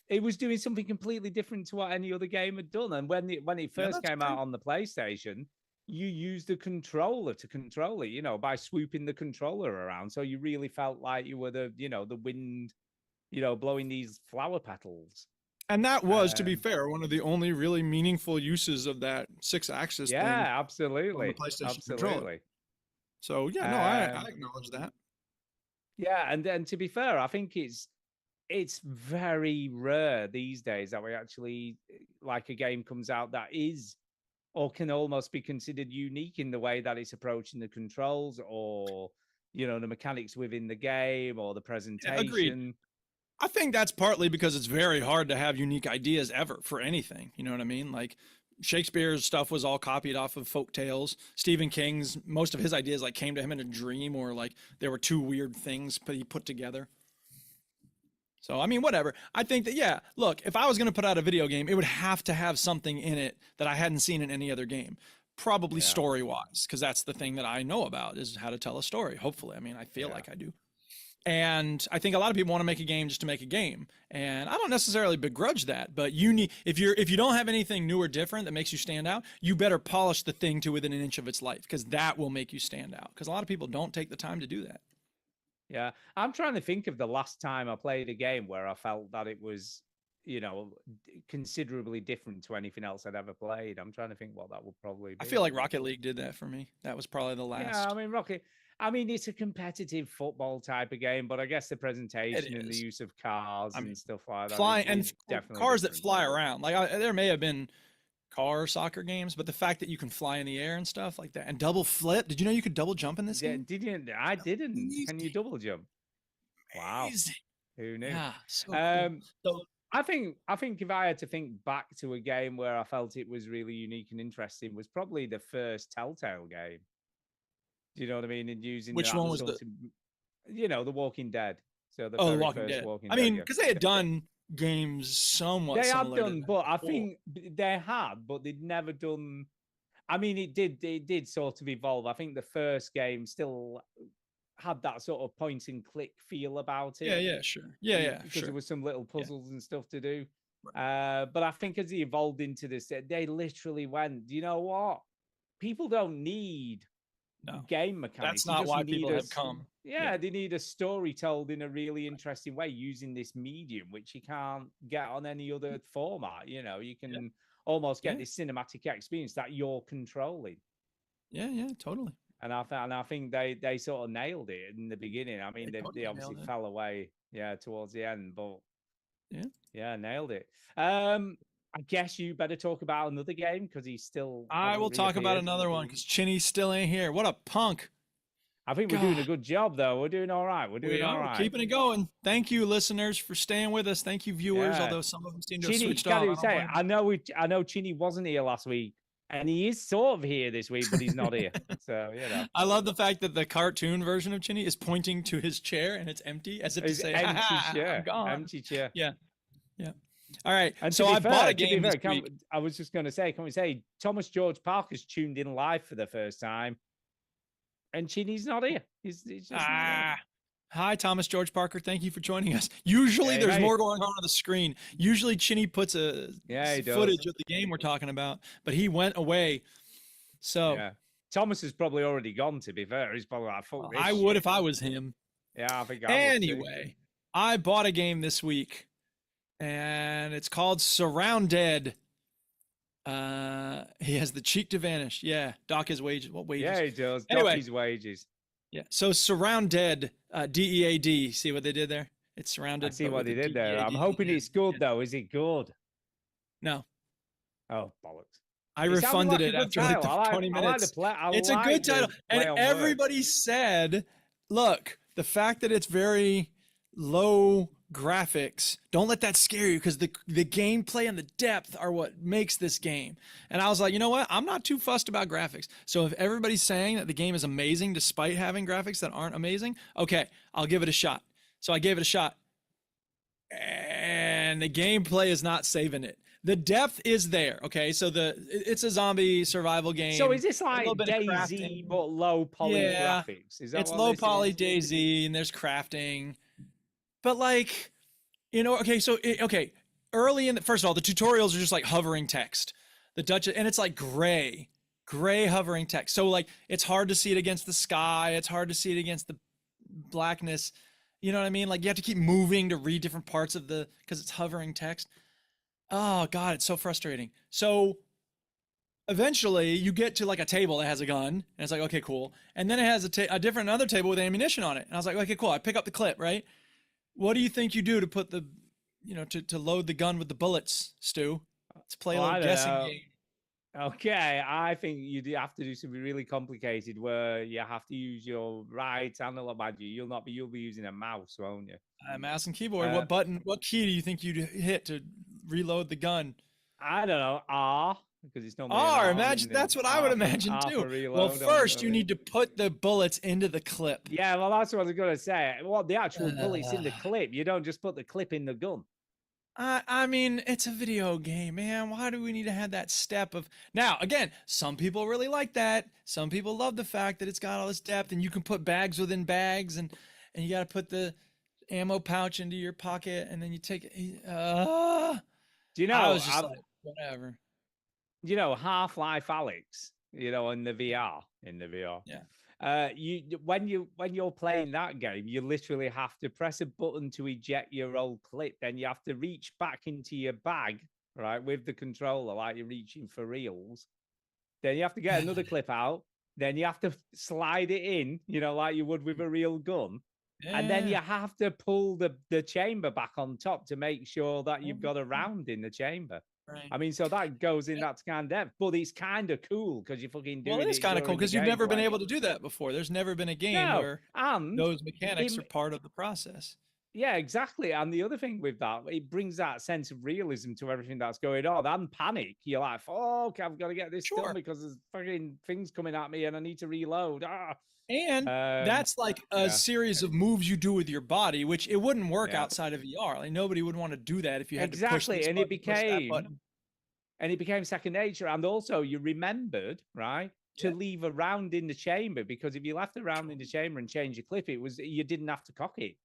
Speaker 1: It was doing something completely different to what any other game had done. And when it first came out on the PlayStation, you used the controller to control it, by swooping the controller around. So you really felt like you were the wind, blowing these flower petals.
Speaker 2: And that was, to be fair, one of the only really meaningful uses of that 6-axis thing.
Speaker 1: Yeah, absolutely.
Speaker 2: On the PlayStation controller. So I acknowledge that.
Speaker 1: Yeah, and to be fair, I think it's very rare these days that we actually, like, a game comes out that is or can almost be considered unique in the way that it's approaching the controls, or the mechanics within the game, or the presentation.
Speaker 2: Yeah, agreed. I think that's partly because it's very hard to have unique ideas ever for anything. You know what I mean? Like Shakespeare's stuff was all copied off of folk tales. Stephen King's, most of his ideas like came to him in a dream, or like there were two weird things he put together. So, I mean, whatever. I think that, yeah, look, if I was going to put out a video game, it would have to have something in it that I hadn't seen in any other game. Probably story-wise, because that's the thing that I know about, is how to tell a story, hopefully. I mean, I feel like I do. And I think a lot of people want to make a game just to make a game. And I don't necessarily begrudge that, but you need, if you don't have anything new or different that makes you stand out, you better polish the thing to within an inch of its life, because that will make you stand out. Because a lot of people don't take the time to do that.
Speaker 1: Yeah, I'm trying to think of the last time I played a game where I felt that it was, considerably different to anything else I'd ever played. I'm trying to think what that would probably be.
Speaker 2: I feel like Rocket League did that for me. That was probably the last.
Speaker 1: Yeah, I mean, it's a competitive football type of game, but I guess the presentation and the use of cars and stuff like that.
Speaker 2: Flying and
Speaker 1: definitely
Speaker 2: cars that fly around. Like there may have been car soccer games, but the fact that you can fly in the air and stuff like that and double flip. Did you know you could double jump in this game?
Speaker 1: I didn't. Amazing. Can you double jump? Wow.
Speaker 2: Amazing.
Speaker 1: Who knew?
Speaker 2: Yeah, so cool.
Speaker 1: So I think if I had to think back to a game where I felt it was really unique and interesting, was probably the first Telltale game. Do you know what I mean? And using
Speaker 2: which one was the
Speaker 1: Walking Dead. So the
Speaker 2: The Walking Dead. I mean, because they had done games somewhat.
Speaker 1: They had
Speaker 2: similar
Speaker 1: done, but I think they had, but they'd never done. I mean, it did sort of evolve. I think the first game still had that sort of point and click feel about it.
Speaker 2: Yeah, sure. Yeah,
Speaker 1: because there was some little puzzles and stuff to do. But I think as they evolved into this, they literally went, you know what? People don't need game mechanics.
Speaker 2: That's not why people have come.
Speaker 1: Yeah, they need a story told in a really interesting way using this medium, which you can't get on any other format. You can almost get this cinematic experience that you're controlling.
Speaker 2: Yeah, totally.
Speaker 1: And I think they sort of nailed it in the beginning. I mean, they obviously fell away, towards the end, but nailed it. I guess you better talk about another game because he's still.
Speaker 2: I will talk about another one because Chinny still ain't here. What a punk!
Speaker 1: I think we're doing a good job, though. We're doing all right. We're
Speaker 2: keeping it going. Thank you, listeners, for staying with us. Thank you, viewers. Although some of them seem to have switched off.
Speaker 1: I know Chinny wasn't here last week. And he is sort of here this week, but he's not here. So,
Speaker 2: I love the fact that the cartoon version of Chinny is pointing to his chair and it's empty, as if to say,
Speaker 1: empty chair.
Speaker 2: I'm gone.
Speaker 1: Empty chair.
Speaker 2: Yeah. All right.
Speaker 1: And
Speaker 2: so I bought a game this week.
Speaker 1: I was just going to say, can we say Thomas George Parker's tuned in live for the first time, and Chinny's not here. He's just not here.
Speaker 2: Hi, Thomas George Parker. Thank you for joining us. Usually there's more going on the screen. Usually Chinny puts a footage of the game we're talking about, but he went away. So
Speaker 1: Thomas has probably already gone, to be fair. He's probably like, fuck this
Speaker 2: I would if I was him.
Speaker 1: Yeah, I think
Speaker 2: Anyway, I bought a game this week, and it's called Surrounded. He has the cheek to vanish. Yeah, dock his wages. What wages?
Speaker 1: Yeah, he does.
Speaker 2: Anyway,
Speaker 1: dock his wages.
Speaker 2: Yeah. So Surrounded, DEAD. See what they did there? It's surrounded.
Speaker 1: I see what they did there. I'm hoping it's good though. Is it good?
Speaker 2: No.
Speaker 1: Oh, bollocks.
Speaker 2: I refunded it after like the 20 minutes. It's a good title. And everybody said, look, the fact that it's very low graphics, don't let that scare you, because the gameplay and the depth are what makes this game. And I was like, you know what? I'm not too fussed about graphics. So if everybody's saying that the game is amazing despite having graphics that aren't amazing, okay, I'll give it a shot. So I gave it a shot. And the gameplay is not saving it. The depth is there, okay? So it's a zombie survival game.
Speaker 1: So is this like DayZ but low poly graphics? Is that
Speaker 2: it's low poly DayZ, and there's crafting. But like, okay, so early in first of all, the tutorials are just like hovering text. And it's like gray hovering text. So like, it's hard to see it against the sky. It's hard to see it against the blackness. You know what I mean? Like you have to keep moving to read different parts of because it's hovering text. Oh God, it's so frustrating. So eventually you get to like a table that has a gun, and it's like, okay, cool. And then it has another table with ammunition on it. And I was like, okay, cool. I pick up the clip, right? What do you think you do to put to load the gun with the bullets, Stu? Let's play a little guessing game.
Speaker 1: Okay, I think you do have to do something really complicated where you have to use your right analog magic. You'll be using a mouse, won't you?
Speaker 2: Mouse and keyboard. What key do you think you'd hit to reload the gun?
Speaker 1: I don't know. R, because it's normally
Speaker 2: R. Imagine that's what I would imagine too. Well, first you need to put the bullets into the clip.
Speaker 1: Yeah, well, that's what I was going to say. Well, the actual bullets in the clip. You don't just put the clip in the gun.
Speaker 2: I mean, it's a video game, man. Why do we need to have that step of... Now, again, some people really like that. Some people love the fact that it's got all this depth and you can put bags within bags and you got to put the ammo pouch into your pocket and then you take it.
Speaker 1: Do you know?
Speaker 2: I was just like, whatever.
Speaker 1: You know, Half-Life Alyx, you know, in the VR.
Speaker 2: Yeah.
Speaker 1: When you're playing that game, you literally have to press a button to eject your old clip. Then you have to reach back into your bag, right, with the controller, like you're reaching for reels. Then you have to get another clip out. Then you have to slide it in, you know, like you would with a real gun.
Speaker 2: Yeah.
Speaker 1: And then you have to pull the chamber back on top to make sure that you've got a round in the chamber.
Speaker 2: Right.
Speaker 1: I mean, so that goes in that kind of depth, but it's kind of cool because you're fucking doing it.
Speaker 2: Well, it's kind of cool because you've never been able to do that before. There's never been a game where those mechanics are part of the process.
Speaker 1: Yeah, exactly. And the other thing with that, it brings that sense of realism to everything that's going on. And panic. You're like, oh, okay, I've got to get this done because there's fucking things coming at me and I need to reload.
Speaker 2: And that's like a series of moves you do with your body, which it wouldn't work outside of VR. Like nobody would want to do that if you had to push this
Speaker 1: and
Speaker 2: button,
Speaker 1: it became second nature. And also you remembered, right, to leave a round in the chamber, because if you left a round in the chamber and changed your clip, you didn't have to cock it.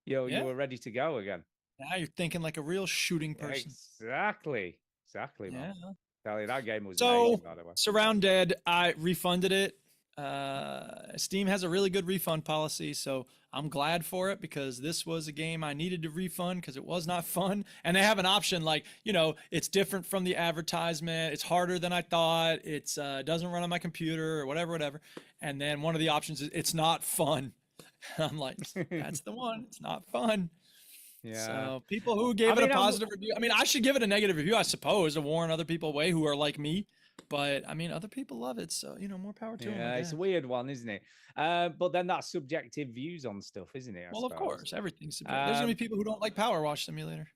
Speaker 1: You know, you were ready to go again.
Speaker 2: Now you're thinking like a real shooting person.
Speaker 1: Exactly, man. Tell you, that game was
Speaker 2: so
Speaker 1: amazing, by the way.
Speaker 2: Surround Dead, I refunded it. Steam has a really good refund policy, so I'm glad for it because this was a game I needed to refund because it was not fun. And they have an option like, you know, it's different from the advertisement. It's harder than I thought. It's doesn't run on my computer or whatever. And then one of the options is it's not fun. I'm like, that's the one. It's not fun.
Speaker 1: Yeah.
Speaker 2: So people who gave it a positive review, I mean, I should give it a negative review, I suppose, to warn other people away who are like me. But I mean, other people love it, so you know, more power to them.
Speaker 1: Yeah, it's a weird one, isn't it? But then that's subjective views on stuff, isn't it?
Speaker 2: Well, of course, everything's subjective. There's gonna be people who don't like Power Wash Simulator.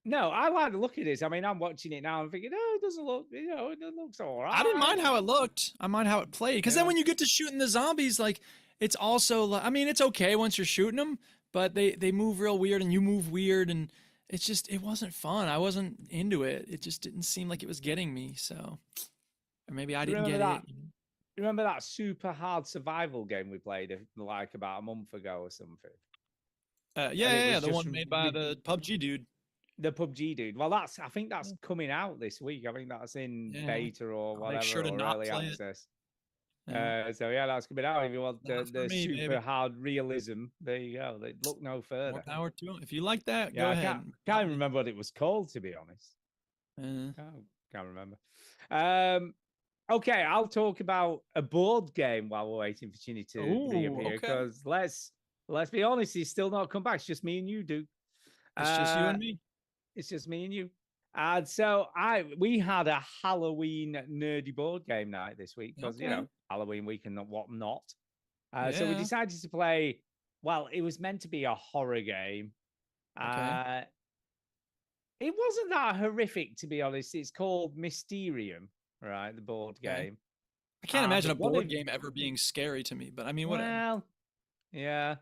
Speaker 1: No, I like the look at this. I mean, I'm watching it now and thinking, oh, it doesn't look, you know, it looks all right.
Speaker 2: I didn't mind how it looked. I mind how it played. Because then when you get to shooting the zombies, like it's also like, I mean, it's okay once you're shooting them, but they move real weird and you move weird and it's just, it wasn't fun. I wasn't into it. It just didn't seem like it was getting me. So, or maybe I didn't get it.
Speaker 1: Remember that super hard survival game we played like about a month ago or something?
Speaker 2: Yeah, the one made by the PUBG dude.
Speaker 1: The PUBG dude. Well, I think that's coming out this week. I think that's in beta or whatever,
Speaker 2: make sure to
Speaker 1: or
Speaker 2: not
Speaker 1: early
Speaker 2: play
Speaker 1: access. So yeah, that's coming out. If you want the super hard realism, there you go. Look no further.
Speaker 2: More power to them. If you like that,
Speaker 1: yeah,
Speaker 2: go ahead.
Speaker 1: Can't even remember what it was called, to be honest. Can't remember. Okay, I'll talk about a board game while we're waiting for Chinny to reappear. Because let's be honest, he's still not come back. It's just me and you, Duke.
Speaker 2: It's just you and me.
Speaker 1: It's just me and you. And so we had a Halloween nerdy board game night this week because you know, Halloween week and whatnot. So we decided to play. Well, it was meant to be a horror game. It wasn't that horrific, to be honest. It's called Mysterium, right? The board game.
Speaker 2: I can't imagine a board game ever being scary to me, but I mean, whatever.
Speaker 1: Well, yeah.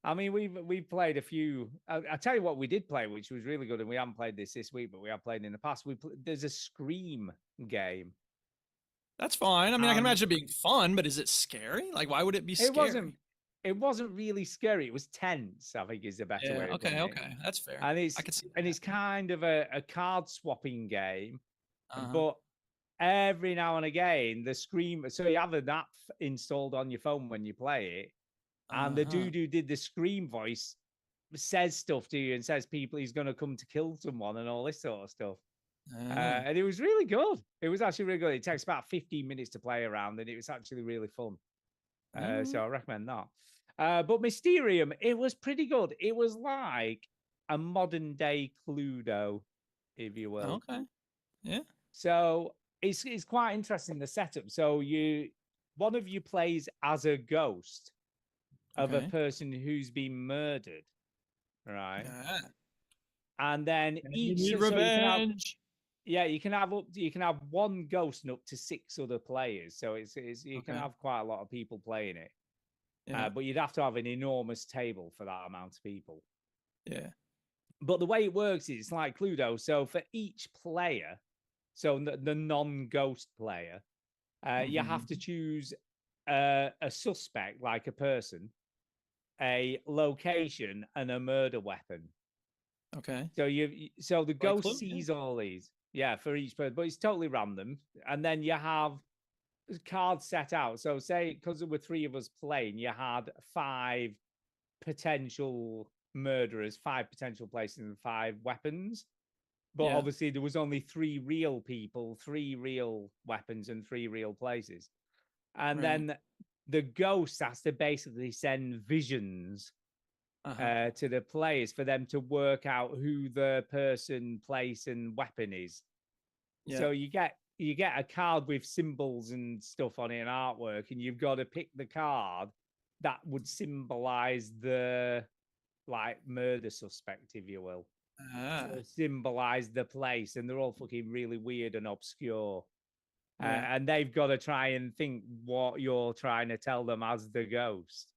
Speaker 1: I mean, we've played a few. I tell you what, we did play, which was really good, and we haven't played this week, but we have played in the past. There's a Scream game.
Speaker 2: That's fine. I mean, I can imagine it being fun, but is it scary? Like, why would it be scary?
Speaker 1: It wasn't really scary. It was tense, I think, is the better way.
Speaker 2: Okay, that's fair.
Speaker 1: And
Speaker 2: I can see that.
Speaker 1: And it's kind of a card swapping game, but every now and again, the Scream. So you have an app installed on your phone when you play it. And the dude who did the Scream voice says stuff to you and says he's going to come to kill someone and all this sort of stuff. And it was really good. It was actually really good. It takes about 15 minutes to play around and it was actually really fun. So I recommend that. But Mysterium, it was pretty good. It was like a modern day Cluedo, if you will.
Speaker 2: Okay. Yeah.
Speaker 1: So it's quite interesting, the setup. So one of you plays as a ghost of a
Speaker 2: Okay.
Speaker 1: person who's been murdered, right?
Speaker 2: Yeah.
Speaker 1: And then
Speaker 2: You
Speaker 1: each
Speaker 2: need
Speaker 1: so you can have,
Speaker 2: revenge.
Speaker 1: yeah, you can have one ghost and up to 6 other players. So it's you can
Speaker 2: Okay.
Speaker 1: have quite a lot of people playing it.
Speaker 2: Yeah.
Speaker 1: But you'd have to have an enormous table for that amount of people.
Speaker 2: Yeah.
Speaker 1: But the way it works is it's like Cluedo. So for each player, so the non-ghost player, you have to choose a suspect, like a person, a location, and a murder weapon.
Speaker 2: Okay.
Speaker 1: So the ghost
Speaker 2: Clue, yeah.
Speaker 1: sees all these, yeah, for each person, but it's totally random. And then you have cards set out. So say, because there were 3 of us playing, you had 5 potential murderers, 5 potential places, and 5 weapons. But
Speaker 2: Yeah.
Speaker 1: obviously there was only 3 real people, 3 real weapons, and 3 real places. And
Speaker 2: Right.
Speaker 1: then the ghost has to basically send visions to the players for them to work out who the person, place, and weapon is.
Speaker 2: Yeah.
Speaker 1: So you get a card with symbols and stuff on it and artwork, and you've got to pick the card that would symbolize the murder suspect, if you will. Or symbolize the place, and they're all fucking really weird and obscure.
Speaker 2: Yeah.
Speaker 1: And they've got to try and think what you're trying to tell them as the ghost.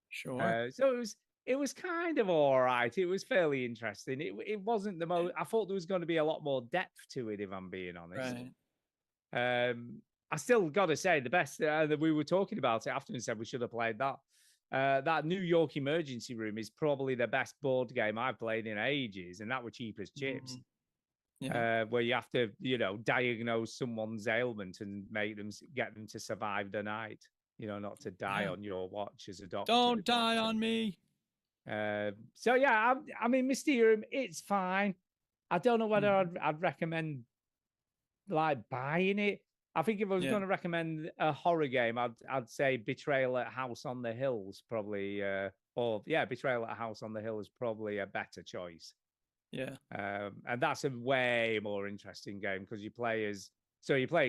Speaker 2: Sure.
Speaker 1: So it was kind of all right. It was fairly interesting. It wasn't the most. I thought there was going to be a lot more depth to it, if I'm being honest.
Speaker 2: Right.
Speaker 1: I still got to say the best that we were talking about it after and said we should have played that. That New York Emergency Room is probably the best board game I've played in ages, and that were cheap as chips.
Speaker 2: Yeah.
Speaker 1: Where you have to, diagnose someone's ailment and get them to survive the night. Not to die
Speaker 2: Yeah.
Speaker 1: on your watch as a doctor.
Speaker 2: Don't die on me.
Speaker 1: So yeah, I mean, Mysterium, it's fine. I don't know whether I'd recommend buying it. I think if I was
Speaker 2: Yeah.
Speaker 1: going to recommend a horror game, I'd say Betrayal at House on the Hills probably, Betrayal at House on the Hill is probably a better choice.
Speaker 2: Yeah.
Speaker 1: And that's a way more interesting game because you play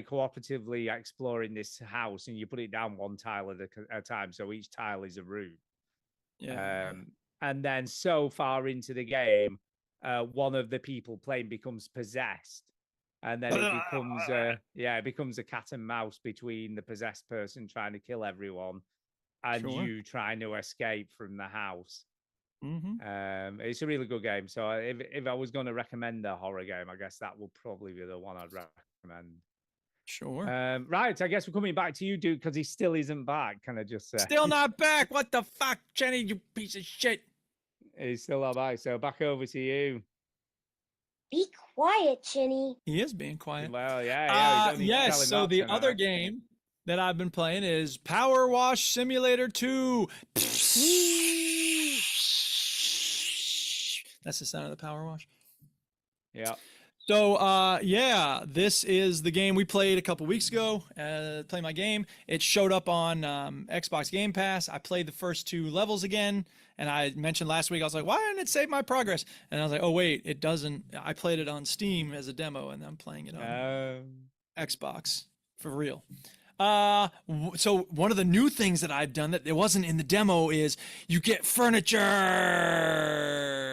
Speaker 1: cooperatively exploring this house, and you put it down one tile at a time. So each tile is a room.
Speaker 2: Yeah.
Speaker 1: And then so far into the game, one of the people playing becomes possessed. And then it becomes a cat and mouse between the possessed person trying to kill everyone and
Speaker 2: Sure.
Speaker 1: you trying to escape from the house.
Speaker 2: Mm-hmm.
Speaker 1: It's a really good game. So if I was going to recommend a horror game, I guess that would probably be the one I'd recommend.
Speaker 2: Sure.
Speaker 1: Right, I guess we're coming back to you, Duke, because he still isn't back. Can I just say?
Speaker 2: Still not back. What the fuck, Jenny, you piece of shit.
Speaker 1: He's still not back. So back over to you.
Speaker 10: Be quiet, Chinny.
Speaker 2: He is being quiet.
Speaker 1: Well, yeah. you don't need to tell
Speaker 2: Yes,
Speaker 1: him
Speaker 2: so
Speaker 1: that
Speaker 2: the
Speaker 1: tonight.
Speaker 2: other game that I've been playing is Power Wash Simulator 2. That's the sound of the power wash.
Speaker 1: Yeah.
Speaker 2: So, this is the game we played a couple weeks ago. Play my game. It showed up on Xbox Game Pass. I played the first 2 levels again, and I mentioned last week, I was like, why didn't it save my progress? And I was like, oh, wait, it doesn't. I played it on Steam as a demo, and I'm playing it on Xbox for real. So one of the new things that I've done that it wasn't in the demo is you get furniture.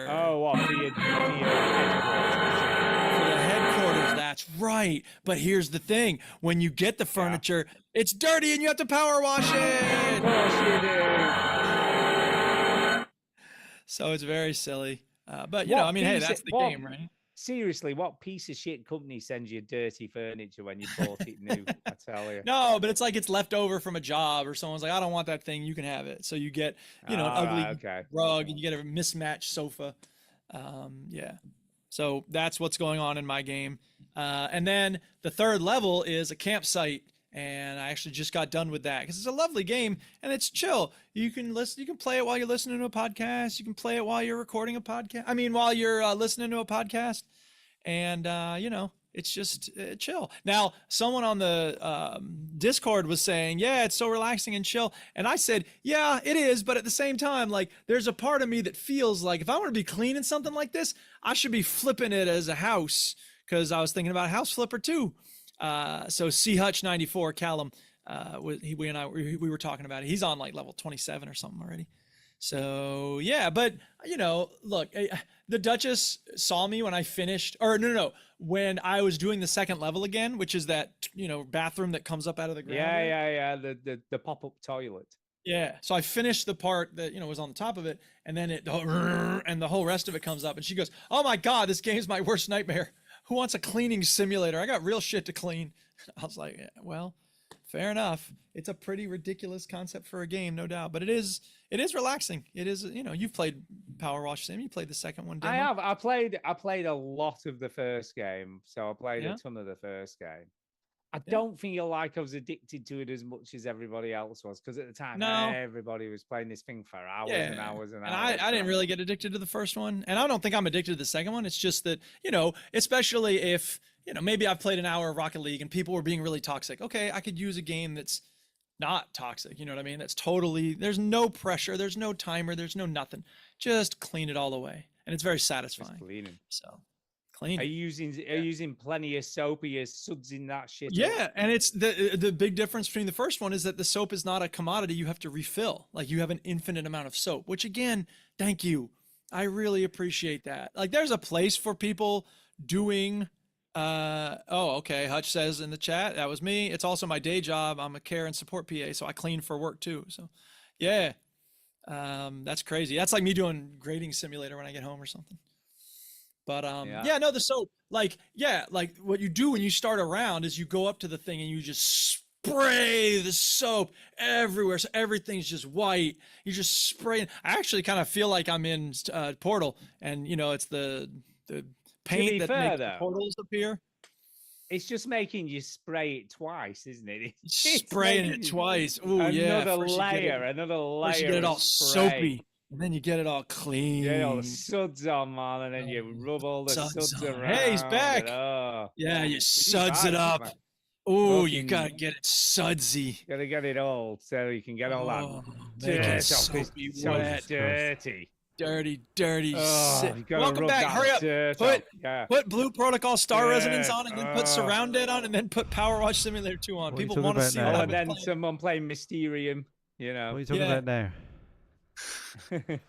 Speaker 1: Oh, what, for your headquarters?
Speaker 2: That's right. But here's the thing. When you get the furniture, it's dirty and you have to power wash it.
Speaker 1: Of course you do.
Speaker 2: So it's very silly. But, you know, I mean, hey, that's the game, right?
Speaker 1: Seriously, what piece of shit company sends you dirty furniture when you bought it new? I tell you.
Speaker 2: No, but it's like it's left over from a job or someone's like, I don't want that thing. You can have it. So you get, you know, an ugly rug and you get a mismatched sofa. Yeah. So that's what's going on in my game. And then the third level is a campsite. And I actually just got done with that because it's a lovely game and it's chill. You can listen, you can play it while you're listening to a podcast. You can play it while you're recording a podcast. I mean, while you're listening to a podcast. And, you know, it's just chill. Now, someone on the Discord was saying, yeah, it's so relaxing and chill. And I said, yeah, it is. But at the same time, like, there's a part of me that feels like if I want to be cleaning something like this, I should be flipping it as a house because I was thinking about House Flipper too. So C Hutch 94, Callum, we and I we were talking about it. He's on like level 27 or something already. So yeah, but you know, look, the Duchess saw me when I finished, or no, when I was doing the second level again, which is that, you know, bathroom that comes up out of the ground.
Speaker 1: Yeah. The pop-up toilet.
Speaker 2: Yeah. So I finished the part that, you know, was on the top of it, and then and the whole rest of it comes up, and she goes, "Oh my God, this game's my worst nightmare. Who wants a cleaning simulator? I got real shit to clean." I was like, yeah, well, fair enough. It's a pretty ridiculous concept for a game, no doubt, but it is relaxing. It is, you know, you've played Power Wash Sim. You played the second one, didn't
Speaker 1: I
Speaker 2: you?
Speaker 1: have. I played a lot of the first game, so I played a ton of the first game. I don't feel like I was addicted to it as much as everybody else was, because at the time, everybody was playing this thing for hours and hours and hours.
Speaker 2: I didn't really get addicted to the first one, and I don't think I'm addicted to the second one. It's just that, you know, especially if, you know, maybe I've played an hour of Rocket League and people were being really toxic. Okay, I could use a game that's not toxic. You know what I mean? That's totally, there's no pressure, there's no timer, there's no nothing. Just clean it all away, and it's very satisfying.
Speaker 1: Just cleaning.
Speaker 2: So clean.
Speaker 1: Are you using plenty of soap? Are you sudsing that shit?
Speaker 2: Yeah, and it's the big difference between the first one is that the soap is not a commodity you have to refill. Like, you have an infinite amount of soap, which again, thank you. I really appreciate that. Like, there's a place for people doing okay, Hutch says in the chat, that was me. It's also my day job. I'm a care and support PA, so I clean for work too. So yeah, that's crazy. That's like me doing grading simulator when I get home or something. But no, the soap, like what you do when you start a round is you go up to the thing and you just spray the soap everywhere, so everything's just white. You just spray. I actually kind of feel like I'm in Portal, and you know, it's the paint that makes the portals appear.
Speaker 1: It's just making you spray it twice, isn't it? It's
Speaker 2: spraying it twice. Ooh, yeah.
Speaker 1: Another layer.
Speaker 2: First you get it all soapy, and then you get it all clean.
Speaker 1: You get all the suds on, man, and then you rub all the suds around.
Speaker 2: Hey, he's back. Yeah, you suds it up. Oh, you gotta get it sudsy.
Speaker 1: Gotta get it all so you can get all that dirt off. It's so dirty.
Speaker 2: Dirty.
Speaker 1: Welcome back.
Speaker 2: Hurry up. Put Blue Protocol Star Resonance on, and then put Surrounded on, and then put Power Wash Simulator 2 on. People want to see
Speaker 1: that. And then someone playing Mysterium, you know.
Speaker 3: What are you talking about now?
Speaker 2: We're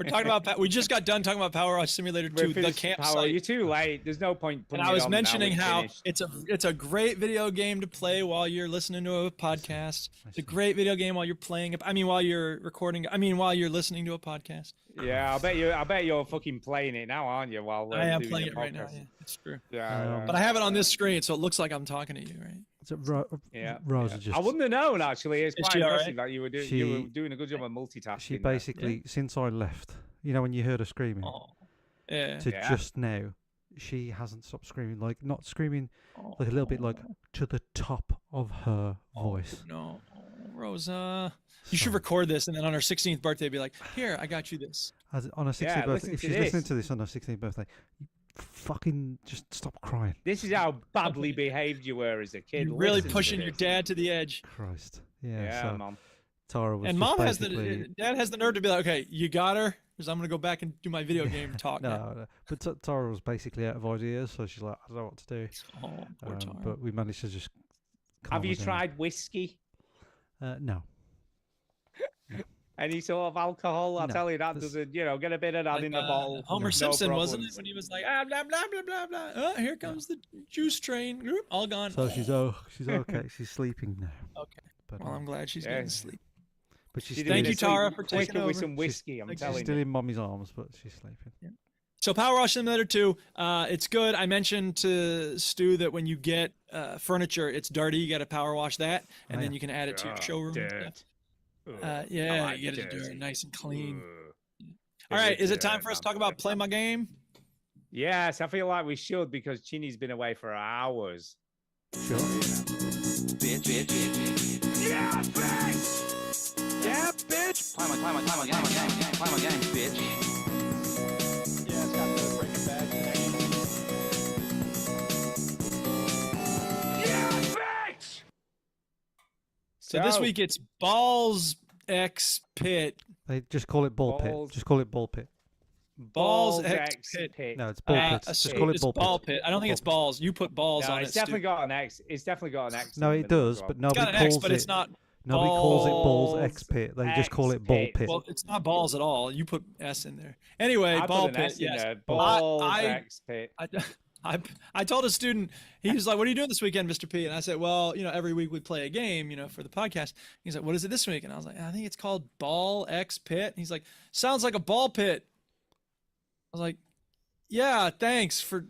Speaker 2: talking about. We just got done talking about Power Wash Simulator 2, the campsite.
Speaker 1: You're too late. There's no point.
Speaker 2: And I was mentioning how it's a great video game to play while you're listening to a podcast. It's a great video game while you're playing. While you're recording. While you're listening to a podcast.
Speaker 1: Yeah, I bet you're fucking playing it now, aren't you? While
Speaker 2: I am playing it right now. Yeah, it's true. Yeah, but I have it on this screen, so it looks like I'm talking to you, right?
Speaker 3: Rosa just.
Speaker 1: I wouldn't have known, actually. It's quite impressive that you were doing a good job of multitasking.
Speaker 3: She basically, since I left, you know, when you heard her screaming, just now, she hasn't stopped screaming. Like, not screaming, like a little bit, like to the top of her voice.
Speaker 2: No, Rosa. You should record this, and then on her 16th birthday, be like, "Here, I got you this."
Speaker 3: On her 16th birthday, if she's listening to this on her 16th birthday, fucking just stop crying.
Speaker 1: This is how badly behaved you were as a kid.
Speaker 2: You're really pushing your dad to the edge.
Speaker 3: Christ. Yeah, Mom. Tara was.
Speaker 2: And Mom has dad has the nerve to be like, "Okay, you got her," because I'm gonna go back and do my video game talk.
Speaker 3: No, but Tara was basically out of ideas, so she's like, "I don't know what to do."
Speaker 2: Oh, poor Tara.
Speaker 3: But we managed to just.
Speaker 1: Have you tried whiskey?
Speaker 3: No.
Speaker 1: Any sort of alcohol? I tell you, that doesn't, get a bit of that in the bottle.
Speaker 2: Homer Simpson, wasn't it? When he was like, blah, blah, blah, blah, blah. Oh, here comes the juice train. All gone.
Speaker 3: So she's okay. She's sleeping now.
Speaker 2: Okay. But, well, I'm glad she's getting sleep.
Speaker 3: But
Speaker 2: thank you, Tara, for taking over.
Speaker 1: With some whiskey, I'm telling you.
Speaker 3: She's still in Mommy's arms, but she's sleeping.
Speaker 2: Yeah. So Power Wash Simulator 2, it's good. I mentioned to Stu that when you get furniture, it's dirty. You got to power wash that, and then you can add it to your showroom. You get it dirty, nice and clean. All right, is it time for us to talk about Play My Game?
Speaker 1: Yes, I feel like we should, because Chinny's been away for hours.
Speaker 3: Sure.
Speaker 6: Bitch. Yeah, bitch! Yeah, bitch! Play my game, bitch.
Speaker 1: Yeah, it's got the Breaking Bad connection. Yeah, bitch!
Speaker 2: So this week it's Balls X Pit.
Speaker 3: They just call it Ball Pit. Just call it Ball Pit.
Speaker 2: Balls X Pit.
Speaker 3: No, it's Ball Pit. Just call it
Speaker 2: It's
Speaker 3: Ball
Speaker 2: Ball
Speaker 3: Pit.
Speaker 2: Pit. I don't think it's balls. You put balls
Speaker 1: No,
Speaker 2: on
Speaker 1: it's
Speaker 2: it.
Speaker 1: definitely got an X. It's definitely got an X.
Speaker 3: No, it does, but nobody
Speaker 2: It's got an
Speaker 3: calls
Speaker 2: X, but
Speaker 3: it.
Speaker 2: it's not.
Speaker 3: Nobody calls it Balls
Speaker 1: Balls
Speaker 3: X Pit. They just call it Ball
Speaker 1: X
Speaker 3: Pit.
Speaker 2: Well, it's not balls at all. You put S in there. Anyway,
Speaker 1: I
Speaker 2: Ball
Speaker 1: put an
Speaker 2: Pit.
Speaker 1: S in
Speaker 2: Yes.
Speaker 1: there. Balls
Speaker 2: I-
Speaker 1: X Pit.
Speaker 2: I told a student, he was like, "What are you doing this weekend, Mr. P?" And I said, "Well, every week we play a game, for the podcast." He's like, "What is it this week?" And I was like, "I think it's called Ball X Pit." And he's like, "Sounds like a ball pit." I was like, "Yeah, thanks for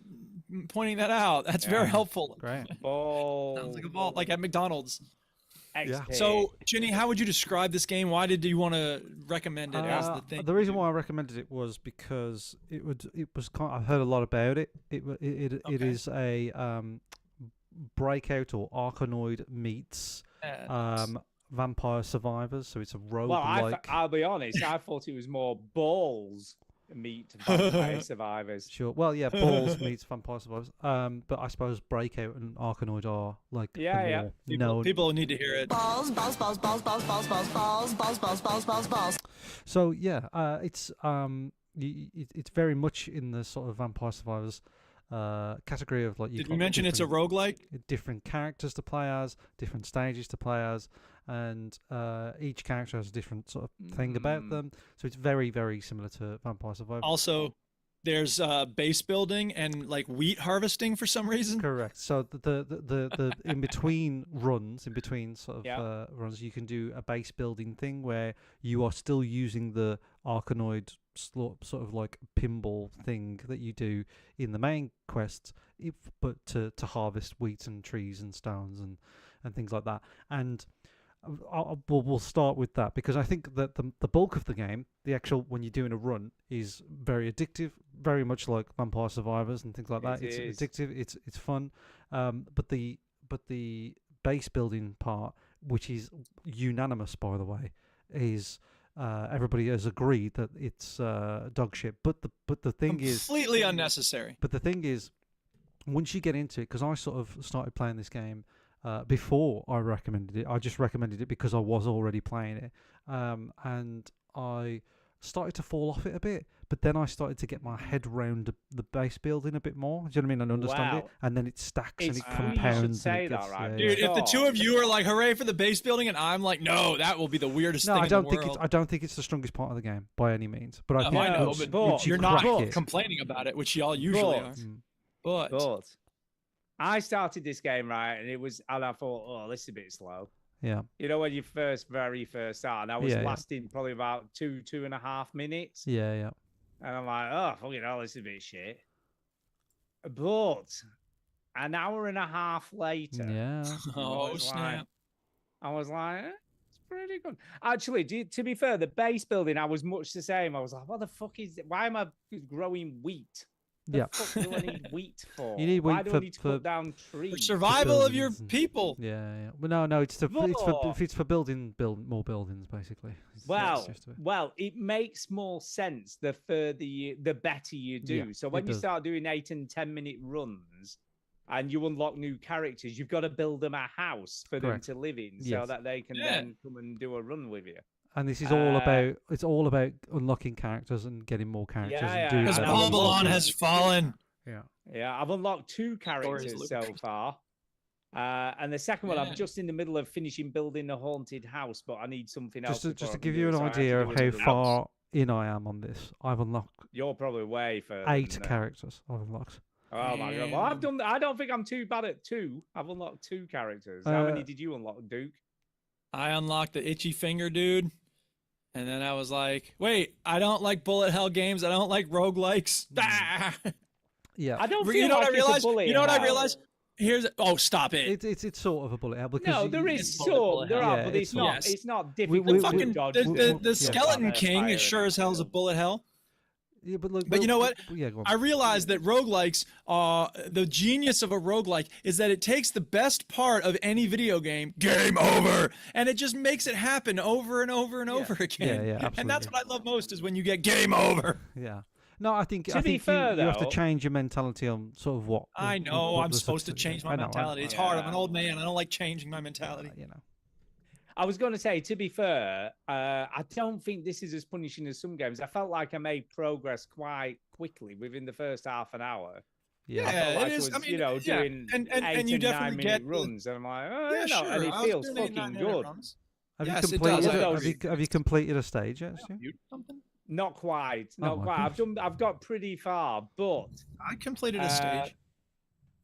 Speaker 2: pointing that out. That's very helpful."
Speaker 3: Great.
Speaker 1: Balls.
Speaker 2: Sounds like a ball, like at McDonald's.
Speaker 1: X
Speaker 3: Yeah.
Speaker 1: Pit.
Speaker 2: So, Ginny, how would you describe this game? Why did you want to recommend it as the thing?
Speaker 3: The reason why I recommended it was because it was kind I've heard a lot about it. It is a Breakout or Arkanoid meets Vampire Survivors, so it's a roguelike.
Speaker 1: Well, I'll be honest. I thought it was more balls meet Vampire Survivors.
Speaker 3: Sure. Well, yeah, Balls meets Vampire Survivors. But I suppose Breakout and Arkanoid are like the more known.
Speaker 2: People need to hear it.
Speaker 7: Balls, balls, balls, balls, balls, balls, balls, balls, balls, balls, balls, balls, balls.
Speaker 3: So yeah, it's very much in the sort of Vampire Survivors category of like.
Speaker 2: Did we mention it's a roguelike?
Speaker 3: Different characters to play as, different stages to play as, and each character has a different sort of thing about them. So it's very, very similar to Vampire Survivors.
Speaker 2: Also, there's base building and like wheat harvesting for some reason.
Speaker 3: Correct. So the in between runs, runs, you can do a base building thing where you are still using the Arkanoid sort of like pinball thing that you do in the main quests, but to harvest wheat and trees and stones and things like that. And we'll start with that because I think that the bulk of the game, the actual when you're doing a run, is very addictive, very much like Vampire Survivors and things like that. It's addictive. It's fun. But the base building part, which is unanimous by the way, is everybody has agreed that it's dog shit. But the thing is
Speaker 2: completely unnecessary.
Speaker 3: But the thing is, once you get into it, because I sort of started playing this game. Before I recommended it, I just recommended it because I was already playing it, and I started to fall off it a bit. But then I started to get my head round the base building a bit more. Do you know what I mean? And understand it, and then it stacks and it compounds.
Speaker 1: Say that, right?
Speaker 2: Dude, if the two of you are like, "Hooray for the base building," and I'm like, "No, that will be the weirdest thing
Speaker 3: I don't
Speaker 2: in the
Speaker 3: think
Speaker 2: world."
Speaker 3: I don't think it's the strongest part of the game by any means. But I think
Speaker 2: I know,
Speaker 3: once
Speaker 2: you're
Speaker 3: you
Speaker 2: not
Speaker 3: crack it,
Speaker 2: complaining about it, which y'all usually are. But
Speaker 1: I started this game right, and I thought, oh, this is a bit slow.
Speaker 3: Yeah.
Speaker 1: When you very first start, and I was lasting probably about 2.5 minutes.
Speaker 3: Yeah.
Speaker 1: And I'm like, oh, fucking hell, this is a bit shit. But an hour and a half later, I was like, it's pretty good. Actually, to be fair, the base building, I was much the same. I was like, what the fuck is it? Why am I growing wheat? The fuck do I need wheat for?
Speaker 3: You need wheat
Speaker 1: Why do I need to cut down trees?
Speaker 2: For survival of your people.
Speaker 3: Yeah. Well, no, it's for building more buildings basically.
Speaker 1: Well, it makes more sense the better you do.
Speaker 3: Yeah,
Speaker 1: so when you start doing 8 and 10 minute runs, and you unlock new characters, you've got to build them a house for them to live in, so that they can then come and do a run with you.
Speaker 3: And this is all about unlocking characters and getting more characters.
Speaker 2: Because Babylon has fallen.
Speaker 3: Yeah,
Speaker 1: I've unlocked 2 characters so far. And the second one, I'm just in the middle of finishing building a haunted house, but I need something else.
Speaker 3: Just to give you an idea of how far in I am on this, I've unlocked.
Speaker 1: You're probably way further.
Speaker 3: 8 characters I've unlocked.
Speaker 1: Oh my god! Well, I don't think I'm too bad at 2. I've unlocked 2 characters. How many did you unlock, Duke?
Speaker 2: I unlocked the itchy finger dude, and then I was like, "Wait, I don't like bullet hell games. I don't like roguelikes."
Speaker 3: Yeah,
Speaker 1: I don't feel
Speaker 2: you know
Speaker 1: like
Speaker 2: what I realized?
Speaker 1: You know what I
Speaker 2: realized? Stop it!
Speaker 3: It's sort of a bullet hell because
Speaker 1: no, there is some. There are, but it's not. It's not difficult.
Speaker 2: The Skeleton King sure as hell is a bullet hell.
Speaker 3: Yeah,
Speaker 2: but you know what?
Speaker 3: Go on.
Speaker 2: I realized that roguelikes, the genius of a roguelike is that it takes the best part of any video game, game over, and it just makes it happen over and over and over again.
Speaker 3: Yeah, absolutely.
Speaker 2: And that's what I love most is when you get game over.
Speaker 3: Yeah. No, I think you have to change your mentality on sort of what.
Speaker 2: I know I'm supposed to change my mentality. It's hard. I'm an old man. I don't like changing my mentality.
Speaker 1: I was going to say, to be fair, I don't think this is as punishing as some games. I felt like I made progress quite quickly within the first half an hour.
Speaker 3: Yeah,
Speaker 1: I felt like
Speaker 2: it is.
Speaker 1: was,
Speaker 2: I mean,
Speaker 1: you know, doing
Speaker 2: and
Speaker 1: 8
Speaker 2: you
Speaker 1: and 9
Speaker 2: definitely
Speaker 1: minute
Speaker 2: get
Speaker 1: runs, and I'm like, oh,
Speaker 2: yeah,
Speaker 1: you know,
Speaker 2: sure.
Speaker 1: and it
Speaker 2: I was
Speaker 1: feels
Speaker 2: doing 8, 9
Speaker 1: fucking
Speaker 2: minute
Speaker 1: good.
Speaker 2: runs.
Speaker 3: Have
Speaker 2: Yes,
Speaker 3: you
Speaker 2: it
Speaker 3: completed?
Speaker 2: does.
Speaker 3: Have you completed a stage yet, Stu?
Speaker 1: Not quite,
Speaker 3: Oh
Speaker 1: not
Speaker 3: my
Speaker 1: quite.
Speaker 3: gosh.
Speaker 1: I've got pretty far, but
Speaker 2: I completed a stage.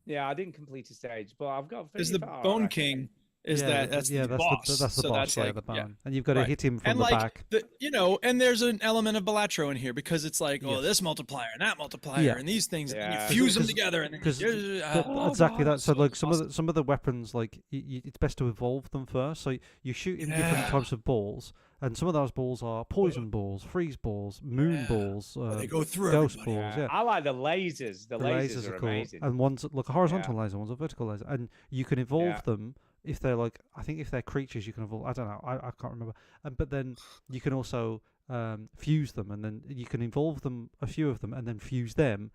Speaker 1: yeah, I didn't complete a stage, but I've got pretty
Speaker 2: Is the
Speaker 1: far. I
Speaker 2: Bone
Speaker 1: reckon.
Speaker 2: King? Is
Speaker 3: Yeah,
Speaker 2: that's
Speaker 3: yeah,
Speaker 2: the
Speaker 3: that's
Speaker 2: boss?
Speaker 3: that's the
Speaker 2: so
Speaker 3: boss.
Speaker 2: that's
Speaker 3: Yeah,
Speaker 2: like
Speaker 3: the bone,
Speaker 2: yeah.
Speaker 3: and you've got to
Speaker 2: Right.
Speaker 3: hit him from
Speaker 2: And
Speaker 3: the
Speaker 2: like
Speaker 3: back.
Speaker 2: and there's an element of Balatro in here because it's like, oh,
Speaker 3: Yes.
Speaker 2: this multiplier and that multiplier
Speaker 3: Yeah.
Speaker 2: and these things, and
Speaker 1: Yeah.
Speaker 2: you fuse them
Speaker 3: 'Cause-
Speaker 2: together, and then
Speaker 3: Because
Speaker 2: oh,
Speaker 3: exactly
Speaker 2: God,
Speaker 3: that. So like
Speaker 2: awesome.
Speaker 3: some of the weapons, like it's best to evolve them first. So you shoot in different types of balls, and some of those balls are poison balls, freeze balls, moon balls,
Speaker 2: they go through
Speaker 3: ghost
Speaker 2: everybody.
Speaker 3: balls. Yeah.
Speaker 1: I like the lasers. The lasers are
Speaker 3: cool,
Speaker 1: amazing.
Speaker 3: and one's like a horizontal laser, one's a vertical laser, and you can evolve
Speaker 1: Yeah.
Speaker 3: them if they're like. I think if they're creatures, you can evolve. I don't know. I can't remember. But then you can also fuse them, and then you can evolve them, a few of them, and then fuse them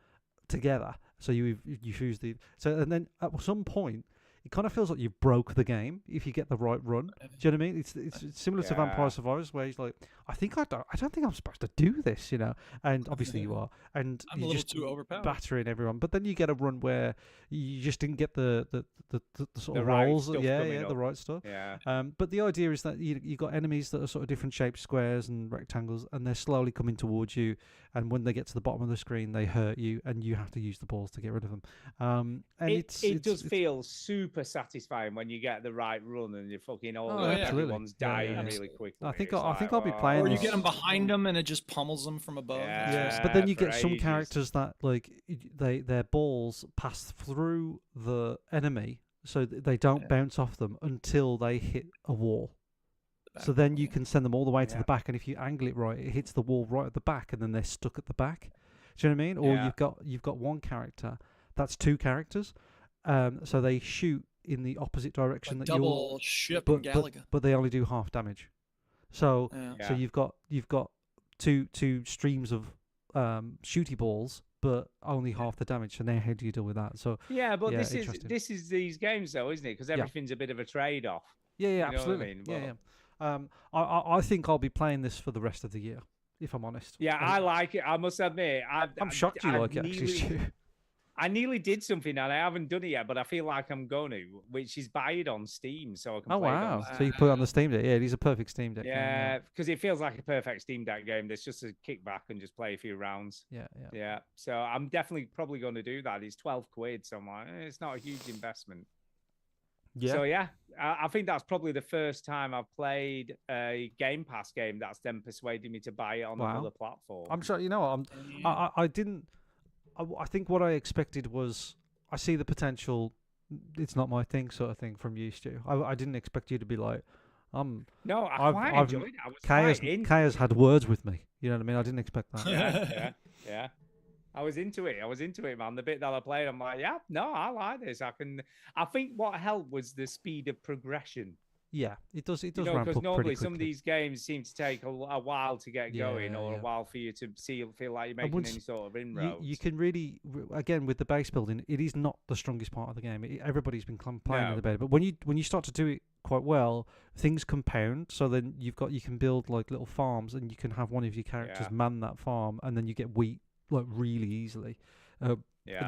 Speaker 3: together. So you fuse the and then at some point. It kind of feels like you broke the game if you get the right run. Do you know what I mean? It's similar to Vampire Survivors, where he's like, I don't think I'm supposed to do this, you know. And obviously you are, and
Speaker 2: I'm a
Speaker 3: you
Speaker 2: little
Speaker 3: just
Speaker 2: too overpowered.
Speaker 3: battering everyone. But then you get a run where you just didn't get the sort
Speaker 1: The
Speaker 3: of
Speaker 1: right
Speaker 3: rolls,
Speaker 1: stuff
Speaker 3: yeah,
Speaker 1: coming
Speaker 3: the
Speaker 1: up.
Speaker 3: right stuff.
Speaker 1: Yeah.
Speaker 3: But the idea is that you got enemies that are sort of different shaped squares and rectangles, and they're slowly coming towards you. And when they get to the bottom of the screen, they hurt you, and you have to use the balls to get rid of them. And
Speaker 1: it does feel super satisfying when you get the right run and you're fucking all
Speaker 3: absolutely.
Speaker 1: everyone's dying
Speaker 3: Yeah.
Speaker 1: really quickly.
Speaker 3: I think
Speaker 1: It's
Speaker 3: I think
Speaker 1: like,
Speaker 3: I'll be
Speaker 1: oh,
Speaker 3: playing
Speaker 2: Or you
Speaker 3: this.
Speaker 2: get them behind them and it just pummels them from above.
Speaker 3: Yes, but then you
Speaker 1: for
Speaker 3: get some
Speaker 1: ages.
Speaker 3: characters that like their balls pass through the enemy, so they don't bounce off them until they hit a wall. So then you can send them all the way to the back, and if you angle it right, it hits the wall right at the back, and then they're stuck at the back. Do you know what I mean? Or you've got one character that's two characters, so they shoot in the opposite direction
Speaker 2: Like
Speaker 3: that
Speaker 2: double ship and Galaga.
Speaker 3: but they only do half damage. So so you've got two streams of shooty balls, but only half the damage. So now how do you deal with that? So
Speaker 1: Yeah, but this
Speaker 3: interesting.
Speaker 1: is these games though, isn't it? Because everything's a bit of a trade off.
Speaker 3: Yeah,
Speaker 1: You know what I
Speaker 3: absolutely.
Speaker 1: mean?
Speaker 3: Yeah.
Speaker 1: But-
Speaker 3: I think I'll be playing this for the rest of the year, if I'm honest.
Speaker 1: Yeah, I like it. I must admit,
Speaker 3: I'm shocked you
Speaker 1: I
Speaker 3: like it, actually, Stu.
Speaker 1: I nearly did something and I haven't done it yet, but I feel like I'm going to, which is buy it on Steam so I can
Speaker 3: Oh
Speaker 1: play
Speaker 3: wow!
Speaker 1: it on
Speaker 3: So you put it on the Steam Deck? Yeah, it is a perfect Steam Deck.
Speaker 1: Yeah, because it feels like a perfect Steam Deck game. There's just a kick back and just play a few rounds.
Speaker 3: Yeah.
Speaker 1: So I'm definitely probably going to do that. It's 12 quid, so I'm like, it's not a huge investment.
Speaker 3: Yeah.
Speaker 1: So yeah, I think that's probably the first time I've played a Game Pass game that's then persuaded me to buy it on
Speaker 3: Wow.
Speaker 1: another platform.
Speaker 3: I'm sure. You know what? I didn't. I think what I expected was I see the potential. It's not my thing, sort of thing from you, Stu. I didn't expect you to be like,
Speaker 1: No, I quite enjoyed it. I was quite into
Speaker 3: Kaya's had words with me. You know what I mean? I didn't expect that.
Speaker 1: yeah. I was into it, man. The bit that I played, I'm like, yeah, no, I like this. I think what helped was the speed of progression.
Speaker 3: Yeah, it does. It does
Speaker 1: You know,
Speaker 3: ramp
Speaker 1: because
Speaker 3: up
Speaker 1: normally
Speaker 3: pretty
Speaker 1: some of
Speaker 3: quickly.
Speaker 1: these games seem to take a while to get going, or a while for you to feel like you're making
Speaker 3: once
Speaker 1: any sort of inroads.
Speaker 3: You can really, again, with the base building, it is not the strongest part of the game. Everybody's been complaining about it, but when you start to do it quite well, things compound. So then you can build like little farms, and you can have one of your characters man that farm, and then you get wheat like really easily. And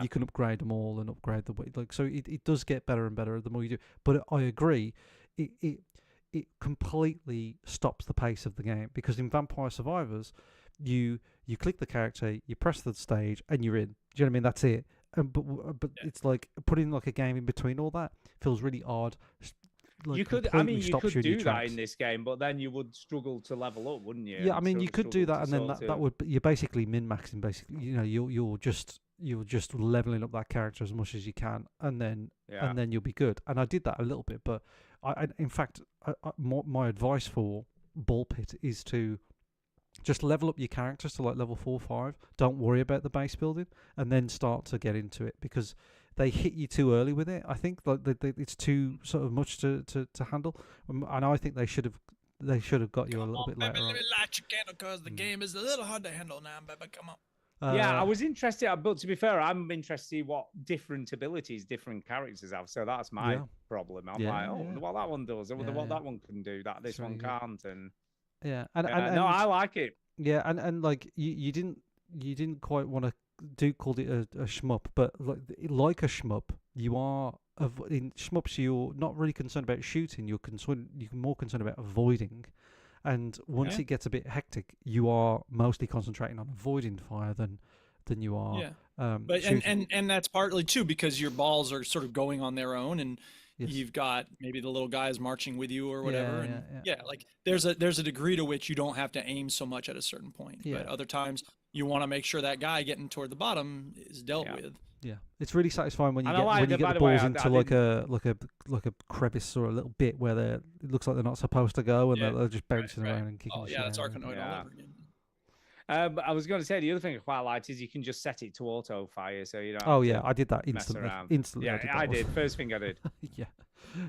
Speaker 3: you can upgrade them all and upgrade the wheat. Like so, it does get better and better the more you do. But I agree, it completely stops the pace of the game, because in Vampire Survivors, you click the character, you press the stage, and you're in. Do you know what I mean? That's it. But it's like putting like a game in between all that feels really odd. Like,
Speaker 1: you could do that in this game, but then you would struggle to level up, wouldn't you?
Speaker 3: Yeah, I mean, you could do
Speaker 1: struggle
Speaker 3: that,
Speaker 1: to
Speaker 3: and then
Speaker 1: sort
Speaker 3: that
Speaker 1: of-
Speaker 3: would you're basically min maxing. Basically, you know, you're just leveling up that character as much as you can, and then you'll be good. And I did that a little bit, but in fact, my advice for Ball Pit is to just level up your characters to like level 4 or 5. Don't worry about the base building, and then start to get into it, because they hit you too early with it. I think like it's too sort of much to handle, and I think they should have got you a little bit later on.
Speaker 2: Let me light your candle, because the game is a little hard to handle now, baby. Come on.
Speaker 1: Yeah, I was interested, but to be fair, I'm interested to see what different abilities different characters have. So that's my problem. I'm like, what that one does, what that one can do, that this one can't, and
Speaker 3: and
Speaker 1: no, I like it.
Speaker 3: Yeah, and like you didn't quite want to call it a shmup, but like a shmup, you are in shmups. You're not really concerned about shooting. You're more concerned about avoiding. And once it gets a bit hectic, you are mostly concentrating on avoiding fire than you are.
Speaker 2: Yeah. But and that's partly too because your balls are sort of going on their own, and you've got maybe the little guys marching with you or whatever. Like there's a degree to which you don't have to aim so much at a certain point. But other times you want to make sure that guy getting toward the bottom is dealt with.
Speaker 3: Yeah, it's really satisfying when you get the balls into like a crevice or a little bit where it looks like they're not supposed to go, and they're just bouncing around and kicking.
Speaker 2: Oh yeah, that's Arkanoid all over again.
Speaker 1: I was going to say the other thing I quite liked is you can just set it to auto fire, so you don't.
Speaker 3: Oh yeah, I did that instantly.
Speaker 1: Yeah, I did. First thing I did.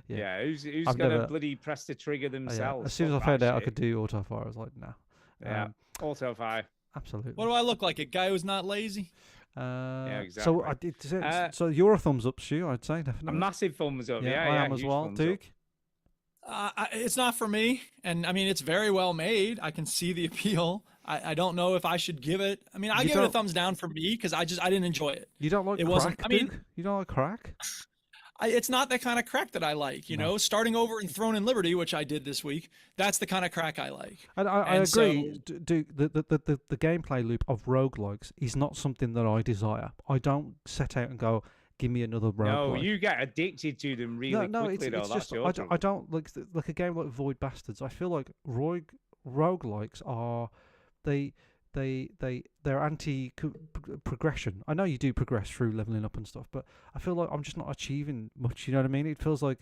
Speaker 3: Yeah.
Speaker 1: Who's gonna bloody press the trigger themselves?
Speaker 3: As soon as I found out I could do auto fire, I was like, no.
Speaker 1: Yeah, auto fire.
Speaker 3: Absolutely.
Speaker 2: What do I look like? A guy who's not lazy?
Speaker 1: Yeah, exactly.
Speaker 3: So I did. So you're a thumbs up, Stu. I'd say definitely.
Speaker 1: A massive thumbs up. Yeah,
Speaker 3: I am as well. Duke.
Speaker 2: It's not for me, and I mean it's very well made. I can see the appeal. I don't know if I should give it. I mean, I give it a thumbs down for me because I didn't enjoy it.
Speaker 3: You don't like crack, Duke? You don't like crack?
Speaker 2: It's not the kind of crack that I like. You know, starting over in Throne and Liberty, which I did this week. That's the kind of crack I like.
Speaker 3: And I agree. Duke, the gameplay loop of roguelikes is not something that I desire. I don't set out and go, give me another roguelike.
Speaker 1: No, you get addicted to them really quickly.
Speaker 3: It's just I don't like a game like Void Bastards. I feel like roguelikes are they're anti-progression. I know you do progress through leveling up and stuff, but I feel like I'm just not achieving much. You know what I mean? It feels like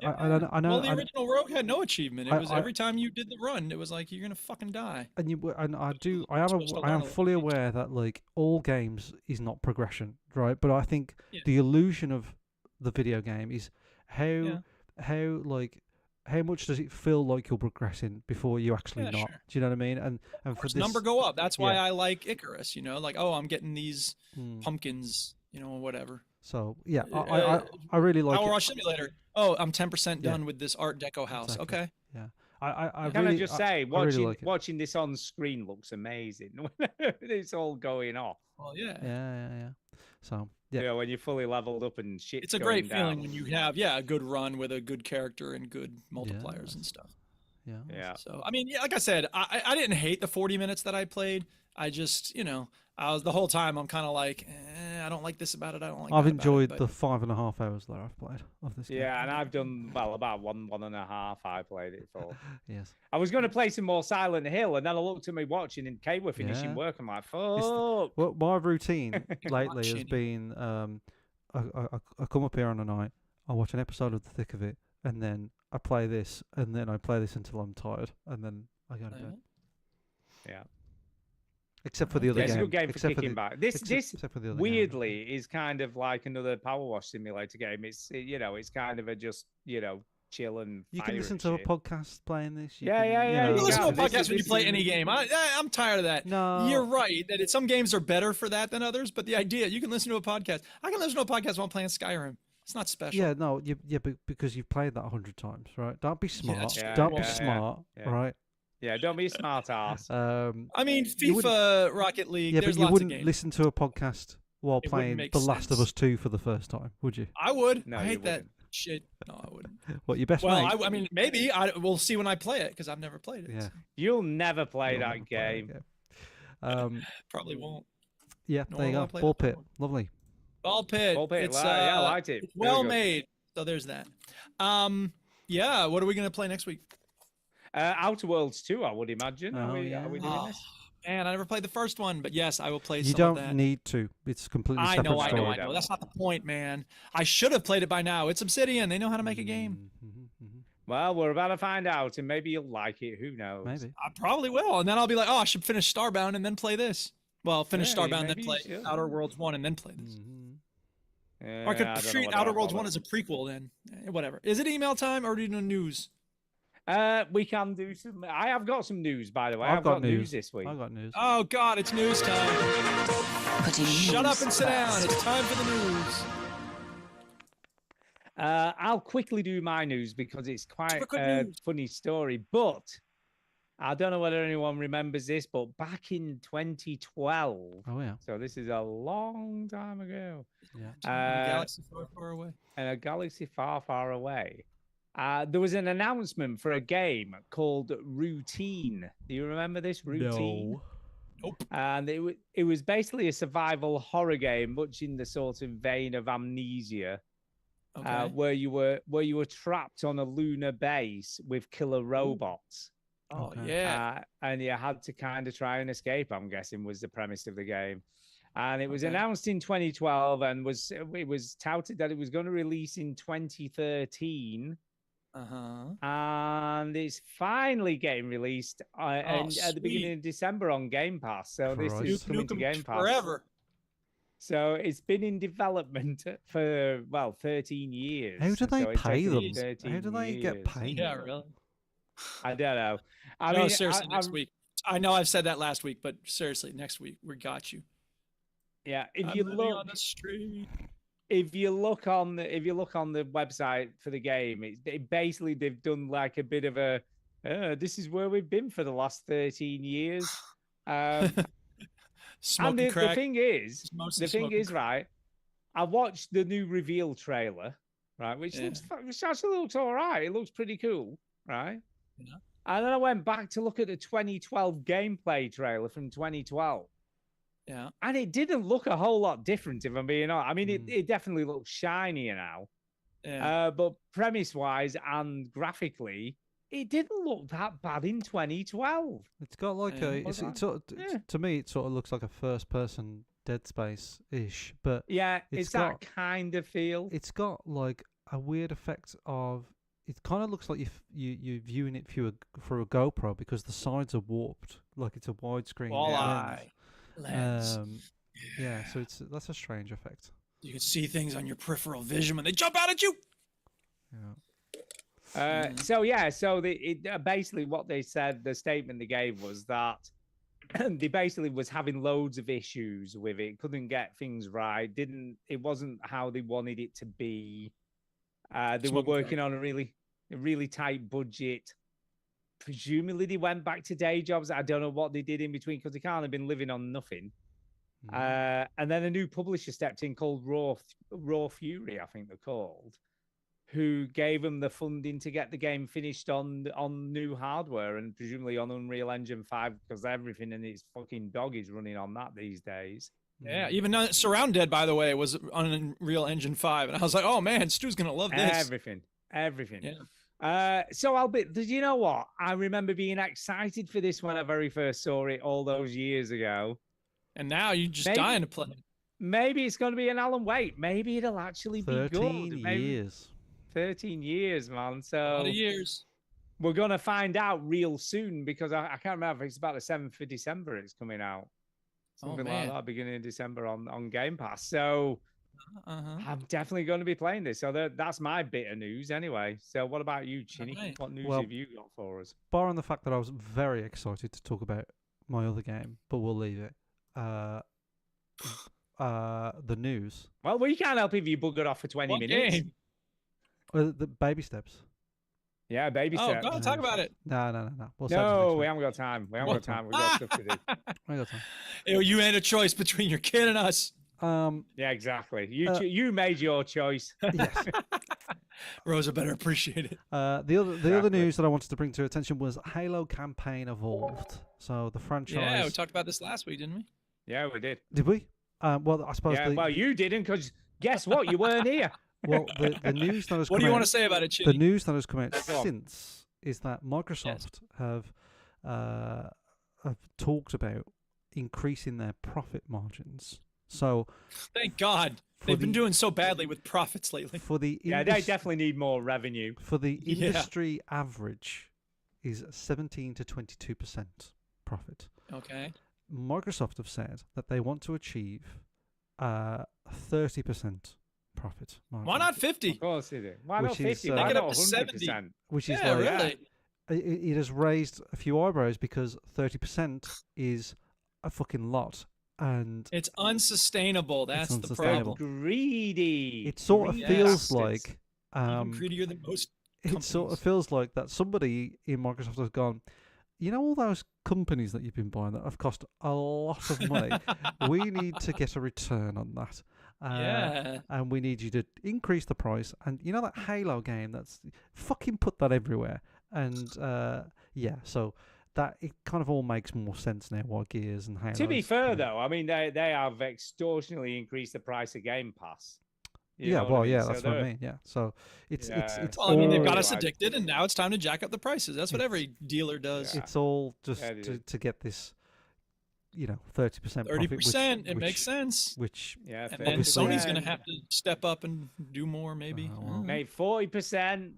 Speaker 3: I know.
Speaker 2: Well, the original Rogue had no achievement. It was every time you did the run, it was like you're gonna fucking die.
Speaker 3: And I am fully aware that like all games is not progression, right? But I think the illusion of the video game is how much does it feel like you're progressing before you actually not? Sure. Do you know what I mean? And for this
Speaker 2: number go up. That's why I like Icarus. You know, like I'm getting these pumpkins. You know, or whatever.
Speaker 3: So I really like
Speaker 2: Power Wash Simulator. Oh, I'm 10% done with this Art Deco house.
Speaker 3: Exactly.
Speaker 2: Okay.
Speaker 3: Yeah. I
Speaker 1: can
Speaker 3: really,
Speaker 1: I just say,
Speaker 3: really like
Speaker 1: watching this on screen looks amazing. It's all going off.
Speaker 2: Well, yeah.
Speaker 3: Yeah. So
Speaker 1: when you're fully leveled up and shit.
Speaker 2: It's a great feeling when you have a good run with a good character and good multipliers and stuff.
Speaker 3: Yeah.
Speaker 2: So I mean, like I said, I didn't hate the 40 minutes that I played. I just, I was the whole time I'm kind of like, I don't like this about it. I don't like.
Speaker 3: I've enjoyed the 5.5 hours that I've played of this game.
Speaker 1: Yeah, and I've done about 1.5. I played it for.
Speaker 3: Yes.
Speaker 1: I was going to play some more Silent Hill, and then I looked at my watch, and Kay were finishing work. I'm like, fuck.
Speaker 3: Well, my routine lately has been, I come up here on a night, I watch an episode of The Thick of It, and then I play this, and then I play this until I'm tired, and then I go to bed.
Speaker 1: Yeah.
Speaker 3: Except for the other game.
Speaker 1: It's a good game for kicking back. This weirdly
Speaker 3: game.
Speaker 1: is kind of like another Power Wash Simulator game. It's it's kind of a just chill and.
Speaker 3: You can listen to a podcast playing this.
Speaker 1: You can
Speaker 2: listen to a podcast when you play any game. I'm tired of that.
Speaker 3: No,
Speaker 2: you're right that some games are better for that than others. But the idea you can listen to a podcast. I can listen to a podcast while I'm playing Skyrim. It's not special.
Speaker 3: Yeah, no, but because you've played that 100 times, right? Don't be smart. Don't be smart, right?
Speaker 1: Yeah, don't be a smart ass.
Speaker 2: I mean, FIFA, Rocket League.
Speaker 3: Yeah,
Speaker 2: there's
Speaker 3: but you
Speaker 2: lots
Speaker 3: wouldn't
Speaker 2: of games.
Speaker 3: listen to a podcast while playing The Last of Us 2 for the first time, would you?
Speaker 2: I would.
Speaker 1: No,
Speaker 2: I hate that shit. No, I wouldn't.
Speaker 3: What, your best
Speaker 2: mate?
Speaker 3: Well,
Speaker 2: I mean, maybe. We'll see when I play it because I've never played it.
Speaker 3: Yeah.
Speaker 2: So.
Speaker 1: You'll never play that game.
Speaker 2: Probably won't.
Speaker 3: Yeah, there you go. Ball Pit. Lovely.
Speaker 2: Ball Pit.
Speaker 1: It's, I liked it.
Speaker 2: It's well made. So there's that. Yeah. What are we going to play next week?
Speaker 1: Outer Worlds 2, I would imagine. Are we doing this?
Speaker 2: Man, I never played the first one, but yes, I will play
Speaker 3: you
Speaker 2: some
Speaker 3: don't
Speaker 2: of that.
Speaker 3: need to. It's completely separate story.
Speaker 2: I know. That's not the point, man. I should have played it by now. It's Obsidian. They know how to make a game.
Speaker 1: Well, we're about to find out, and maybe you'll like it. Who knows?
Speaker 3: Maybe.
Speaker 2: I probably will. And then I'll be like, I should finish Starbound and then play this. Well, finish Starbound, then play Outer Worlds 1, and then play this. Or I could treat Outer Worlds 1 as a prequel then. Whatever. Is it email time or do you know news?
Speaker 1: We can do some. I have got some news, by the way.
Speaker 3: I've got
Speaker 1: news this week.
Speaker 3: I've got news.
Speaker 2: Oh God, it's news time. Shut up and sit down. It's time for the news.
Speaker 1: I'll quickly do my news because it's quite a funny story. But I don't know whether anyone remembers this, but back in 2012.
Speaker 3: Oh yeah.
Speaker 1: So this is a long time ago.
Speaker 2: Yeah. A galaxy far, far away.
Speaker 1: In a galaxy far, far away. There was an announcement for a game called Routine. Do you remember this? Routine?
Speaker 3: No.
Speaker 2: Nope.
Speaker 1: And it was basically a survival horror game, much in the sort of vein of Amnesia, where you were trapped on a lunar base with killer robots.
Speaker 2: Oh yeah.
Speaker 1: And you had to kind of try and escape, I'm guessing, was the premise of the game. And it was announced in 2012 and it was touted that it was going to release in 2013. And it's finally getting released at the beginning of December on Game Pass. So this is coming to Game Pass
Speaker 2: forever.
Speaker 1: So it's been in development for 13 years.
Speaker 3: How do they pay them?
Speaker 1: 13
Speaker 3: How do they get paid?
Speaker 2: Yeah, really.
Speaker 1: I don't know.
Speaker 2: No, seriously, next week. I know I've said that last week, but seriously, next week we got you.
Speaker 1: Yeah,
Speaker 2: if you look on the street.
Speaker 1: If you look on the website for the game, it basically they've done like a bit of a this is where we've been for the last 13 years.
Speaker 2: Smoking
Speaker 1: and
Speaker 2: crack.
Speaker 1: the thing is, right? I watched the new reveal trailer, right, which actually looks all right. It looks pretty cool, right?
Speaker 2: Yeah.
Speaker 1: And then I went back to look at the 2012 gameplay trailer from 2012.
Speaker 2: Yeah.
Speaker 1: And it didn't look a whole lot different, if I'm being honest. I mean, it definitely looks shinier now.
Speaker 2: Yeah.
Speaker 1: But premise-wise and graphically, it didn't look that bad in 2012.
Speaker 3: It's got like to me, it sort of looks like a first-person Dead Space-ish, but
Speaker 1: yeah, it's that kind of feel.
Speaker 3: It's got like a weird effect of. It kind of looks like you're viewing it through a GoPro because the sides are warped, like it's a widescreen
Speaker 2: lens.
Speaker 3: Yeah, so that's a strange effect.
Speaker 2: You can see things on your peripheral vision when they jump out at you.
Speaker 3: Yeah.
Speaker 1: So basically what they said, the statement they gave was that they basically was having loads of issues with it, couldn't get things right, it wasn't how they wanted it to be. They were working on a really tight budget. Presumably they went back to day jobs. I don't know what they did in between because they can't have been living on nothing. And then a new publisher stepped in called Raw Fury, I think they're called, who gave them the funding to get the game finished on new hardware and presumably on Unreal Engine 5 because everything in its fucking dog is running on that these days.
Speaker 2: Yeah, even Surround Dead, by the way, was on Unreal Engine 5, and I was like, "Oh man, Stu's gonna love this."
Speaker 1: Everything.
Speaker 2: Yeah.
Speaker 1: So did you know what? I remember being excited for this when I very first saw it all those years ago,
Speaker 2: and now you're just dying to play.
Speaker 1: Maybe it's going to be an Alan Wake. Maybe it'll actually be good.
Speaker 3: 13 years.
Speaker 1: 13 years, man. So
Speaker 2: a lot of years.
Speaker 1: We're gonna find out real soon because I can't remember if it's about the 7th of December it's coming out. Something like that, beginning of December on Game Pass. So I'm definitely going to be playing this. So that's my bit of news anyway. So what about you, Chinny?
Speaker 2: Okay.
Speaker 1: What news have you got for us?
Speaker 3: Barring the fact that I was very excited to talk about my other game, but we'll leave it. The news.
Speaker 1: Well, we can't help if you bugger off for 20 minutes.
Speaker 2: Game?
Speaker 3: The baby steps.
Speaker 1: Yeah, baby steps.
Speaker 2: Oh, go on, talk about it.
Speaker 3: No.
Speaker 1: We haven't got time. We haven't got time. We've got stuff to do.
Speaker 3: We got time.
Speaker 2: You had a choice between your kid and us.
Speaker 1: Yeah, exactly. You made your choice.
Speaker 3: Yes.
Speaker 2: Rosa better appreciate it.
Speaker 3: The other news that I wanted to bring to your attention was Halo Campaign Evolved. So the franchise.
Speaker 2: Yeah, we talked about this last week, didn't we?
Speaker 1: Yeah, we did.
Speaker 3: Did we? Well, I suppose.
Speaker 1: Yeah, well, you didn't because guess what? You weren't here.
Speaker 3: Well, the news that has
Speaker 2: what
Speaker 3: come
Speaker 2: do you
Speaker 3: out,
Speaker 2: want to say about it, Chitty?
Speaker 3: The news that has come out since is that Microsoft have talked about increasing their profit margins. So,
Speaker 2: thank God they've been doing so badly with profits lately.
Speaker 3: For the
Speaker 1: they definitely need more revenue.
Speaker 3: For the industry average is 17 to 22% profit.
Speaker 2: Okay.
Speaker 3: Microsoft have said that they want to achieve 30% profit margin.
Speaker 2: Why not 50?
Speaker 1: Of course they do. Why not 50?
Speaker 2: Make it up to
Speaker 1: 100%?
Speaker 2: 70.
Speaker 3: Which is
Speaker 2: really.
Speaker 3: it has raised a few eyebrows because 30% is a fucking lot, and
Speaker 2: It's unsustainable. That's the
Speaker 3: unsustainable.
Speaker 2: problem.
Speaker 1: Greedy.
Speaker 3: it sort of
Speaker 2: Greedy
Speaker 3: feels
Speaker 2: bastards.
Speaker 3: like
Speaker 2: Even greedier than most
Speaker 3: it sort of
Speaker 2: companies.
Speaker 3: feels like that somebody in Microsoft has gone, you know, all those companies that you've been buying that have cost a lot of money, we need to get a return on that.
Speaker 2: Yeah.
Speaker 3: And we need you to increase the price. And you know that Halo game, that's fucking put that everywhere. And yeah, so that it kind of all makes more sense now why Gears and Halo.
Speaker 1: To be fair, though, I mean, they have extortionately increased the price of Game Pass. You know what I mean? So
Speaker 3: that's what I
Speaker 1: they're-
Speaker 3: mean. Yeah, so it's
Speaker 2: Well, I mean, they've got
Speaker 3: all-
Speaker 2: us addicted, and now it's time to jack up the prices. That's what every dealer does.
Speaker 3: It's all just
Speaker 1: Yeah, it
Speaker 3: to get this, 30%
Speaker 2: 30%. It makes sense.
Speaker 3: Which
Speaker 1: Yeah,
Speaker 2: And then
Speaker 1: 30%.
Speaker 2: Sony's going to have to step up and do more, maybe.
Speaker 1: Made 40%.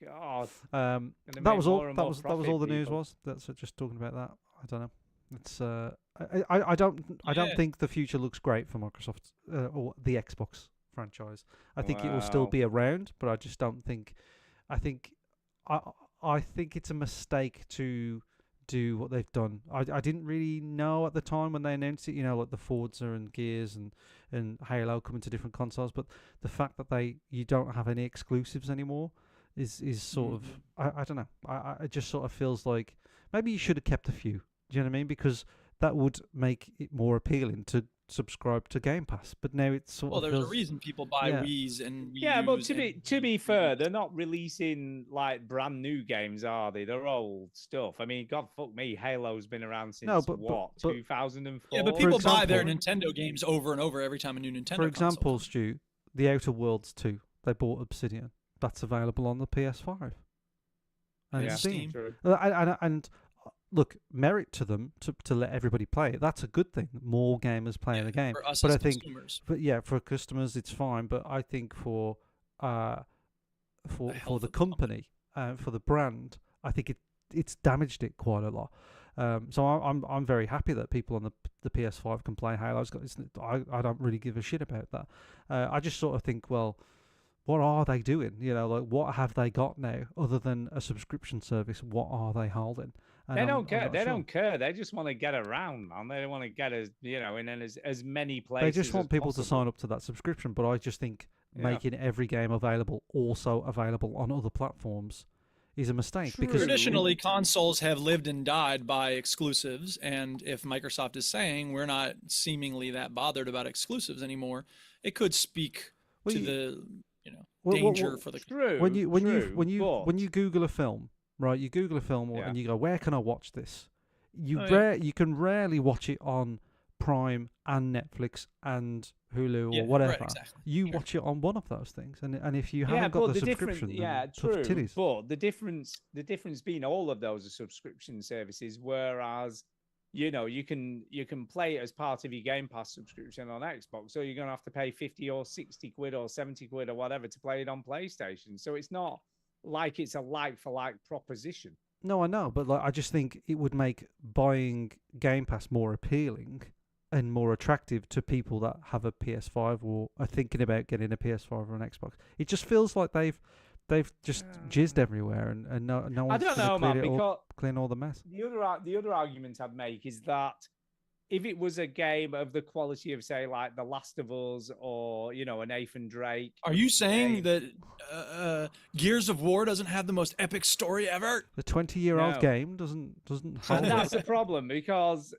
Speaker 1: God. Gonna
Speaker 3: that
Speaker 1: make
Speaker 3: was all.
Speaker 1: more and
Speaker 3: That
Speaker 1: more
Speaker 3: was all
Speaker 1: profit,
Speaker 3: the news
Speaker 1: people.
Speaker 3: was. That's just talking about that. I don't know. It's I don't
Speaker 2: Yeah.
Speaker 3: think the future looks great for Microsoft or the Xbox franchise. I think it will still
Speaker 1: Wow.
Speaker 3: be around, but I just don't think. I think it's a mistake to do what they've done. I didn't really know at the time when they announced it. Like the Forza and Gears and Halo coming to different consoles, but the fact that you don't have any exclusives anymore is sort of I don't know. It just sort of feels like maybe you should have kept a few. Do you know what I mean? Because that would make it more appealing to subscribe to Game Pass. But now it's sort
Speaker 2: Well,
Speaker 3: of
Speaker 2: there's a
Speaker 3: feels,
Speaker 2: reason people buy
Speaker 3: yeah.
Speaker 2: Wii's and Wii
Speaker 1: Yeah, but
Speaker 2: U's
Speaker 1: to be fair, they're not releasing like brand new games, are they? They're old stuff. I mean, God fuck me, Halo's been around since
Speaker 3: No, but-
Speaker 1: what,
Speaker 3: but-
Speaker 1: 2004?
Speaker 2: Yeah, but
Speaker 3: For
Speaker 2: people buy their
Speaker 3: example-
Speaker 2: Nintendo games over and over every time a new Nintendo
Speaker 3: For
Speaker 2: console
Speaker 3: example,
Speaker 2: comes.
Speaker 3: Stu, The Outer Worlds 2, they bought Obsidian. That's available on the PS5 and
Speaker 1: Yeah,
Speaker 3: Steam.
Speaker 1: true.
Speaker 3: And look, merit to them to let everybody play it. That's a good thing. More gamers playing the game.
Speaker 2: for us
Speaker 3: but
Speaker 2: as
Speaker 3: I think,
Speaker 2: consumers.
Speaker 3: for customers, it's fine. But I think for
Speaker 2: health
Speaker 3: the
Speaker 2: of the
Speaker 3: company, for the brand, I think it's damaged it quite a lot. So I'm very happy that people on the PS5 can play Halo. I don't really give a shit about that. I just sort of think, well, what are they doing? Like what have they got now other than a subscription service? What are they holding? And
Speaker 1: They
Speaker 3: I'm
Speaker 1: don't care.
Speaker 3: not
Speaker 1: They
Speaker 3: sure.
Speaker 1: don't care. They just want to get around, man. They want to get as many places.
Speaker 3: They just want
Speaker 1: as
Speaker 3: people to
Speaker 1: possible.
Speaker 3: sign up to that subscription. But I just think
Speaker 1: Yeah.
Speaker 3: making every game also available on other platforms is a mistake because
Speaker 2: Traditionally, consoles have lived and died by exclusives, and if Microsoft is saying we're not seemingly that bothered about exclusives anymore, it could speak
Speaker 3: Well,
Speaker 2: to
Speaker 3: you-
Speaker 2: the
Speaker 3: Well,
Speaker 2: danger
Speaker 3: well,
Speaker 2: for the
Speaker 1: True.
Speaker 3: when you
Speaker 1: but-
Speaker 3: Google a film, right? You Google a film
Speaker 1: Yeah.
Speaker 3: and you go, where can I watch this? You
Speaker 2: Oh, yeah.
Speaker 3: you can rarely watch it on Prime and Netflix and Hulu
Speaker 2: Yeah,
Speaker 3: or
Speaker 2: right,
Speaker 3: whatever.
Speaker 2: exactly.
Speaker 3: You
Speaker 2: Sure.
Speaker 3: watch it on one of those things, and if you
Speaker 1: Yeah,
Speaker 3: haven't got
Speaker 1: but
Speaker 3: the
Speaker 1: the difference,
Speaker 3: subscription,
Speaker 1: yeah,
Speaker 3: then tough
Speaker 1: true.
Speaker 3: titties.
Speaker 1: But the difference being all of those are subscription services, whereas you can play it as part of your Game Pass subscription on Xbox, so you're gonna have to pay 50 or 60 quid or 70 quid or whatever to play it on PlayStation. So it's not like it's a like for like proposition.
Speaker 3: No, I know, but I just think it would make buying Game Pass more appealing and more attractive to people that have a PS5 or are thinking about getting a PS5 or an Xbox. It just feels like they've just jizzed everywhere and no
Speaker 1: I
Speaker 3: one's
Speaker 1: don't
Speaker 3: gonna
Speaker 1: know, man,
Speaker 3: clean it
Speaker 1: because
Speaker 3: up, clean all the mess.
Speaker 1: the other argument I'd make is that if it was a game of the quality of, say, like The Last of Us or a Nathan Drake,
Speaker 2: Are you saying
Speaker 1: game-
Speaker 2: that Gears of War doesn't have the most epic story ever?
Speaker 3: The 20-year-old
Speaker 1: No.
Speaker 3: game doesn't
Speaker 1: And
Speaker 3: hold
Speaker 1: that's
Speaker 3: up.
Speaker 1: the problem because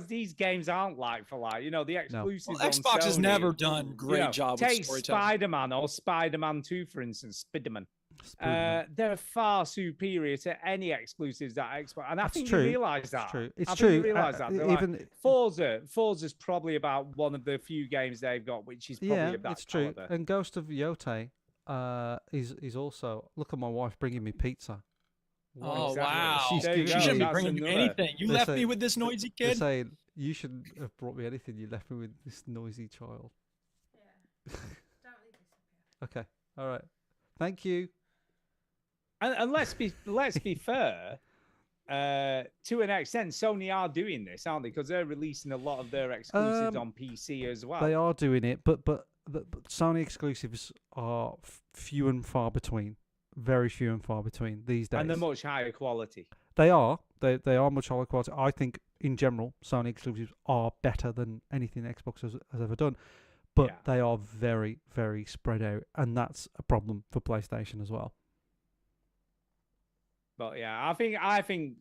Speaker 1: these games aren't like for like. The exclusives.
Speaker 2: Well, Xbox
Speaker 1: on
Speaker 2: has
Speaker 1: Sony,
Speaker 2: never done great job with
Speaker 1: Take
Speaker 2: storytelling.
Speaker 1: Spider-Man or Spider-Man 2, for instance, Spider-Man.
Speaker 3: Spider-Man.
Speaker 1: They're far superior to any exclusives that Xbox, and I
Speaker 3: That's
Speaker 1: think
Speaker 3: true.
Speaker 1: you realise that.
Speaker 3: It's true. It's
Speaker 1: I think
Speaker 3: true.
Speaker 1: You realise that. They're like,
Speaker 3: even
Speaker 1: Forza's probably about one of the few games they've got, which is probably
Speaker 3: yeah,
Speaker 1: of that
Speaker 3: it's true.
Speaker 1: caliber.
Speaker 3: And Ghost of Yote is also. Look at my wife bringing me pizza.
Speaker 2: Oh,
Speaker 1: Exactly.
Speaker 2: wow.
Speaker 3: She's
Speaker 1: There
Speaker 2: She
Speaker 1: you
Speaker 3: giving
Speaker 1: go,
Speaker 2: shouldn't be
Speaker 1: that's
Speaker 2: bringing you
Speaker 1: another-
Speaker 2: anything. You
Speaker 3: They
Speaker 2: left
Speaker 3: say-
Speaker 2: me with this noisy
Speaker 3: They're
Speaker 2: kid.
Speaker 3: saying you shouldn't have brought me anything. You left me with this noisy child. Okay. All right. Thank you.
Speaker 1: And let's be fair. To an extent, Sony are doing this, aren't they? Because they're releasing a lot of their exclusives on PC as well.
Speaker 3: They are doing it, but Sony exclusives are few and far between. very few and far between these days.
Speaker 1: And they're much higher quality.
Speaker 3: They are. They are much higher quality. I think, in general, Sony exclusives are better than anything Xbox has ever done. But they are very, very spread out. And that's a problem for PlayStation as well.
Speaker 1: But yeah, I think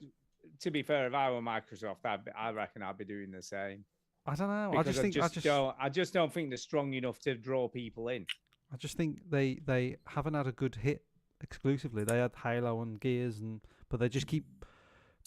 Speaker 1: to be fair, if I were Microsoft, I reckon I'd be doing the same.
Speaker 3: I don't know.
Speaker 1: Because I just don't think they're strong enough to draw people in.
Speaker 3: I just think they haven't had a good hit exclusively. They had Halo and Gears, but they just keep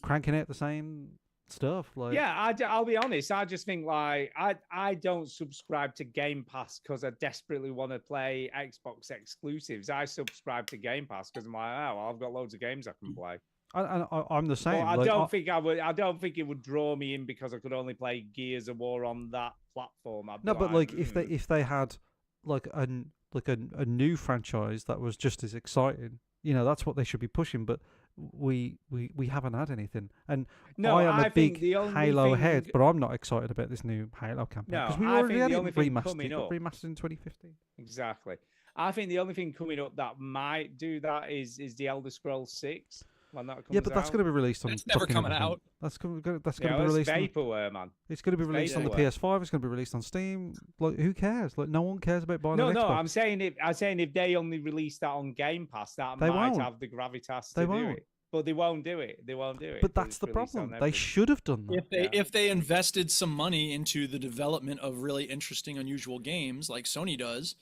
Speaker 3: cranking out the same stuff. Like,
Speaker 1: yeah, I'll be honest. I just think like I don't subscribe to Game Pass because I desperately want to play Xbox exclusives. I subscribe to Game Pass because I'm like, oh, well, I've got loads of games I can play.
Speaker 3: I'm the same.
Speaker 1: Well, I don't think I would. I don't think it would draw me in because I could only play Gears of War on that platform.
Speaker 3: No, but like if they had like a new franchise that was just as exciting, that's what they should be pushing. But we haven't had anything. And I am a big Halo head, but I'm not excited about this new Halo campaign because we already had it remastered. It got remastered in 2015.
Speaker 1: Exactly. I think the only thing coming up that might do that is the Elder Scrolls 6. When that comes
Speaker 3: that's going to be released on.
Speaker 2: It's never coming out.
Speaker 3: That's going to be released.
Speaker 1: Vaporware, man.
Speaker 3: It's going to be released on the PS5. It's going to be released on Steam. Like, who cares? Like, no one cares about buying.
Speaker 1: No,
Speaker 3: an Xbox.
Speaker 1: I'm saying if they only release that on Game Pass, that might have the gravitas to do it. But they won't do it. They won't do it.
Speaker 3: But that's the problem. They should have done that.
Speaker 2: If they invested some money into the development of really interesting, unusual games like Sony does,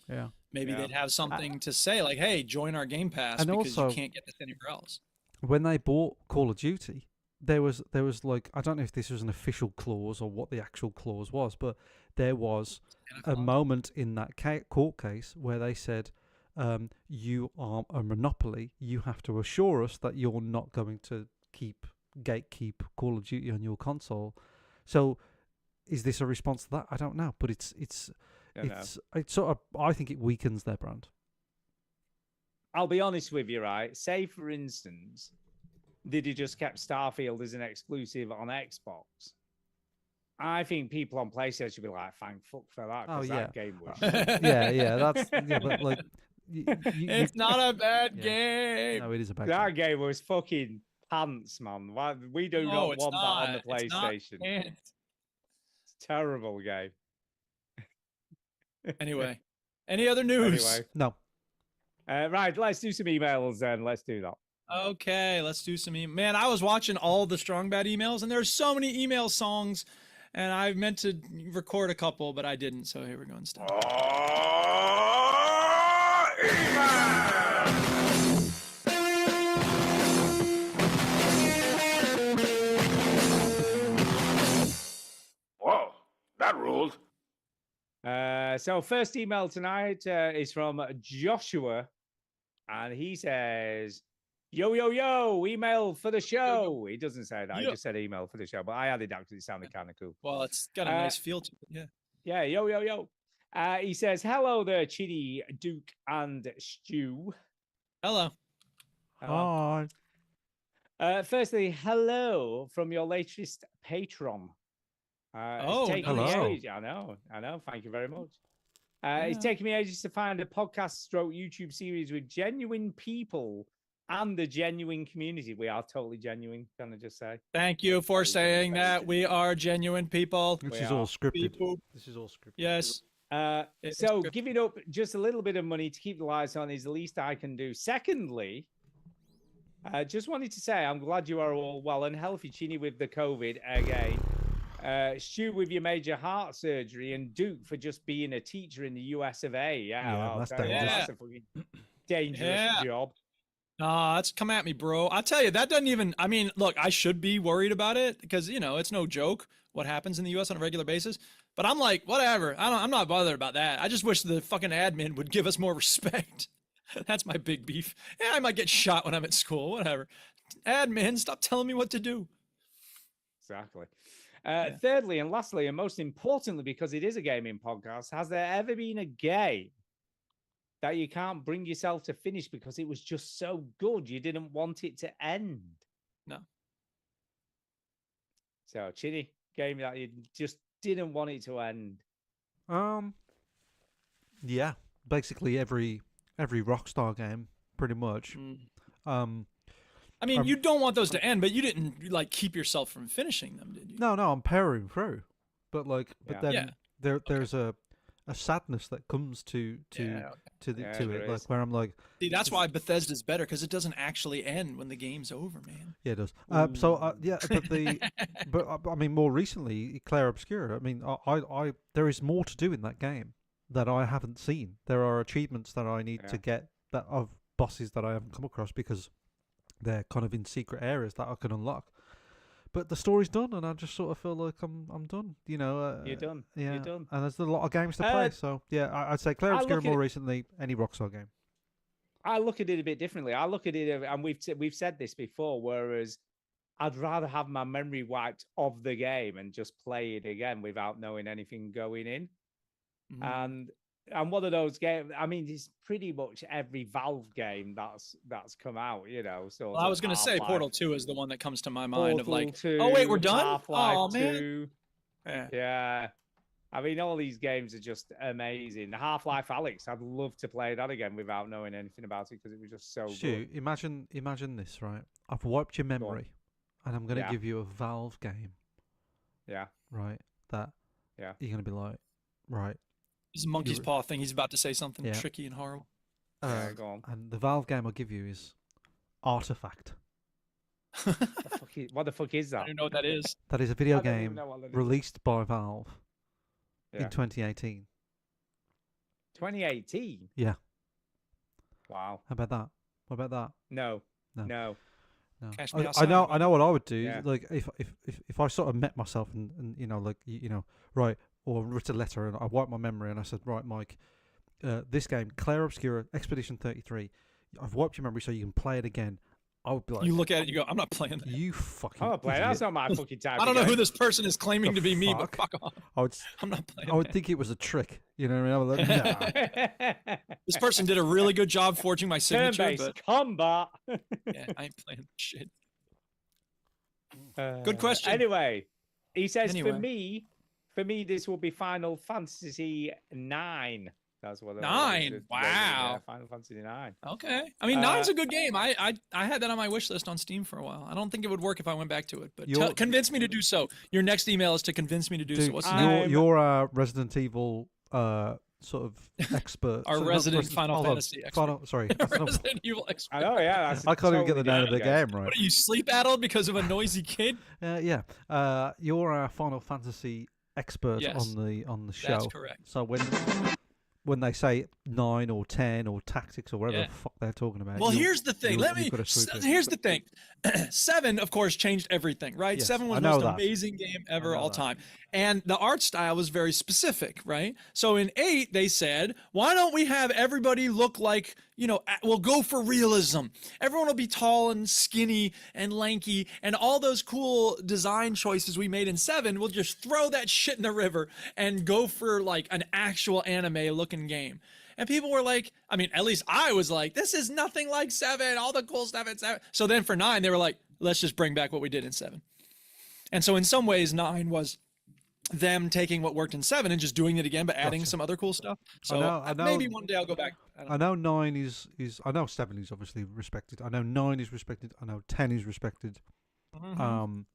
Speaker 2: maybe they'd have something to say, like, "Hey, join our Game Pass because you can't get this anywhere else."
Speaker 3: When they bought Call of Duty, there was like, I don't know if this was an official clause or what the actual clause was, but there was a moment in that court case where they said, you are a monopoly. You have to assure us that you're not going to gatekeep Call of Duty on your console. So is this a response to that? I don't know, but it's sort of, I think it weakens their brand.
Speaker 1: I'll be honest with you, right? Say, for instance, they'd have just kept Starfield as an exclusive on Xbox. I think people on PlayStation would be like, thank fuck for that, because that game was
Speaker 3: but like...
Speaker 2: it's not a bad game.
Speaker 3: No, it is a bad game.
Speaker 1: That game was fucking pants, man. We do not want that on the PlayStation. It's a terrible game.
Speaker 2: Anyway, any other news?
Speaker 3: No.
Speaker 1: Right, let's do some emails then. Let's do that.
Speaker 2: Okay, let's do some emails. Man, I was watching all the Strong Bad emails, and there's so many email songs, and I meant to record a couple, but I didn't, so here we go instead.
Speaker 8: Whoa, that ruled.
Speaker 1: So first email tonight is from Joshua, and he says, yo, email for the show. He doesn't say that. He just said email for the show, but I added that because it sounded kind of cool.
Speaker 2: Well, it's got a nice feel to it,
Speaker 1: Yeah, yo. He says, hello there, Chidi, Duke, and Stu.
Speaker 2: Hello.
Speaker 3: Hi.
Speaker 1: Firstly, hello from your latest patron.
Speaker 3: Hello.
Speaker 1: I know. Thank you very much. It's taken me ages to find a podcast / YouTube series with genuine people and the genuine community. We are totally genuine, can I just say?
Speaker 2: Thank you for saying that. We are genuine people.
Speaker 3: This is all scripted. This is all scripted.
Speaker 2: Yes.
Speaker 1: So giving up just a little bit of money to keep the lights on is the least I can do. Secondly, just wanted to say I'm glad you are all well and healthy, Chini, with the COVID again. Stu with your major heart surgery, and Duke for just being a teacher in the US of A.
Speaker 3: That's
Speaker 1: a fucking dangerous job.
Speaker 2: That's come at me, bro. I'll tell you, that doesn't even, I mean, look, I should be worried about it because, it's no joke what happens in the US on a regular basis. But I'm like, whatever. I'm not bothered about that. I just wish the fucking admin would give us more respect. That's my big beef. Yeah, I might get shot when I'm at school, whatever. Admin, stop telling me what to do.
Speaker 1: Exactly. Thirdly and lastly, and most importantly, because it is a gaming podcast, has there ever been a game that you can't bring yourself to finish because it was just so good you didn't want it to end?
Speaker 2: No.
Speaker 1: So, Chini, game that you just didn't want it to end.
Speaker 3: Yeah, basically every Rockstar game pretty much.
Speaker 2: I mean, you don't want those to end, but you didn't like keep yourself from finishing them, did you?
Speaker 3: No, I'm powering through, but then
Speaker 2: Yeah.
Speaker 3: there's a sadness that comes to it, like where I'm like,
Speaker 2: see, that's why Bethesda's better because it doesn't actually end when the game's over, man.
Speaker 3: yeah, it does. But I mean, more recently, Claire Obscura. I mean, I there is more to do in that game that I haven't seen. There are achievements that I need to get that of bosses that I haven't come across because they're kind of in secret areas that I can unlock. But the story's done, and I just sort of feel like I'm done. You know,
Speaker 1: you're done.
Speaker 3: Yeah,
Speaker 1: You're done.
Speaker 3: And there's a lot of games to play. So yeah, I'd say Claire Obscura more recently. Any Rockstar game.
Speaker 1: I look at it a bit differently. I look at it, and we've said this before. Whereas I'd rather have my memory wiped of the game and just play it again without knowing anything going in. And one of those games, I mean, it's pretty much every Valve game that's come out, you know. So
Speaker 2: I was going to say Portal 2 is the one that comes to my mind
Speaker 1: Portal
Speaker 2: of like,
Speaker 1: 2,
Speaker 2: oh wait, we're done.
Speaker 1: Half-Life
Speaker 2: Oh
Speaker 1: 2.
Speaker 2: man,
Speaker 1: yeah. I mean, all these games are just amazing. Half-Life Alyx, I'd love to play that again without knowing anything about it because it was just so good.
Speaker 3: Imagine this, right? I've wiped your memory, and I'm going to give you a Valve game.
Speaker 1: Yeah.
Speaker 3: Right. That.
Speaker 1: Yeah.
Speaker 3: You're going to be like, right.
Speaker 2: This monkey's paw thing. He's about to say something tricky and horrible.
Speaker 1: Go on.
Speaker 3: And the Valve game I'll give you is Artifact.
Speaker 1: What the fuck is that?
Speaker 2: I don't know what that is.
Speaker 3: That is a video game released by Valve in 2018.
Speaker 1: 2018?
Speaker 3: Yeah.
Speaker 1: Wow.
Speaker 3: How about that? What about that?
Speaker 1: No.
Speaker 2: Cash me
Speaker 3: I know what I would do.
Speaker 1: Yeah.
Speaker 3: Like if I sort of met myself and you know, like you know, right, or wrote a letter and I wiped my memory and I said, right, Mike, this game, Claire Obscura, Expedition 33, I've wiped your memory so you can play it again. I would be like,
Speaker 2: you look at it, you go, I'm not playing that.
Speaker 3: You fucking.
Speaker 1: I'm not playing. That's not my fucking time.
Speaker 2: I don't know who this person is claiming to be me, but fuck off. I'm not playing.
Speaker 3: I would think it was a trick. You know what I mean? Nah.
Speaker 2: This person did a really good job forging my signature.
Speaker 1: Turn-based combat.
Speaker 2: Yeah, I ain't playing shit. Good question.
Speaker 1: Anyway, he says for me, this will be Final Fantasy 9. That's what
Speaker 2: 9. Wow.
Speaker 1: Yeah, Final Fantasy 9.
Speaker 2: Okay. I mean, 9's a good game. I had that on my wish list on Steam for a while. I don't think it would work if I went back to it, but convince me to do so. Your next email is to convince me to do so. What's
Speaker 3: you're Resident Evil sort of expert.
Speaker 2: Our resident Final Fantasy expert.
Speaker 3: Sorry.
Speaker 2: Resident Evil expert.
Speaker 1: I know, yeah.
Speaker 3: I can't even get the name of the game right.
Speaker 2: What are you, sleep-addled because of a noisy kid?
Speaker 3: Yeah. You're a Final Fantasy expert on the show.
Speaker 2: That's correct.
Speaker 3: So when they say 9 or 10 or tactics or whatever the fuck they're talking about.
Speaker 2: Well, here's the thing. Here's the thing. 7, of course, changed everything, right?
Speaker 3: Yes,
Speaker 2: 7 was the most amazing game ever all time. And the art style was very specific, right? So in 8, they said, why don't we have everybody look like, you know, we'll go for realism. Everyone will be tall and skinny and lanky, and all those cool design choices we made in 7, we'll just throw that shit in the river and go for like an actual anime looking game. And people were like, I mean, at least I was like, this is nothing like 7, all the cool stuff in 7. So then for 9, they were like, let's just bring back what we did in 7. And so in some ways, 9 was them taking what worked in 7 and just doing it again, but adding some other cool stuff. So I know, maybe one day I'll go back.
Speaker 3: I know 9 is I know 7 is obviously respected. I know 9 is respected. I know 10 is respected.
Speaker 2: And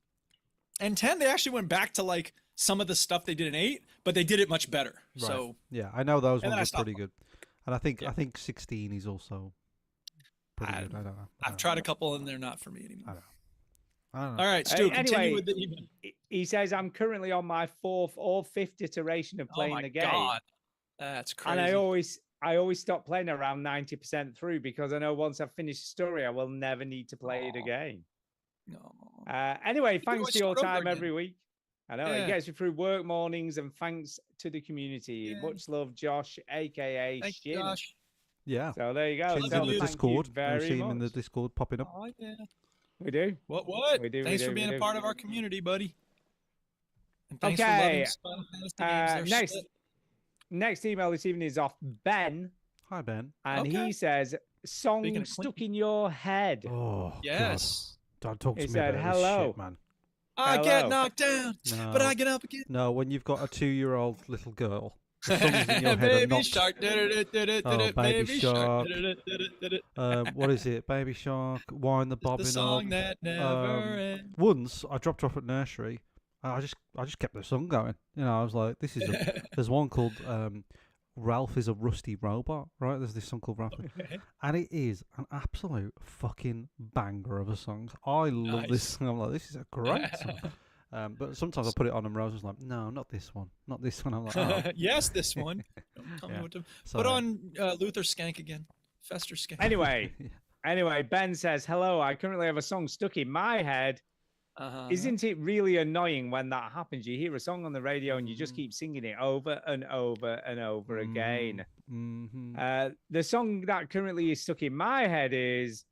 Speaker 2: 10, they actually went back to like some of the stuff they did in 8, but they did it much better.
Speaker 3: Right.
Speaker 2: So
Speaker 3: yeah, I know those ones are pretty good. And I think 16 is also pretty good. I don't know.
Speaker 2: I've tried a couple and they're not for me anymore.
Speaker 3: I don't know.
Speaker 2: All right, Stu, continue
Speaker 1: anyway,
Speaker 2: with the email.
Speaker 1: He says, I'm currently on my 4th or 5th iteration of playing the game.
Speaker 2: God. That's crazy.
Speaker 1: And I always stop playing around 90% through because I know once I've finished the story, I will never need to play it again.
Speaker 2: No.
Speaker 1: Anyway, thanks for your
Speaker 2: start over
Speaker 1: time
Speaker 2: again.
Speaker 1: every week. I know it gets you through work mornings, and thanks to the community. Much love, Josh, aka Shin.
Speaker 2: Josh.
Speaker 3: Yeah.
Speaker 1: So there you go.
Speaker 3: Shin's in the Discord. I see him in the Discord popping up.
Speaker 2: Oh, yeah.
Speaker 1: We do.
Speaker 2: What?
Speaker 1: We do.
Speaker 2: Thanks for being a part of our community, buddy. And thanks for loving Final Fantasy games.
Speaker 1: Next email this evening is off Ben.
Speaker 3: Hi, Ben.
Speaker 1: And he says, song stuck in your head.
Speaker 3: Oh,
Speaker 1: yes.
Speaker 3: God. Don't talk to
Speaker 1: he
Speaker 3: me
Speaker 1: said,
Speaker 3: about
Speaker 1: hello.
Speaker 3: this shit, man.
Speaker 2: I get knocked down, but I get up again.
Speaker 3: No, when you've got a 2-year-old little girl the songs in your head are
Speaker 2: Baby
Speaker 3: not.
Speaker 2: shark.
Speaker 3: Oh, Baby Shark.
Speaker 2: It's
Speaker 3: What is it? Baby Shark. Wind the bobbin
Speaker 2: the song
Speaker 3: up.
Speaker 2: that never ends.
Speaker 3: Once I dropped her off at nursery. I just kept the song going. You know, I was like, this is. There's one called Ralph is a Rusty Robot. Right? There's this song called Ralph, and it is an absolute fucking banger of a song. I love this song. I'm like, this is a great song. But sometimes I put it on and Rose was like, no, not this one. Not this one. I'm like, oh.
Speaker 2: Yes, this one. Put on Luther Skank again. Fester Skank.
Speaker 1: Anyway, Ben says, hello, I currently have a song stuck in my head. Isn't it really annoying when that happens? You hear a song on the radio and you just keep singing it over and over and over again. The song that currently is stuck in my head is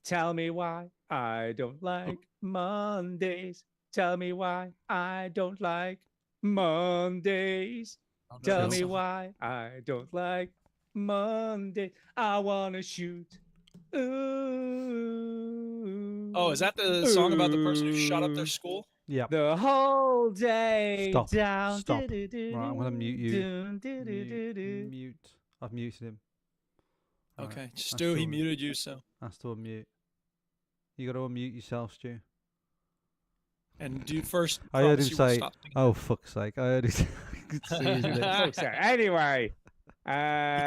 Speaker 1: Tell Me Why I Don't Like Mondays. Tell me why I don't like Mondays. Tell me why I don't like Mondays. I want to shoot. Ooh.
Speaker 2: Oh, is that the song about the person who shot up their school?
Speaker 3: Yeah.
Speaker 1: The whole day down.
Speaker 3: Stop. Right, I'm gonna mute you. Mute. I've muted him.
Speaker 2: Okay,
Speaker 3: Right.
Speaker 2: Stu, he muted you, so.
Speaker 3: Has to unmute. You got to unmute yourself, Stu.
Speaker 2: And do first.
Speaker 3: I heard him
Speaker 2: promise you will
Speaker 3: say,
Speaker 2: stop singing.
Speaker 3: "Oh fuck's sake!" I heard him. See his lips.
Speaker 1: Fuck's sake. Anyway,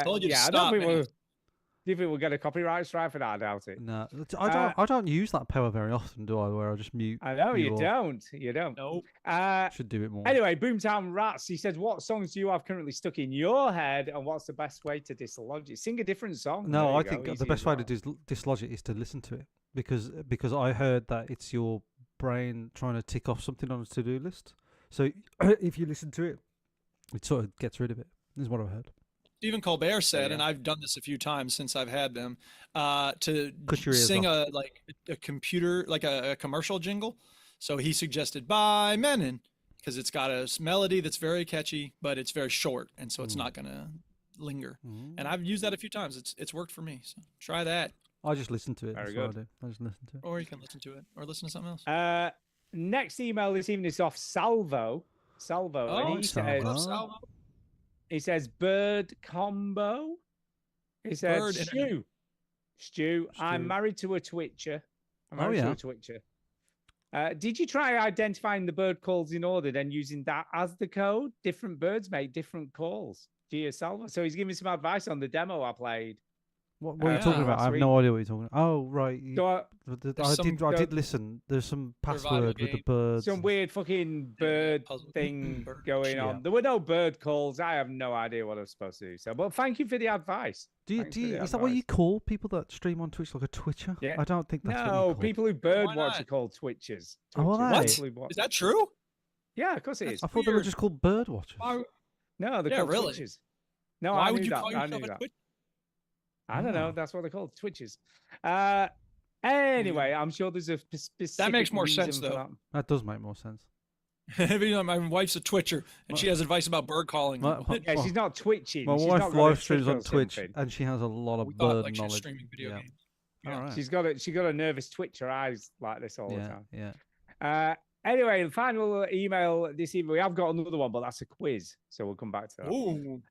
Speaker 2: told you to
Speaker 1: I
Speaker 2: stop,
Speaker 1: don't think
Speaker 2: man.
Speaker 1: we'll. Do you think we'll get a copyright strike for that? I doubt it.
Speaker 3: No, I don't use that power very often, do I? Where I just mute.
Speaker 1: I know you
Speaker 3: all.
Speaker 1: don't. You don't.
Speaker 2: Nope.
Speaker 3: Should do it more.
Speaker 1: Anyway, Boomtown Rats. He says, "What songs do you have currently stuck in your head, and what's the best way to dislodge it? Sing a different song."
Speaker 3: No,
Speaker 1: There
Speaker 3: I
Speaker 1: you go,
Speaker 3: think the
Speaker 1: easy
Speaker 3: best
Speaker 1: as
Speaker 3: way
Speaker 1: well.
Speaker 3: to dislodge it is to listen to it because I heard that it's your brain trying to tick off something on a to-do list. So if you listen to it, it sort of gets rid of it. This is what I've heard.
Speaker 2: Stephen Colbert said, and I've done this a few times since I've had them, to sing a computer, like a commercial jingle. So he suggested "By Menon" because it's got a melody that's very catchy, but it's very short, and so it's not gonna linger. And I've used that a few times. It's worked for me. So try that.
Speaker 3: I just listen to it.
Speaker 1: Very
Speaker 3: That's what I
Speaker 1: good.
Speaker 3: do. I just listen to it.
Speaker 2: Or you can listen to it, or listen to something else.
Speaker 1: Next email this evening is off Salvo. And he says,
Speaker 2: Salvo.
Speaker 1: He says bird combo. He says
Speaker 2: Bird
Speaker 1: Stu. I'm married to a Twitcher. Did you try identifying the bird calls in order, then using that as the code? Different birds make different calls. Gia Salvo. So he's giving me some advice on the demo I played.
Speaker 3: What are you talking about? I have no idea what you're talking about. Oh, right. I did listen. There's some password with the birds.
Speaker 1: Some weird fucking bird thing going on. There were no bird calls. I have no idea what I was supposed to do. So, but thank you for the advice.
Speaker 3: Is that what you call people that stream on Twitch, like a Twitcher?
Speaker 1: Yeah.
Speaker 3: I don't think that's what you
Speaker 1: No,
Speaker 3: call
Speaker 1: people who bird watch are called Twitchers.
Speaker 3: Oh, are
Speaker 2: What?
Speaker 3: they?
Speaker 2: Is that true?
Speaker 1: Yeah, of course it is.
Speaker 3: I thought they were just called bird watchers.
Speaker 1: No, they're
Speaker 2: Yeah,
Speaker 1: called
Speaker 2: really?
Speaker 1: Twitchers. No,
Speaker 2: Why
Speaker 1: I
Speaker 2: would
Speaker 1: knew
Speaker 2: you
Speaker 1: that.
Speaker 2: call
Speaker 1: I
Speaker 2: yourself
Speaker 1: knew
Speaker 2: a
Speaker 1: that.
Speaker 2: Twitch?
Speaker 1: I don't know. That's what they're called, Twitches. Anyway, I'm sure there's a specific.
Speaker 2: That makes more sense,
Speaker 1: reason for
Speaker 2: though.
Speaker 3: That does make more sense.
Speaker 2: My wife's a Twitcher, and she has advice about bird calling.
Speaker 1: Yeah, she's not twitching.
Speaker 3: My
Speaker 1: She's
Speaker 3: wife
Speaker 1: not got a
Speaker 3: live streams
Speaker 1: Twitter
Speaker 3: on
Speaker 1: or
Speaker 3: Twitch,
Speaker 1: something.
Speaker 3: and she has a lot of
Speaker 2: We thought
Speaker 3: bird
Speaker 2: like she was
Speaker 3: knowledge.
Speaker 2: streaming video games.
Speaker 3: All right.
Speaker 1: She's got a nervous twitch her eyes like this all the time.
Speaker 3: Yeah.
Speaker 1: Anyway, the final email this evening. We have got another one, but that's a quiz, so we'll come back to that.
Speaker 2: Ooh.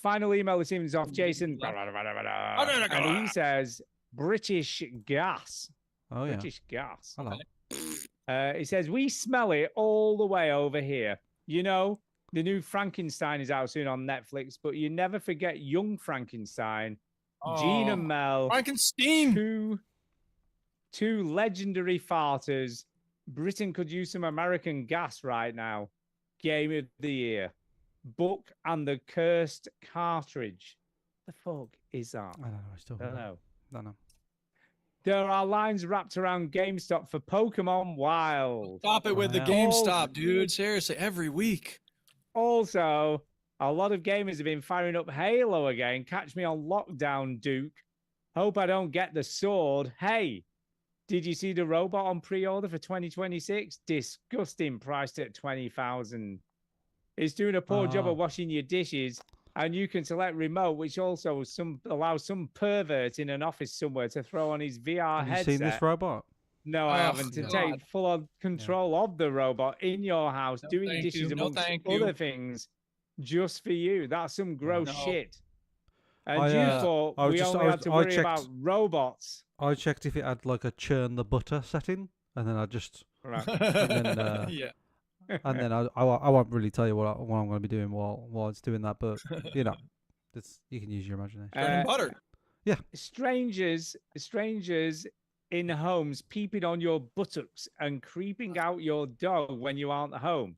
Speaker 1: Final email this evening is off Jason, and he says British Gas.
Speaker 3: Oh yeah.
Speaker 1: British Gas.
Speaker 3: Hello.
Speaker 1: He says we smell it all the way over here. You know, the new Frankenstein is out soon on Netflix, but you never forget Young Frankenstein. Gene and Mel,
Speaker 2: Frankenstein,
Speaker 1: two legendary farters. Britain could use some American gas right now. Game of the year. Book and the Cursed Cartridge. The fuck is that?
Speaker 3: I don't know. I still
Speaker 1: don't know.
Speaker 3: Don't know.
Speaker 1: There are lines wrapped around GameStop for Pokemon Wild.
Speaker 2: Stop it with the GameStop, dude. Seriously, every week.
Speaker 1: Also, a lot of gamers have been firing up Halo again. Catch me on lockdown, Duke. Hope I don't get the sword. Hey, did you see the robot on pre-order for 2026? Disgusting, priced at 20,000. It's doing a poor job of washing your dishes, and you can select remote, which also allows some pervert in an office somewhere to throw on his VR
Speaker 3: Have you
Speaker 1: headset.
Speaker 3: seen this robot?
Speaker 1: No, I haven't. To take full-on control of the robot in your house, doing
Speaker 2: thank
Speaker 1: dishes
Speaker 2: you. No,
Speaker 1: amongst
Speaker 2: thank
Speaker 1: other
Speaker 2: you.
Speaker 1: things. just for you. That's some gross
Speaker 2: No.
Speaker 1: shit. And you thought we only had to worry about robots.
Speaker 3: I checked if it had like a churn the butter setting, and then I just
Speaker 1: Right.
Speaker 3: and then,
Speaker 2: Yeah.
Speaker 3: and then I won't really tell you what I'm going to be doing while it's doing that, but you know, you can use your imagination.
Speaker 2: Churning butter.
Speaker 3: Yeah.
Speaker 1: Strangers in homes peeping on your buttocks and creeping out your dog when you aren't home.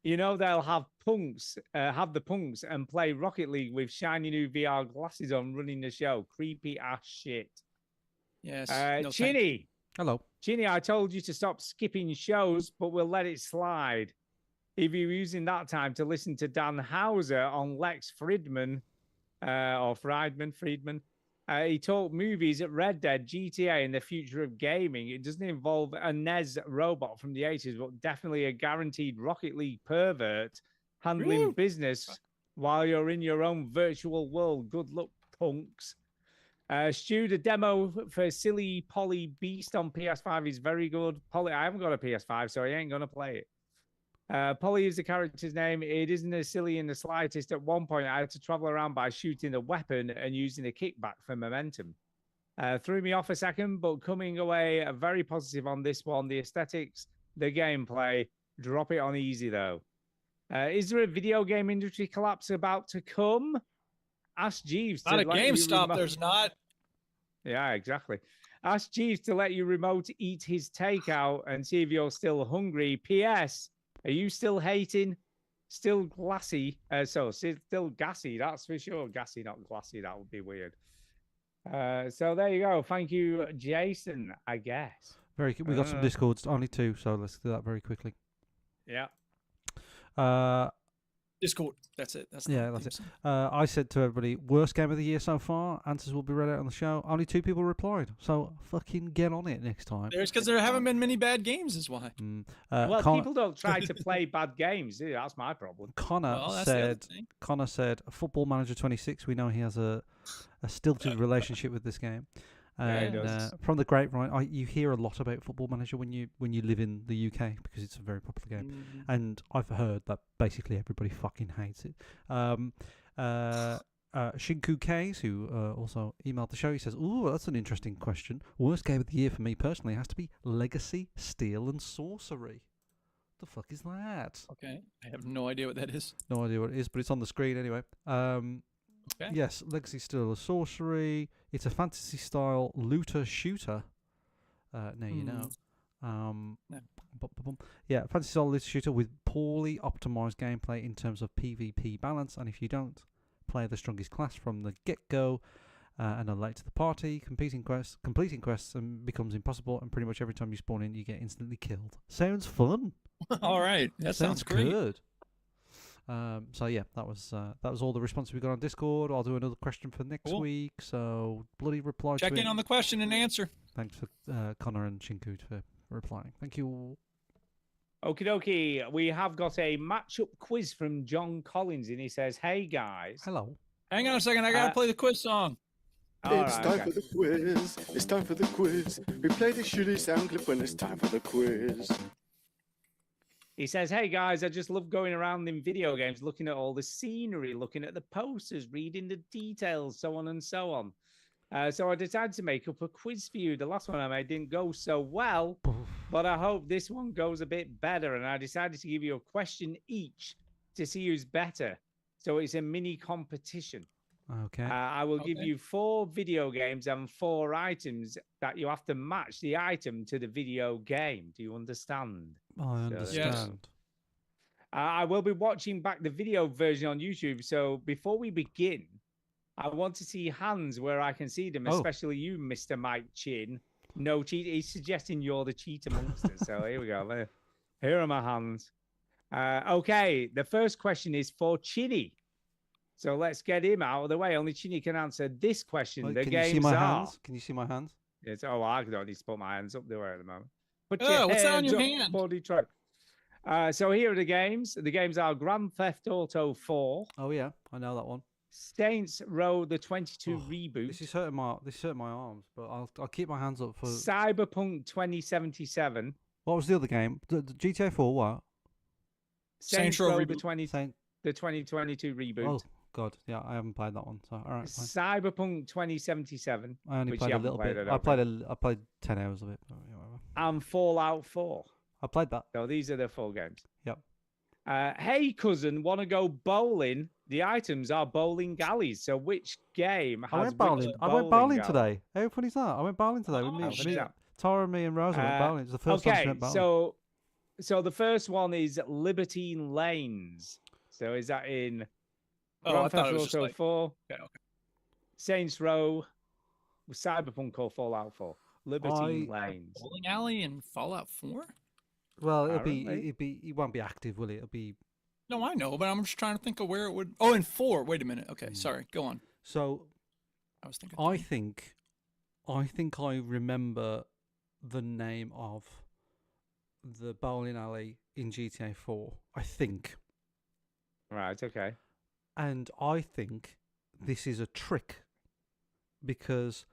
Speaker 1: You know, they'll have the punks and play Rocket League with shiny new VR glasses on running the show. Creepy ass shit.
Speaker 2: Yes.
Speaker 1: Chinny.
Speaker 3: Hello.
Speaker 1: Chinny, I told you to stop skipping shows, but we'll let it slide. If you're using that time to listen to Dan Hauser on Lex Friedman, Friedman, he talked movies at Red Dead, GTA, and the future of gaming. It doesn't involve a NES robot from the 80s, but definitely a guaranteed Rocket League pervert handling business while you're in your own virtual world. Good luck, punks. Stu, the demo for Silly Polly Beast on PS5 is very good. Polly, I haven't got a PS5, so I ain't going to play it. Polly is the character's name. It isn't as silly in the slightest. At one point, I had to travel around by shooting a weapon and using a kickback for momentum. Threw me off a second, but coming away very positive on this one. The aesthetics, the gameplay. Drop it on easy, though. Is there a video game industry collapse about to come? Ask Jeeves.
Speaker 2: Not a GameStop, there's not.
Speaker 1: Yeah, exactly. Ask Jeeves to let you remote eat his takeout and see if you're still hungry. P.S. Are you still hating? Still glassy? Still gassy, that's for sure. Gassy, not glassy. That would be weird. So there you go. Thank you, Jason, I guess.
Speaker 3: We got some Discords, only 2, so let's do that very quickly.
Speaker 1: Yeah.
Speaker 2: Discord. That's it. That's
Speaker 3: it. I said to everybody, worst game of the year so far. Answers will be read out on the show. Only 2 people replied, so fucking get on it next time.
Speaker 2: There's because there haven't been many bad games, is why.
Speaker 1: People don't try to play bad games, do they? That's my problem.
Speaker 3: Connor said, Football Manager 26. We know he has a stilted relationship with this game. And from the grapevine, you hear a lot about Football Manager when you live in the UK because it's a very popular game, and I've heard that basically everybody fucking hates it. Shinku Kays, who also emailed the show, he says, "Ooh, that's an interesting question. Worst game of the year for me personally has to be Legacy, Steel and Sorcery." The fuck is that?
Speaker 2: Okay, I have no idea what that is.
Speaker 3: No idea what it is, but it's on the screen anyway.
Speaker 2: Okay.
Speaker 3: Yes, Legacy, Steel and Sorcery. It's a fantasy-style looter-shooter. Now you know. Yeah, fantasy-style looter-shooter with poorly optimized gameplay in terms of PvP balance, and if you don't play the strongest class from the get-go and are late to the party, completing quests becomes impossible, and pretty much every time you spawn in, you get instantly killed. Sounds fun.
Speaker 2: All right, that sounds great.
Speaker 3: Good. So yeah, that was all the responses we got on Discord. I'll do another question for next week. So bloody reply.
Speaker 2: Check in on the question and answer.
Speaker 3: Thanks for Connor and Shinku for replying. Thank you.
Speaker 1: Okie dokie. We have got a matchup quiz from John Collins, and he says, "Hey guys."
Speaker 3: Hello.
Speaker 2: Hang on a second. I gotta play the quiz song.
Speaker 13: It's time for the quiz. It's time for the quiz. We play the shitty sound clip when it's time for the quiz.
Speaker 1: He says, "Hey guys, I just love going around in video games, looking at all the scenery, looking at the posters, reading the details, so on and so on. So I decided to make up a quiz for you. The last one I made didn't go so well, but I hope this one goes a bit better. And I decided to give you a question each to see who's better. So it's a mini competition.
Speaker 3: Okay.
Speaker 1: I will give you 4 video games and 4 items that you have to match the item to the video game. Do you understand?"
Speaker 3: I understand.
Speaker 1: Yes. I will be watching back the video version on YouTube. So before we begin, I want to see hands where I can see them, especially you, Mr. Mike Chin. No cheat. He's suggesting you're the cheater monster. So here we go. Here are my hands. Okay. The first question is for Chinny. So let's get him out of the way. Only Chinny can answer this question.
Speaker 3: Wait,
Speaker 1: the
Speaker 3: can
Speaker 1: games
Speaker 3: you see my
Speaker 1: are.
Speaker 3: hands? Can you see my hands?
Speaker 1: It's, I don't need to put my hands up there at the moment. Put
Speaker 2: what's that on your
Speaker 1: hands up,
Speaker 2: hand?
Speaker 1: Body truck. So here are the games. The games are Grand Theft Auto 4.
Speaker 3: Oh yeah, I know that one.
Speaker 1: Saints Row the 22 reboot.
Speaker 3: This is hurting my arms, but I'll keep my hands up for
Speaker 1: Cyberpunk 2077.
Speaker 3: What was the other game? The GTA 4 what?
Speaker 1: Saints Row the 20. the 2022 reboot.
Speaker 3: Oh God, yeah, I haven't played that one. So all right, fine.
Speaker 1: Cyberpunk 2077.
Speaker 3: I only
Speaker 1: which
Speaker 3: played
Speaker 1: you
Speaker 3: a
Speaker 1: haven't
Speaker 3: little
Speaker 1: played,
Speaker 3: bit.
Speaker 1: I don't
Speaker 3: I played 10 hours of it. But yeah, whatever.
Speaker 1: And Fallout 4.
Speaker 3: I played that.
Speaker 1: So these are the 4 games.
Speaker 3: Yep.
Speaker 1: Hey, cousin, want to go bowling? The items are bowling alleys. So which game has
Speaker 3: I went bowling. I went bowling today. How funny is that? I went bowling today with me. Tara, me, and Rosa went bowling. It's the first time she went bowling.
Speaker 1: So the first one is Libertine Lanes. So is that in Grand Theft Auto 4?
Speaker 2: Okay.
Speaker 1: Saints Row, Cyberpunk or Fallout 4? Libertine Lanes.
Speaker 2: Bowling alley in Fallout 4?
Speaker 3: Well, it won't be active, will it? It'll be.
Speaker 2: No, I know, but I'm just trying to think of where it would. Oh, in 4. Wait a minute. Okay, sorry. Go on.
Speaker 3: So,
Speaker 2: I was thinking.
Speaker 3: I think I remember the name of the bowling alley in GTA 4. I think.
Speaker 1: Right. Okay.
Speaker 3: And I think this is a trick because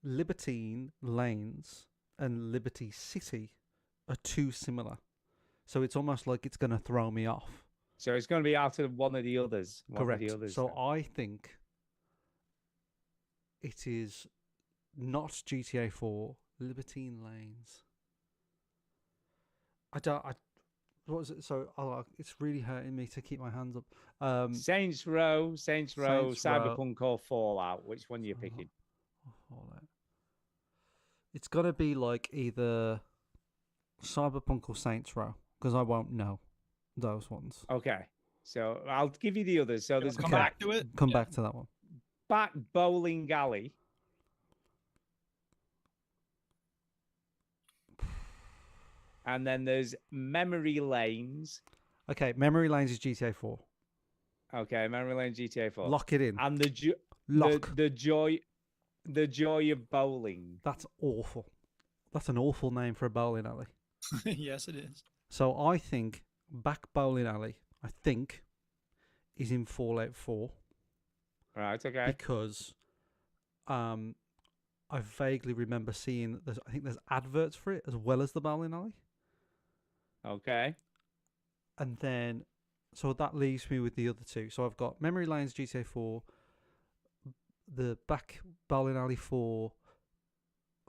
Speaker 3: Libertine Lanes and Liberty City are too similar. So it's almost like it's going to throw me off.
Speaker 1: So it's going to be out of one of the others.
Speaker 3: Correct. So I think it is not GTA 4, Libertine Lanes. What was it? So it's really hurting me to keep my hands up.
Speaker 1: Saints Row, Cyberpunk or Fallout. Which one are you picking?
Speaker 3: Fallout. It's got to be like either Cyberpunk or Saints Row because I won't know those ones.
Speaker 1: Okay, so I'll give you the others. So there's
Speaker 2: come back to it.
Speaker 3: Come back to that one.
Speaker 1: Back Bowling Alley. And then there's Memory Lanes.
Speaker 3: Okay, Memory Lanes is GTA 4.
Speaker 1: Okay, Memory Lane GTA 4.
Speaker 3: Lock it in.
Speaker 1: And the joy of bowling.
Speaker 3: That's awful. That's an awful name for a bowling alley.
Speaker 2: Yes, it is.
Speaker 3: So I think Back Bowling Alley, is in Fallout 4.
Speaker 1: Right, okay.
Speaker 3: Because I vaguely remember seeing, I think there's adverts for it as well as the bowling alley.
Speaker 1: Okay.
Speaker 3: And then, so that leaves me with the other two. So I've got Memory Lanes GTA 4, the Back Bowling Alley 4,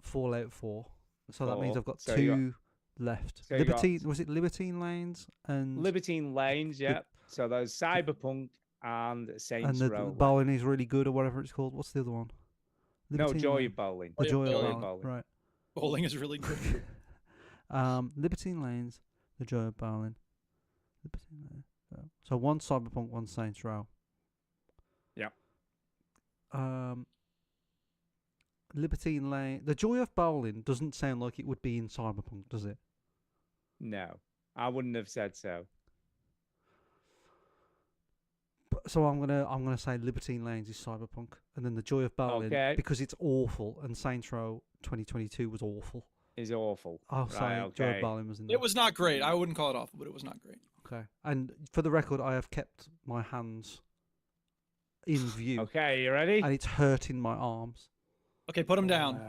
Speaker 3: Fallout 4. So that means I've got two left.
Speaker 1: So
Speaker 3: was it Libertine Lanes and
Speaker 1: Libertine Lanes? Yeah. So there's Cyberpunk and Saints Row.
Speaker 3: And the bowling is really good, or whatever it's called. What's the other one?
Speaker 1: No, Joy of Bowling.
Speaker 3: The Joy of Bowling. Right.
Speaker 2: Bowling is really good.
Speaker 3: Libertine Lanes, the Joy of Bowling. Libertine Lanes. So one Cyberpunk, one Saints Row.
Speaker 1: Yeah.
Speaker 3: Libertine Lane. The Joy of Bowling doesn't sound like it would be in Cyberpunk, does it?
Speaker 1: No, I wouldn't have said so.
Speaker 3: So I'm gonna say Libertine Lanes is Cyberpunk, and then the Joy of Bowling because it's awful, and Saints Row 2022 was awful.
Speaker 1: Is awful.
Speaker 3: Oh, sorry, Joy of Bowling was in there.
Speaker 2: It was not great. I wouldn't call it awful, but it was not great.
Speaker 3: Okay, and for the record, I have kept my hands in view.
Speaker 1: Okay, you ready?
Speaker 3: And it's hurting my arms.
Speaker 2: Okay, put them down.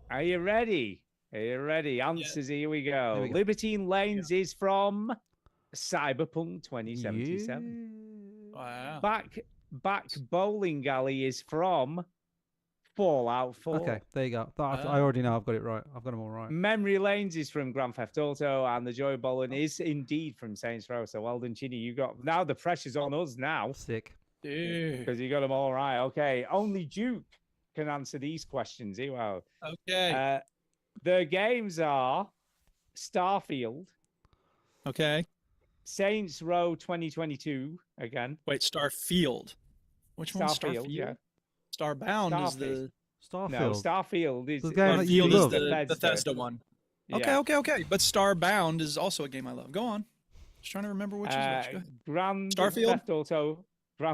Speaker 1: Are you ready? Are you ready? Answers, here we go. Libertine Lanes is from Cyberpunk 2077.
Speaker 2: Wow.
Speaker 1: Back Bowling Alley is from Fallout 4.
Speaker 3: Okay, there you go. I already know I've got it right. I've got them all right.
Speaker 1: Memory Lanes is from Grand Theft Auto, and the Joy of Bowling is indeed from Saints Row. So well done, Chinny. You got now the pressure's on us now.
Speaker 3: Sick.
Speaker 1: Because you got them all right. Okay, only Duke can answer these questions. Here, wow.
Speaker 2: Okay.
Speaker 1: The games are Starfield.
Speaker 2: Okay.
Speaker 1: Saints Row 2022 again.
Speaker 2: Wait, Starfield. Which one's Starfield?
Speaker 1: Yeah.
Speaker 2: Starbound is the
Speaker 3: Starfield.
Speaker 1: No, Starfield is
Speaker 3: the game that you love.
Speaker 2: The Bethesda one.
Speaker 1: Yeah.
Speaker 2: Okay. But Starbound is also a game I love. Go on. Just trying to remember which is which.
Speaker 1: Grand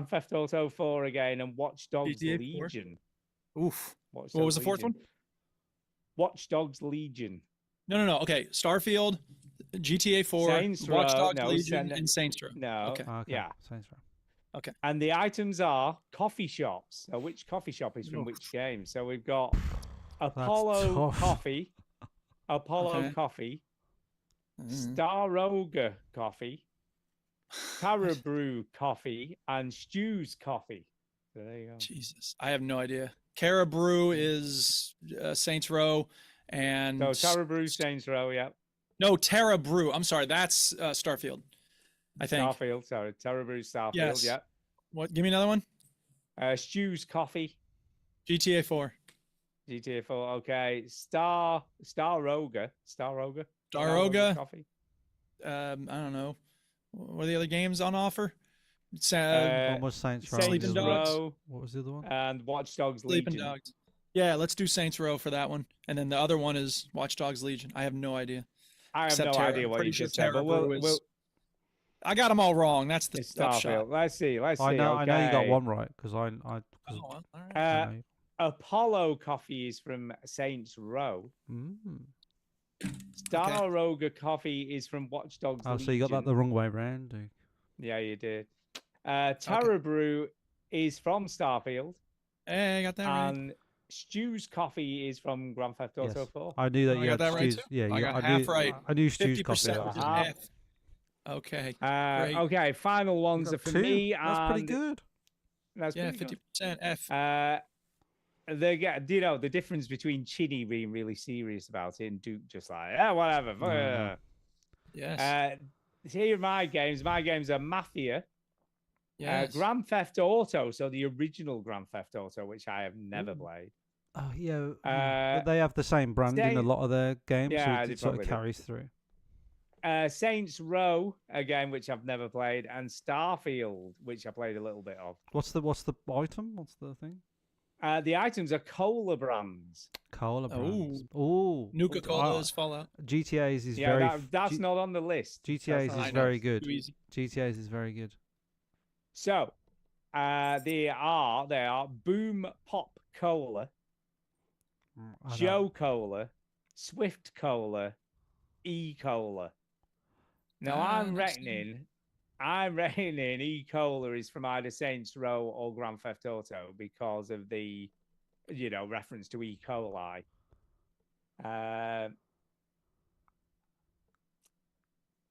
Speaker 1: Theft Auto 4 again, and Watch Dogs Legion.
Speaker 2: Oof. What was the fourth one?
Speaker 1: Watch Dogs Legion.
Speaker 2: No. Okay, Starfield, GTA 4,
Speaker 1: Saints
Speaker 2: Watch
Speaker 1: Row,
Speaker 2: Dogs Legion, and Saints Row.
Speaker 1: No.
Speaker 2: Okay.
Speaker 1: Yeah.
Speaker 3: Saints Row.
Speaker 2: Okay.
Speaker 1: And the items are coffee shops. So which coffee shop is from which game? So we've got Apollo Coffee, Apollo Coffee, Staroga Coffee, Tara Brew Coffee, and Stew's Coffee. So there you go.
Speaker 2: Jesus, I have no idea. Cara Brew is Saints Row, and
Speaker 1: So Tara Brew, Saints Row, yeah.
Speaker 2: no, Tara Brew. I'm sorry, that's Starfield. I think.
Speaker 1: Starfield, sorry. Tara Brew, Starfield,
Speaker 2: Yes.
Speaker 1: yeah.
Speaker 2: What? Give me another one.
Speaker 1: Stew's Coffee.
Speaker 2: GTA 4.
Speaker 1: GTA 4, okay. Staroga.
Speaker 2: Daroga.
Speaker 1: Coffee.
Speaker 2: I don't know. What are the other games on offer? It's,
Speaker 3: One was Saints Row.
Speaker 2: Sleeping
Speaker 3: the other one-
Speaker 2: Dogs.
Speaker 3: What was the other one?
Speaker 1: And Watch Dogs
Speaker 2: Sleeping
Speaker 1: Legion.
Speaker 2: Dogs. Yeah, let's do Saints Row for that one, and then the other one is Watch Dogs Legion. I have no idea.
Speaker 1: I have
Speaker 2: Except
Speaker 1: no
Speaker 2: Tara.
Speaker 1: idea
Speaker 2: I'm
Speaker 1: what
Speaker 2: pretty
Speaker 1: you
Speaker 2: sure
Speaker 1: just said,
Speaker 2: Tara
Speaker 1: but
Speaker 2: Brew is- I got them all wrong. That's the
Speaker 1: it's
Speaker 2: upshot.
Speaker 1: Starfield. Let's see.
Speaker 3: I know you got
Speaker 1: okay.
Speaker 3: one right because I
Speaker 2: Oh, well, all right.
Speaker 3: I know.
Speaker 1: Apollo Coffee is from Saints Row.
Speaker 3: Mm.
Speaker 1: Staroga Coffee is from Watch Dogs
Speaker 3: Oh, so you got that the
Speaker 1: Legion.
Speaker 3: wrong way round. dude.
Speaker 1: Yeah, you did. Tara Brew is from Starfield.
Speaker 2: Hey, I got that right.
Speaker 1: And Stew's Coffee is from Grand Theft Auto
Speaker 3: Yes.
Speaker 1: 4.
Speaker 3: I knew that
Speaker 2: I
Speaker 3: you
Speaker 2: got
Speaker 3: had
Speaker 2: that right
Speaker 3: Stu's.
Speaker 2: too?
Speaker 3: Yeah,
Speaker 2: I
Speaker 3: you
Speaker 2: got
Speaker 3: I
Speaker 2: half
Speaker 3: knew,
Speaker 2: right.
Speaker 3: I knew Stu's
Speaker 2: 50%
Speaker 3: Coffee.
Speaker 2: was an
Speaker 1: Uh-huh.
Speaker 2: F. Okay. Great.
Speaker 1: Okay, final ones are for
Speaker 3: Two.
Speaker 1: me.
Speaker 3: That's pretty
Speaker 1: and
Speaker 3: good.
Speaker 1: That's
Speaker 2: Yeah,
Speaker 1: pretty good.
Speaker 2: 50% F.
Speaker 1: They get, you know, the difference between Chinny being really serious about it and Duke just like, yeah, whatever.
Speaker 3: No.
Speaker 2: Yes.
Speaker 1: Here are my games. My games are Mafia,
Speaker 2: Yes.
Speaker 1: Grand Theft Auto, so the original Grand Theft Auto, which I have never played.
Speaker 3: Oh yeah,
Speaker 1: Uh,
Speaker 3: but they have the same brand in a
Speaker 1: Saint-
Speaker 3: lot of their games,
Speaker 1: Yeah,
Speaker 3: so
Speaker 1: they
Speaker 3: it sort of
Speaker 1: probably do.
Speaker 3: carries through.
Speaker 1: Saints Row, a game which I've never played, and Starfield, which I played a little bit of.
Speaker 3: What's the item? What's the thing?
Speaker 1: The items are cola brands.
Speaker 3: Cola brands. Oh,
Speaker 2: Nuka Cola is Fallout.
Speaker 3: GTA's is
Speaker 1: Yeah,
Speaker 3: very.
Speaker 1: that's not on the list.
Speaker 3: GTA's
Speaker 1: That's
Speaker 3: is
Speaker 1: not-
Speaker 3: very good.
Speaker 2: Too easy.
Speaker 3: GTA's is very good.
Speaker 1: So, they are Boom Pop Cola,
Speaker 3: I don't-
Speaker 1: Joe Cola, Swift Cola, E Cola. Now I'm reckoning E Cola is from either Saints Row or Grand Theft Auto because of the, you know, reference to E. coli.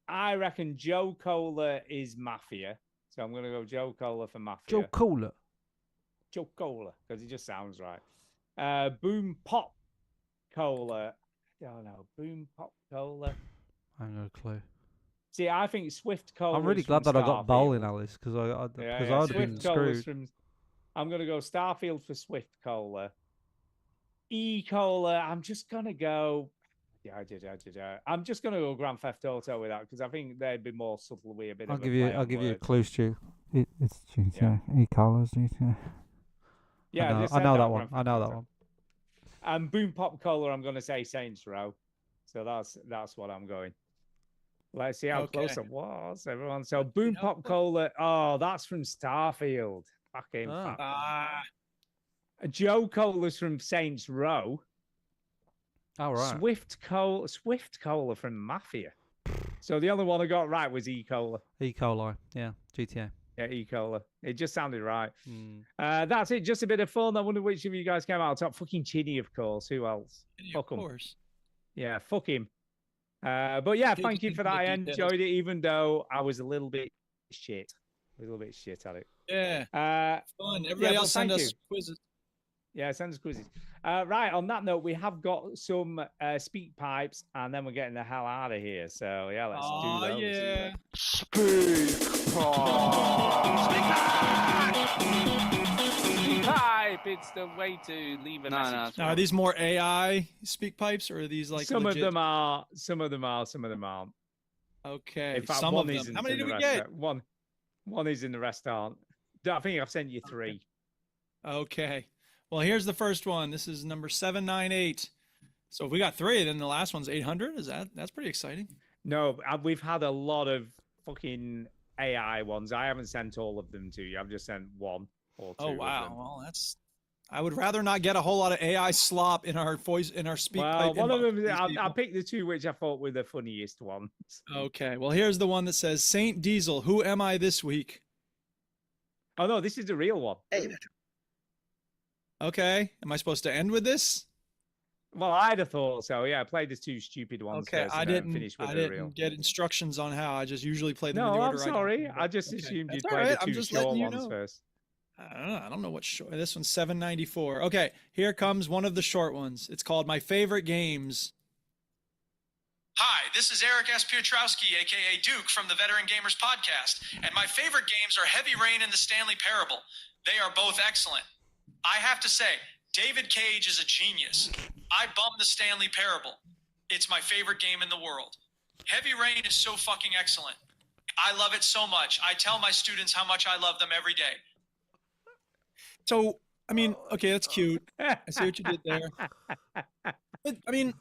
Speaker 1: I reckon Joe Cola is Mafia, so I'm gonna go Joe Cola for Mafia.
Speaker 3: Joe Cola.
Speaker 1: Joe Cola, because it just sounds right. Boom Pop Cola. I don't know. Boom Pop Cola.
Speaker 3: I have no clue.
Speaker 1: See, I think Swift Cola.
Speaker 3: I'm really
Speaker 1: is
Speaker 3: glad
Speaker 1: from
Speaker 3: that I got
Speaker 1: Starfield.
Speaker 3: bowling, Alice, because I
Speaker 1: Yeah,
Speaker 3: because
Speaker 1: yeah,
Speaker 3: I'd have
Speaker 1: Swift
Speaker 3: been
Speaker 1: Cola's
Speaker 3: screwed.
Speaker 1: from. I'm gonna go Starfield for Swift Cola. E Cola. I'm just gonna go. Yeah, I did. I'm just gonna go Grand Theft Auto with that because I think they'd be more subtle with a bit
Speaker 3: I'll
Speaker 1: of.
Speaker 3: give
Speaker 1: a
Speaker 3: you
Speaker 1: play
Speaker 3: I'll
Speaker 1: on
Speaker 3: give you a
Speaker 1: words.
Speaker 3: clue, Stu. It's GTA. E-Cola's GTA.
Speaker 1: Yeah,
Speaker 3: I know,
Speaker 1: just
Speaker 3: I
Speaker 1: said
Speaker 3: know that
Speaker 1: Grand
Speaker 3: one.
Speaker 1: Theft
Speaker 3: I know that
Speaker 1: Auto.
Speaker 3: one.
Speaker 1: And Boom Pop Cola, I'm gonna say Saints Row. So that's what I'm going. Let's see how close
Speaker 2: Okay.
Speaker 1: it was, everyone. So Boom Pop Cola. Oh, that's from Starfield. Fucking fuck. Joe Cola's from Saints Row.
Speaker 3: All right.
Speaker 1: Swift Cola from Mafia. So the only one I got right was E. Cola.
Speaker 3: E. coli. Yeah. GTA.
Speaker 1: Yeah, E. Cola. It just sounded right.
Speaker 3: Mm.
Speaker 1: That's it. Just a bit of fun. I wonder which of you guys came out top. Fucking Chinny, of course. Who else? Fuck
Speaker 2: Of
Speaker 1: 'em.
Speaker 2: course.
Speaker 1: Yeah, fuck him. But yeah, thank you for that. I
Speaker 2: Details.
Speaker 1: enjoyed it, even though I was a little bit shit. At it.
Speaker 2: Yeah. Fun. Everybody
Speaker 1: but
Speaker 2: else send
Speaker 1: thank
Speaker 2: us
Speaker 1: you.
Speaker 2: quizzes.
Speaker 1: Yeah, send us quizzes. Right, on that note, we have got some speak pipes, and then we're getting the hell out of here. So yeah, let's do those.
Speaker 2: Yeah.
Speaker 14: Pipe, it's the way to leave a message.
Speaker 2: Now, are these more AI speak pipes, or are these like
Speaker 1: some
Speaker 2: legit?
Speaker 1: of them are, some of them aren't.
Speaker 2: Okay,
Speaker 1: In fact,
Speaker 2: some
Speaker 1: one
Speaker 2: of them.
Speaker 1: isn't
Speaker 2: How many
Speaker 1: and
Speaker 2: did
Speaker 1: the
Speaker 2: we
Speaker 1: rest
Speaker 2: get?
Speaker 1: are- One is in the rest aren't. I think I've sent you 3.
Speaker 2: Okay. Well, here's the first one. This is number 798. So if we got 3, then the last one's 800. That's pretty exciting?
Speaker 1: No, we've had a lot of fucking AI ones. I haven't sent all of them to you. I've just sent 1 or 2.
Speaker 2: Oh
Speaker 1: of
Speaker 2: wow.
Speaker 1: them.
Speaker 2: Well, I would rather not get a whole lot of AI slop in our voice in our speak
Speaker 1: Well,
Speaker 2: pipe.
Speaker 1: one of
Speaker 2: inbox
Speaker 1: them,
Speaker 2: from these
Speaker 1: I
Speaker 2: people.
Speaker 1: picked the 2 which I thought were the funniest ones.
Speaker 2: Okay. Well, here's the one that says Saint Diesel. Who am I this week?
Speaker 1: Oh no, this is the real one.
Speaker 2: Okay. Am I supposed to end with this?
Speaker 1: Well, I'd have thought so. Yeah, I played the 2 stupid ones
Speaker 2: Okay,
Speaker 1: first
Speaker 2: I
Speaker 1: and then
Speaker 2: didn't.
Speaker 1: finished with
Speaker 2: I
Speaker 1: the real.
Speaker 2: didn't get instructions on how. I just usually play them in
Speaker 1: No,
Speaker 2: the
Speaker 1: I'm
Speaker 2: order.
Speaker 1: sorry.
Speaker 2: I
Speaker 1: I just
Speaker 2: okay.
Speaker 1: assumed
Speaker 2: That's
Speaker 1: you'd
Speaker 2: all
Speaker 1: play
Speaker 2: right.
Speaker 1: the
Speaker 2: I'm
Speaker 1: 2
Speaker 2: just
Speaker 1: short
Speaker 2: letting you
Speaker 1: ones
Speaker 2: know.
Speaker 1: first.
Speaker 2: I don't know what short. This one's 794. Okay, here comes one of the short ones. It's called My Favorite Games. Hi, this is Eric S. Piotrowski, aka Duke, from the Veteran Gamers Podcast, and my favorite games are Heavy Rain and the Stanley Parable. They are both excellent. I have to say, David Cage is a genius. I bummed the Stanley Parable. It's my favorite game in the world. Heavy Rain is so fucking excellent. I love it so much. I tell my students how much I love them every day. So, I mean, okay, that's cute. I see what you did there. But, I mean,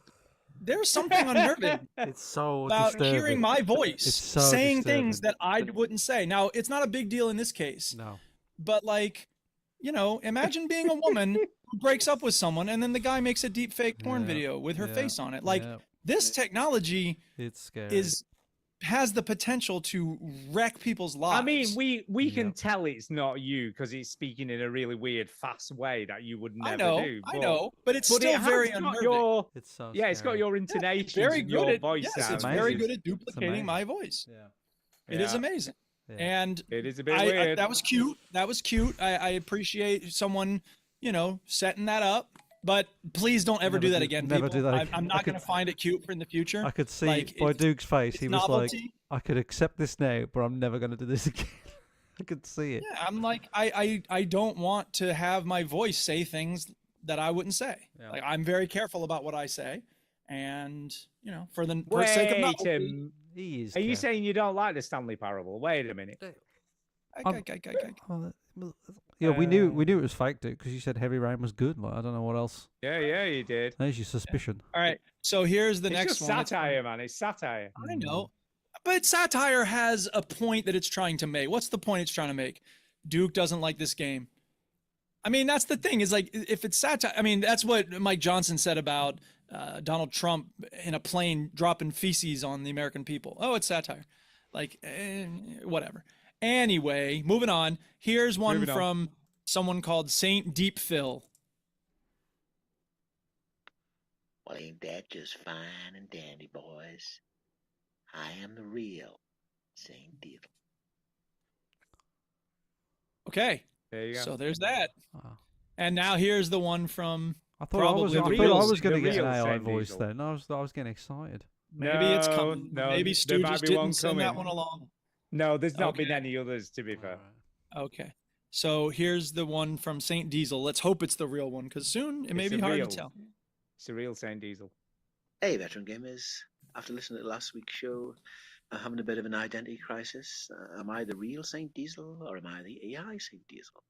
Speaker 2: there's something unnerving
Speaker 3: It's so
Speaker 2: about
Speaker 3: disturbing.
Speaker 2: hearing my voice
Speaker 3: It's so
Speaker 2: saying
Speaker 3: disturbing.
Speaker 2: things that I wouldn't say. Now, it's not a big deal in this case.
Speaker 3: No.
Speaker 2: But, like, you know, imagine being a woman who breaks up with someone and then the guy makes a deep fake porn video with her face on it. Like, this technology
Speaker 3: it's scary.
Speaker 2: has the potential to wreck people's lives.
Speaker 1: I mean, we can tell it's not you because it's speaking in a really weird, fast way that you would never do.
Speaker 2: I know, but it's still
Speaker 1: it has
Speaker 2: very
Speaker 1: got
Speaker 2: unnerving.
Speaker 1: your,
Speaker 3: It's so
Speaker 1: it's got
Speaker 3: scary.
Speaker 1: your intonations,
Speaker 2: very
Speaker 1: and
Speaker 2: good
Speaker 1: your
Speaker 2: at
Speaker 1: voice
Speaker 2: yes,
Speaker 1: sounds.
Speaker 2: it's very
Speaker 3: amazing.
Speaker 2: good at duplicating my voice.
Speaker 3: Yeah.
Speaker 2: It is amazing.
Speaker 3: Yeah.
Speaker 2: And
Speaker 1: It is a bit weird.
Speaker 2: that was cute. That was cute. I appreciate someone, you know, setting that up. But please don't ever do that again.
Speaker 3: Never
Speaker 2: people.
Speaker 3: do that.
Speaker 2: I'm not going to find it cute in the future.
Speaker 3: I could see
Speaker 2: Like,
Speaker 3: by
Speaker 2: it's-
Speaker 3: Duke's face,
Speaker 2: it's
Speaker 3: he was
Speaker 2: novelty.
Speaker 3: like, I could accept this now, but I'm never going to do this again. I could see it.
Speaker 2: Yeah, I'm like, I don't want to have my voice say things that I wouldn't say.
Speaker 3: Yeah.
Speaker 2: Like, I'm very careful about what I say. And, you know, for the sake of novelty.
Speaker 3: He is.
Speaker 1: Are you
Speaker 3: Kev.
Speaker 1: saying you don't like the Stanley Parable? Wait a minute.
Speaker 3: Yeah, we knew it was fake, Duke, because you said Heavy Rain was good. Like, I don't know what else.
Speaker 1: Yeah, you did.
Speaker 3: There's your suspicion.
Speaker 2: All right. So here's the
Speaker 1: It's
Speaker 2: next
Speaker 1: just
Speaker 2: one.
Speaker 1: satire, man. It's satire.
Speaker 2: I know. But satire has a point that it's trying to make. What's the point it's trying to make? Duke doesn't like this game. I mean, that's the thing is like, if it's satire, I mean, that's what Mike Johnson said about Donald Trump in a plane dropping feces on the American people. Oh, it's satire. Like, whatever. Anyway, moving on. Here's one
Speaker 1: Moving on.
Speaker 2: from someone called Saint Deep Phil.
Speaker 15: Well, ain't that just fine and dandy, boys? I am the real Saint Diesel.
Speaker 2: Okay.
Speaker 1: There you go.
Speaker 2: So there's that.
Speaker 3: Wow.
Speaker 2: And now here's the one from
Speaker 3: I thought I was
Speaker 2: probably
Speaker 3: going
Speaker 2: the
Speaker 3: to
Speaker 1: the
Speaker 3: get an
Speaker 1: real
Speaker 3: AI
Speaker 1: Saint
Speaker 3: voice
Speaker 1: Diesel.
Speaker 3: then. I was getting excited.
Speaker 2: Maybe it's coming.
Speaker 1: No,
Speaker 2: Maybe
Speaker 1: there
Speaker 2: Stu
Speaker 1: might
Speaker 2: just
Speaker 1: be one
Speaker 2: didn't send that
Speaker 1: coming.
Speaker 2: one along.
Speaker 1: No, there's not been
Speaker 2: Okay.
Speaker 1: any others, to be fair.
Speaker 2: Okay. So here's the one from Saint Diesel. Let's hope it's the real one, because soon it may
Speaker 1: It's
Speaker 2: be
Speaker 1: a
Speaker 2: hard
Speaker 1: real-
Speaker 2: to tell.
Speaker 1: It's a real Saint Diesel.
Speaker 15: Hey, veteran gamers. After listening to last week's show, I'm having a bit of an identity crisis. Am I the real Saint Diesel or am I the AI Saint Diesel?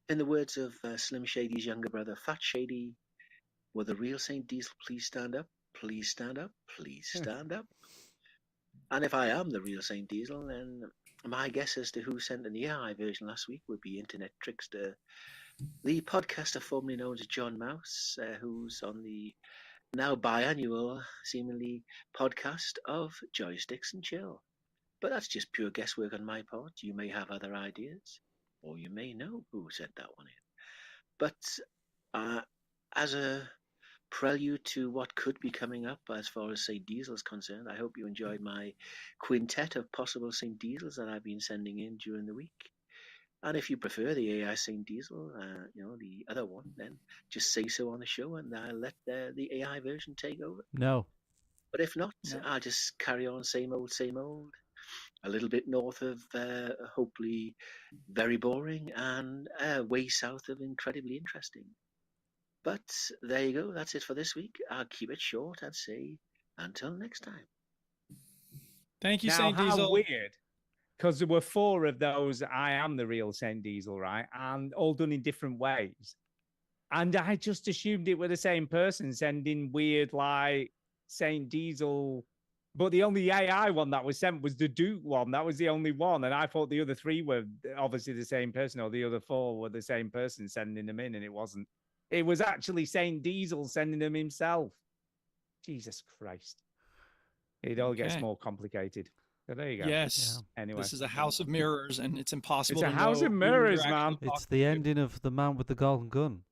Speaker 15: In the words of Slim Shady's younger brother, Fat Shady, will the real Saint Diesel please stand up? Please stand up? Please stand up? And if I am the real Saint Diesel, then my guess as to who sent an AI version last week would be Internet Trickster, the podcaster formerly known as John Mouse, who's on the now biannual, seemingly, podcast of Joysticks and Chill. But that's just pure guesswork on my part. You may have other ideas, or you may know who sent that one in. But as a prelude to what could be coming up as far as St. Diesel is concerned, I hope you enjoyed my quintet of possible St. Diesels that I've been sending in during the week. And if you prefer the AI St. Diesel, the other one, then just say so on the show and I'll let the AI version take over.
Speaker 3: No.
Speaker 15: But if not, I'll just carry on same old, a little bit north of hopefully very boring and way south of incredibly interesting. But there you go. That's it for this week. I'll keep it short and say until next time.
Speaker 2: Thank you,
Speaker 1: Now,
Speaker 2: Saint
Speaker 1: how
Speaker 2: Diesel.
Speaker 1: weird. Because there were 4 of those I am the real Saint Diesel, right? And all done in different ways. And I just assumed it were the same person sending weird, like, Saint Diesel. But the only AI one that was sent was the Duke one. That was the only one. And I thought the other 3 were obviously the same person, or the other 4 were the same person sending them in, and it wasn't. It was actually Saint Diesel sending them himself. Jesus Christ. It all gets
Speaker 2: Okay.
Speaker 1: more complicated. So there you go.
Speaker 2: Yes.
Speaker 1: Anyway.
Speaker 2: This is a house of mirrors, and it's impossible
Speaker 1: It's a
Speaker 2: to
Speaker 1: house
Speaker 2: know
Speaker 1: of
Speaker 2: who
Speaker 1: mirrors,
Speaker 2: you're actually
Speaker 1: man.
Speaker 3: It's the ending of The Man with the Golden Gun.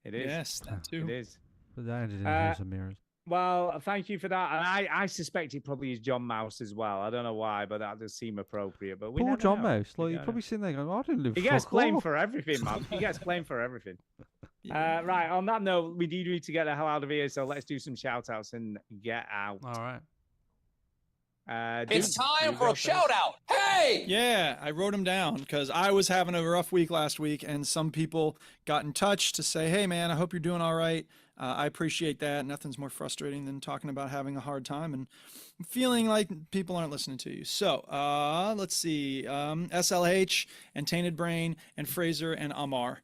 Speaker 1: It is.
Speaker 2: Yes, that too.
Speaker 1: It is.
Speaker 3: But they added in House of Mirrors.
Speaker 1: Well, thank you for that. And I suspect it probably is John Mouse as well. I don't know why, but that does seem appropriate. But we
Speaker 3: Poor
Speaker 1: never
Speaker 3: John
Speaker 1: know.
Speaker 3: Mouse. Like, you're probably sitting there going, I didn't live
Speaker 1: He gets
Speaker 3: fuck
Speaker 1: blamed
Speaker 3: all.
Speaker 1: for everything, man. He gets blamed for everything. Right, on that note, we do need to get the hell out of here, so let's do some shout-outs and get out.
Speaker 3: All right.
Speaker 6: It's time for a shout out. Hey!
Speaker 2: Yeah, I wrote them down because I was having a rough week last week, and some people got in touch to say, hey, man, I hope you're doing all right. I appreciate that. Nothing's more frustrating than talking about having a hard time and feeling like people aren't listening to you. So let's see. SLH and Tainted Brain and Fraser and Amar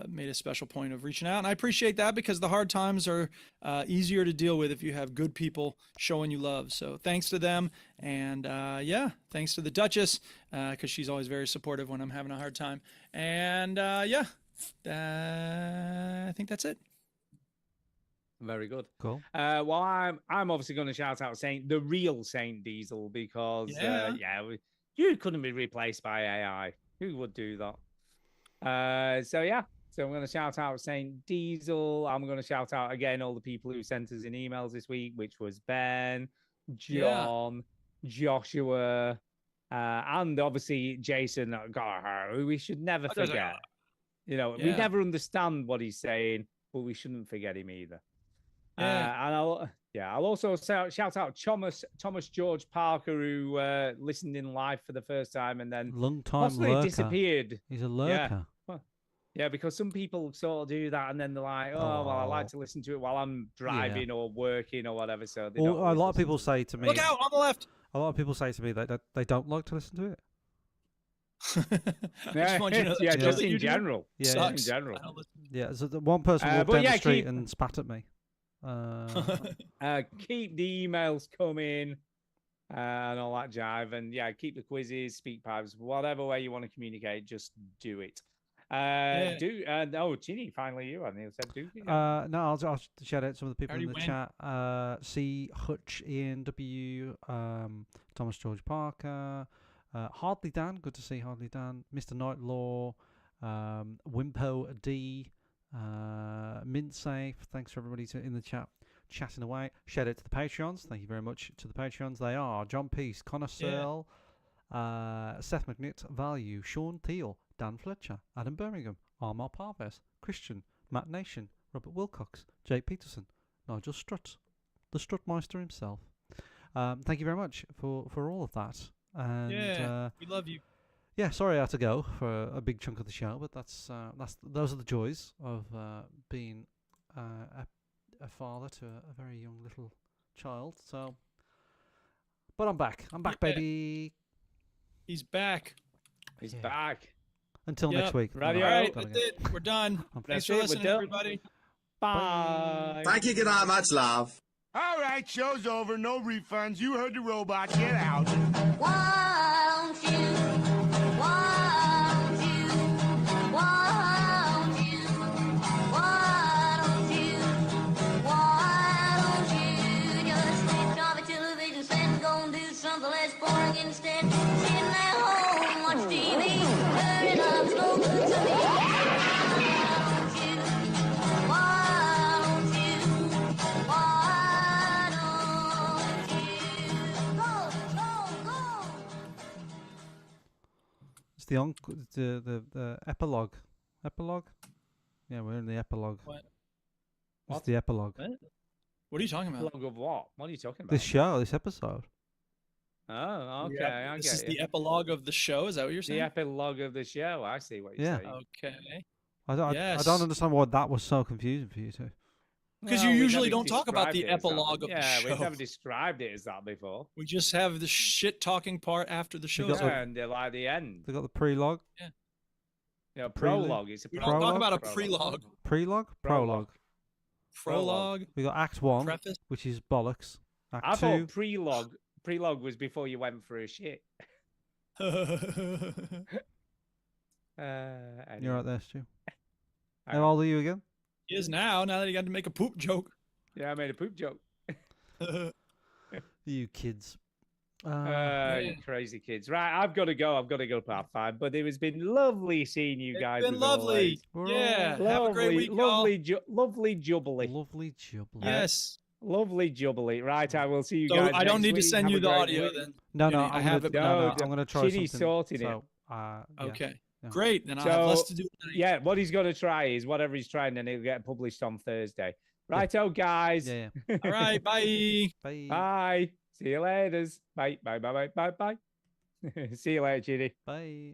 Speaker 2: made a special point of reaching out. And I appreciate that because the hard times are easier to deal with if you have good people showing you love. So thanks to them. And yeah, thanks to the Duchess because she's always very supportive when I'm having a hard time. And yeah, I think that's it.
Speaker 1: Very good.
Speaker 3: Cool.
Speaker 1: Well, I'm obviously going to shout out the real Saint Diesel because you couldn't be replaced by AI. Who would do that? So yeah, so I'm going to shout out Saint Diesel. I'm going to shout out again all the people who sent us in emails this week, which was Ben, John, Joshua, and obviously Jason. Who we should never forget. You know, we never understand what he's saying, but we shouldn't forget him either. And I'll also shout out Thomas George Parker, who listened in live for the first time and then
Speaker 3: long time
Speaker 1: possibly
Speaker 3: lurker.
Speaker 1: disappeared.
Speaker 3: He's a lurker.
Speaker 1: Yeah, because some people sort of do that and then they're like, oh, well, I like to listen to it while I'm driving or working or whatever. So they don't
Speaker 3: a lot of people say to me,
Speaker 2: look out on the left.
Speaker 3: A lot of people say to me that they don't like to listen to it.
Speaker 1: Just in general.
Speaker 3: Yeah,
Speaker 1: in general.
Speaker 3: Yeah, so one person walked down the street and spat at me.
Speaker 1: Keep the emails coming and all that jive, and keep the quizzes, speak pipes, whatever way you want to communicate, just do it. Ginny, finally you. I Neil said do.
Speaker 3: No, I'll shout out some of the people in the chat. C Hutch, Ian W, Thomas George Parker, Hardly Dan. Good to see Hardly Dan. Mr. Nightlaw, Wimpo D. Mint Safe, thanks for everybody in the chat chatting away. Shout out to the Patreons. Thank you very much to the Patreons. They are John Peace, Connor Searle, Seth McNitt, Value, Sean Teal, Dan Fletcher, Adam Birmingham, Armar Parves, Christian, Matt Nation, Robert Wilcox, Jake Peterson, Nigel Strutt, the Struttmeister himself. Thank you very much for all of that. And,
Speaker 2: we love you.
Speaker 3: Yeah, sorry I had to go for a big chunk of the show, but those are the joys of being a father to a very young little child. So, but I'm back. I'm back, baby.
Speaker 2: He's back.
Speaker 1: He's back.
Speaker 3: Until next week.
Speaker 2: Right, all right, that's it. We're done. Thanks for listening, everybody.
Speaker 1: Bye.
Speaker 9: Thank you. Good night. Much love.
Speaker 7: All right, show's over. No refunds. You heard the robot. Get out.
Speaker 10: Won't you? Won't you? Won't you? Won't you? Won't you just switch off the television set and go and do something less boring instead? Sitting at home, watch TV, hurry up, slow good to me. Won't you? Won't you? Why don't you? Go, go, go!
Speaker 3: It's the epilogue. Epilogue? Yeah, we're in the epilogue.
Speaker 2: What?
Speaker 3: It's the epilogue.
Speaker 2: What are you talking about?
Speaker 1: Epilogue of what? What are you talking about?
Speaker 3: This show, this episode.
Speaker 1: Oh, okay.
Speaker 2: This is the epilogue of the show. Is that what you're saying?
Speaker 1: The epilogue of the show. I see what you're saying.
Speaker 2: Okay.
Speaker 3: I don't understand why that was so confusing for you two.
Speaker 2: Because you usually don't talk about the epilogue of the show.
Speaker 1: Yeah, we've never described it as that before.
Speaker 2: We just have the shit-talking part after the show.
Speaker 1: And like the end.
Speaker 3: They got the prelogue.
Speaker 2: Yeah.
Speaker 1: Yeah, prologue. It's a
Speaker 2: we don't talk about a prelogue.
Speaker 3: Prelogue? Prologue.
Speaker 2: Prologue.
Speaker 3: We got Act 1,
Speaker 2: Preface.
Speaker 3: which is bollocks. Act
Speaker 1: I
Speaker 3: 2.
Speaker 1: thought prelogue was before you went for a shit.
Speaker 3: You're
Speaker 1: Anyway.
Speaker 3: right there, Stu. How old are you again?
Speaker 2: He is now that he got to make a poop joke.
Speaker 1: Yeah, I made a poop joke.
Speaker 3: You kids.
Speaker 1: You crazy kids. Right, I've got to go. I've got to go part 5. But it has been lovely seeing you guys.
Speaker 2: It's been lovely. Yeah. Have a great week,
Speaker 1: lovely jubbly.
Speaker 3: Lovely jubbly.
Speaker 2: Yes.
Speaker 1: Lovely jubbly. Right, I will see you
Speaker 2: So
Speaker 1: guys.
Speaker 2: I don't
Speaker 1: next
Speaker 2: need to
Speaker 1: week.
Speaker 2: send
Speaker 1: Have
Speaker 2: you
Speaker 1: a
Speaker 2: the
Speaker 1: great
Speaker 2: audio
Speaker 1: week.
Speaker 2: then.
Speaker 3: No,
Speaker 2: I have it.
Speaker 3: I'm going to try
Speaker 1: Ginny's
Speaker 3: something.
Speaker 1: sorting it.
Speaker 3: So,
Speaker 2: Okay.
Speaker 3: Yeah.
Speaker 2: Great. Then I'll have less to do tonight.
Speaker 1: Yeah, what he's going to try is whatever he's trying, and it'll get published on Thursday. Righto, guys.
Speaker 3: Yeah.
Speaker 2: All right. Bye.
Speaker 3: Bye.
Speaker 1: Bye. See you later. Bye. Bye. Bye. Bye. Bye. Bye. See you later, Ginny.
Speaker 3: Bye.